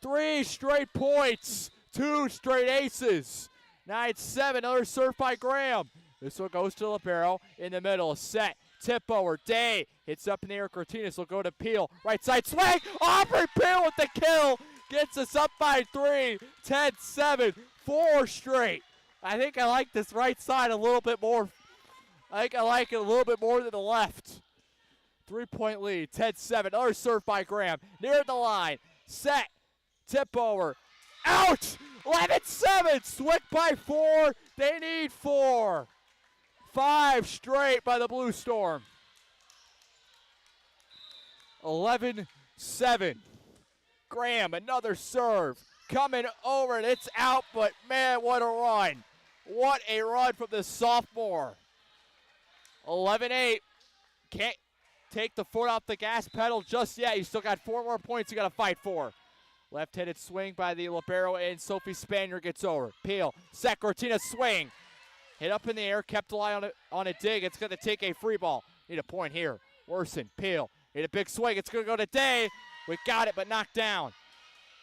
3 straight points. 2 straight aces. 9-7. Another serve by Graham. This one goes to libero in the middle. Set. Tip over. Day hits up in the air. Cortinas will go to Peel. Right side swing. Aubrey Peel with the kill. Gets us up by 3. 10-7. 4 straight. I think I like this right side a little bit more. I think I like it a little bit more than the left. 3-point lead. 10-7. Another serve by Graham. Near the line. Set. Tip over. Out. 11-7. Swick by 4. They need 4. 5 straight by the Blue Storm. 11-7. Graham, another serve. Coming over, and it's out, but man, what a run. What a run from the sophomore. 11-8. take the foot off the gas pedal just yet. You still got 4 more points you got to fight for. Left-handed swing by the libero, and Sophie Spanier gets over. Peel, set, Cortina swing. Hit up in the air, kept the line on a dig. It's going to take a free ball. Need a point here. Worsen, Peel, need a big swing. It's going to go to Day. We got it, but knocked down.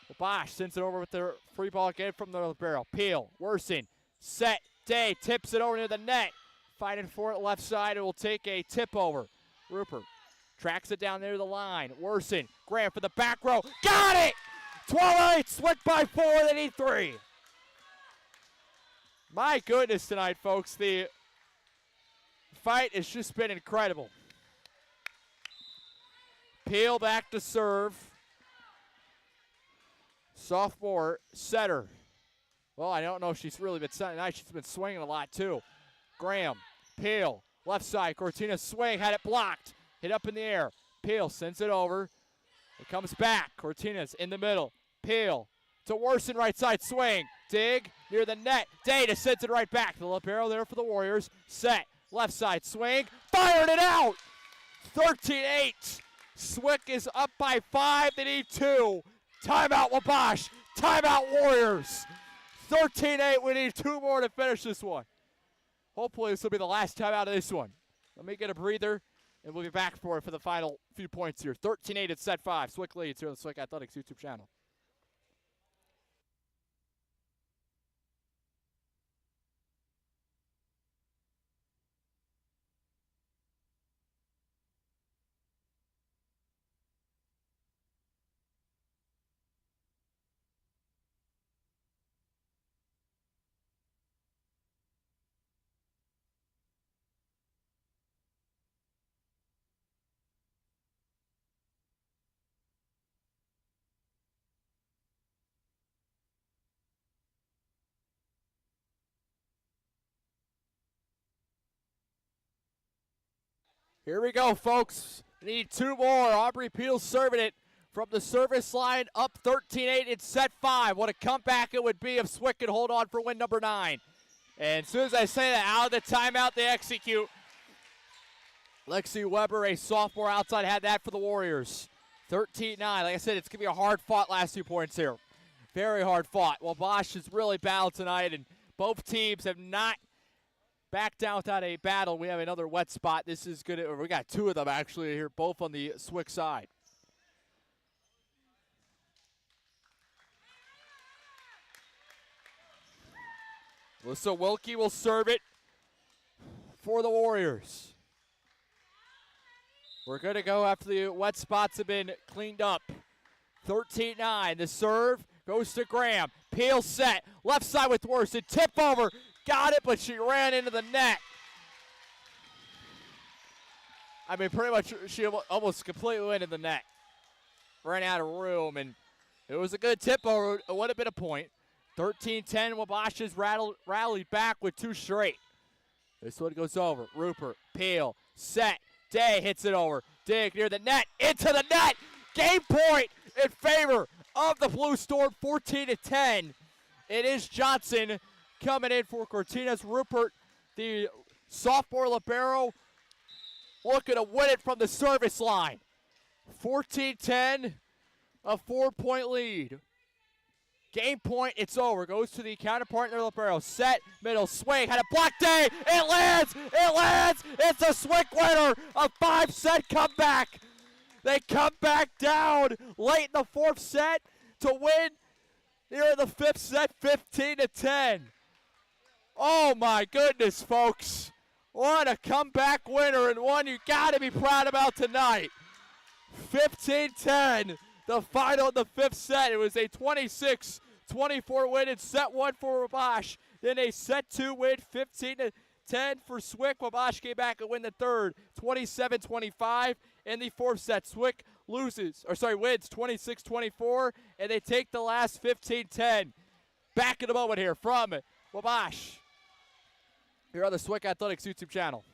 Wabash sends it over with the free ball again from the libero. Peel, Worsen, set, Day, tips it over near the net. Fighting for it left side. It will take a tip over. Rupert tracks it down near the line. Worsen, Graham for the back row. Got it! 12-8, Swick by 4, they need 3. My goodness tonight, folks. The fight has just been incredible. Peel back to serve. Sophomore setter. Well, I don't know if she's really been setting tonight. She's been swinging a lot, too. Graham, Peel, left side. Cortina swing, had it blocked. Hit up in the air. Peel sends it over. It comes back. Cortina's in the middle. Peel to Worsen, right side swing. Dig near the net. Data sends it right back. The libero there for the Warriors. Set. Left side swing. Fired it out. 13-8. Swick is up by 5. They need 2. Timeout Wabash. Timeout Warriors. 13-8. We need 2 more to finish this one. Hopefully this will be the last timeout of this one. Let me get a breather, and we'll be back for it for the final few points here. 13-8 at set 5. Swick leads here on the Swick Athletics YouTube channel. Here we go, folks. We need 2 more. Aubrey Peel serving it from the service line, up 13-8 in set 5. What a comeback it would be if Swick could hold on for win number 9. And as soon as I say that, out of the timeout, they execute. Lexi Weber, a sophomore outside, had that for the Warriors. 13-9. Like I said, it's going to be a hard-fought last 2 points here. Very hard fought. Wabash has really battled tonight, and both teams have not back down without a battle. We have another wet spot. This is good. We got 2 of them actually here, both on the Swick side. Alyssa Wilkie will serve it for the Warriors. We're going to go after the wet spots have been cleaned up. 13-9. The serve goes to Graham. Peel set. Left side with Worsen. Tip over. Got it, but she ran into the net. I mean, pretty much she almost completely went in the net. Ran out of room, and it was a good tip over. It would have been a point. 13-10, Wabash has rallied back with 2 straight. This one goes over. Rupert, Peel, set. Day hits it over. Dig near the net. Into the net. Game point in favor of the Blue Storm, 14-10. It is Johnson coming in for Cortina's. Rupert, the sophomore libero, looking to win it from the service line. 14-10, a 4-point lead. Game point, it's over. Goes to the counterpart in their libero. Set, middle, swing, had a block. Day, it lands, it's a Swick winner, a 5-set comeback. They come back down late in the 4th set to win here in the 5th set, 15-10. Oh my goodness, folks. What a comeback winner, and one you gotta be proud about tonight. 15-10, the final in the 5th set. It was a 26-24 win in set 1 for Wabash. Then a set 2 win, 15-10 for Swick. Wabash came back and win the 3rd, 27-25. In the 4th set, Swick wins 26-24, and they take the last 15-10. Back in a moment here from Wabash. Here on the Swick Athletics YouTube channel.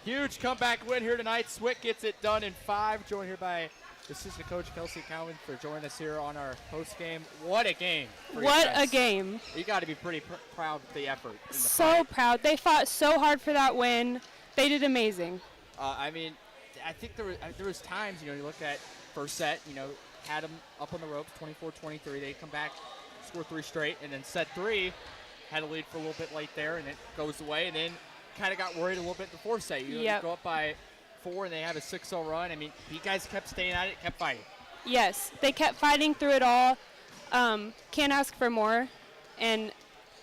Huge comeback win here tonight. Swick gets it done in 5. Joined here by assistant coach Kelsey Cowan for joining us here on our post game. What a game! What a game! You got to be pretty proud of the effort. So fight. proud. They fought so hard for that win. They did amazing. I mean, I think there was times, you look at first set, had them up on the ropes, 24-23. They come back, score 3 straight, and then set 3, had a lead for a little bit late there, and it goes away, and then kind of got worried a little bit in the fourth set. You go up by 4, and they have a 6-0 run. I mean, you guys kept staying at it, kept fighting. Yes, they kept fighting through it all. Can't ask for more. And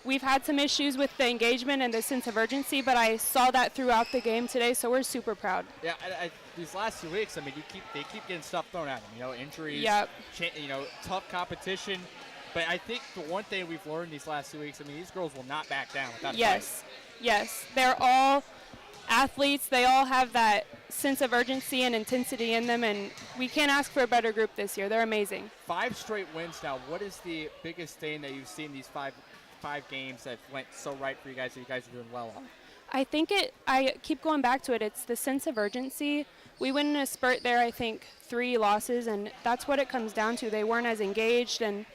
we've had some issues with the engagement and the sense of urgency, but I saw that throughout the game today, so we're super proud. Yeah, these last 2 weeks, I mean, they keep getting stuff thrown at them. Injuries, tough competition. But I think the one thing we've learned these last 2 weeks, I mean, these girls will not back down without a fight. Yes, they're all athletes. They all have that sense of urgency and intensity in them, and we can't ask for a better group this year. They're amazing. 5 straight wins now. What is the biggest thing that you've seen these five games that went so right for you guys that you guys are doing well on? I think I keep going back to it. It's the sense of urgency. We went in a spurt there, I think, 3 losses, and that's what it comes down to. They weren't as engaged, and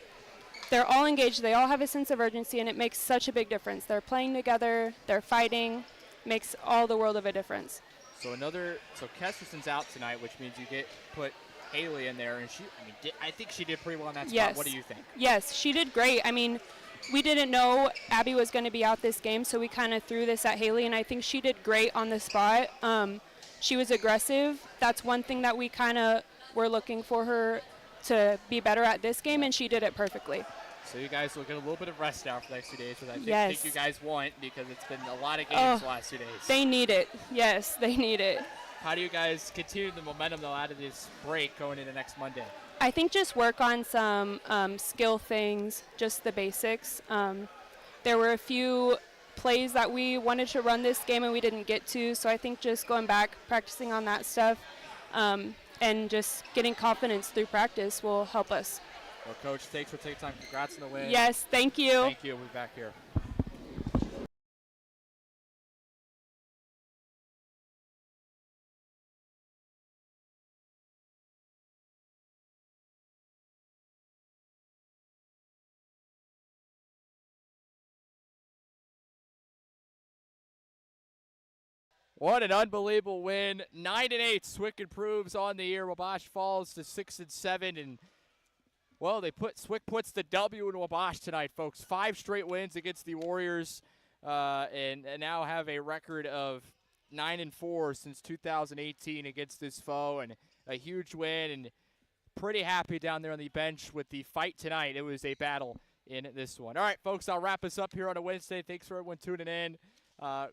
they're all engaged. They all have a sense of urgency, and it makes such a big difference. They're playing together. They're fighting. Makes all the world of a difference. So Kesterson's out tonight, which means you put Haley in there, and I think she did pretty well in that spot. Yes. What do you think? Yes, she did great. I mean, we didn't know Abby was going to be out this game, so we kind of threw this at Haley, and I think she did great on the spot. She was aggressive. That's one thing that we kind of were looking for her to be better at this game, and she did it perfectly. So you guys will get a little bit of rest now for the next 2 days, which I think you guys want, because it's been a lot of games the last 2 days. They need it. Yes, they need it. How do you guys continue the momentum though out of this break going into next Monday? I think just work on some skill things, just the basics. There were a few plays that we wanted to run this game and we didn't get to, so I think just going back, practicing on that stuff, and just getting confidence through practice will help us. Well, Coach, thanks for taking time. Congrats on the win. Yes, thank you. Thank you. We'll be back here. What an unbelievable win. 9-8. Swick improves on the year. Wabash falls to 6-7, and well, Swick puts the W in Wabash tonight, folks. 5 straight wins against the Warriors, and now have a record of 9-4 since 2018 against this foe, and a huge win. And pretty happy down there on the bench with the fight tonight. It was a battle in this one. All right, folks, I'll wrap us up here on a Wednesday. Thanks for everyone tuning in.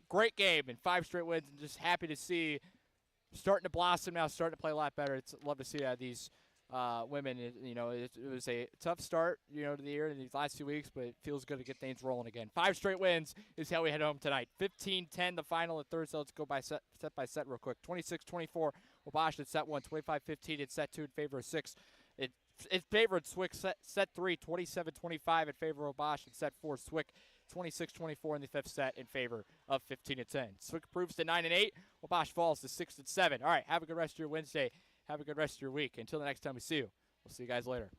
Great game and 5 straight wins, and just happy to see starting to blossom now, starting to play a lot better. It's love to see these women. It was a tough start, to the year in these last 2 weeks, but it feels good to get things rolling again. 5 straight wins is how we head home tonight. 15-10 the final at third, so let's go by set by set real quick. 26-24 Wabash in set 1, 25-15 in set 2 in favor of 6. It favored Swick set 3, 27-25 in favor of Wabash in set 4. Swick 26-24 in the 5th set in favor of 15-10. Swick improves to 9-8. Wabash falls to 6-7. All right, have a good rest of your Wednesday. Have a good rest of your week. Until the next time we see you, we'll see you guys later.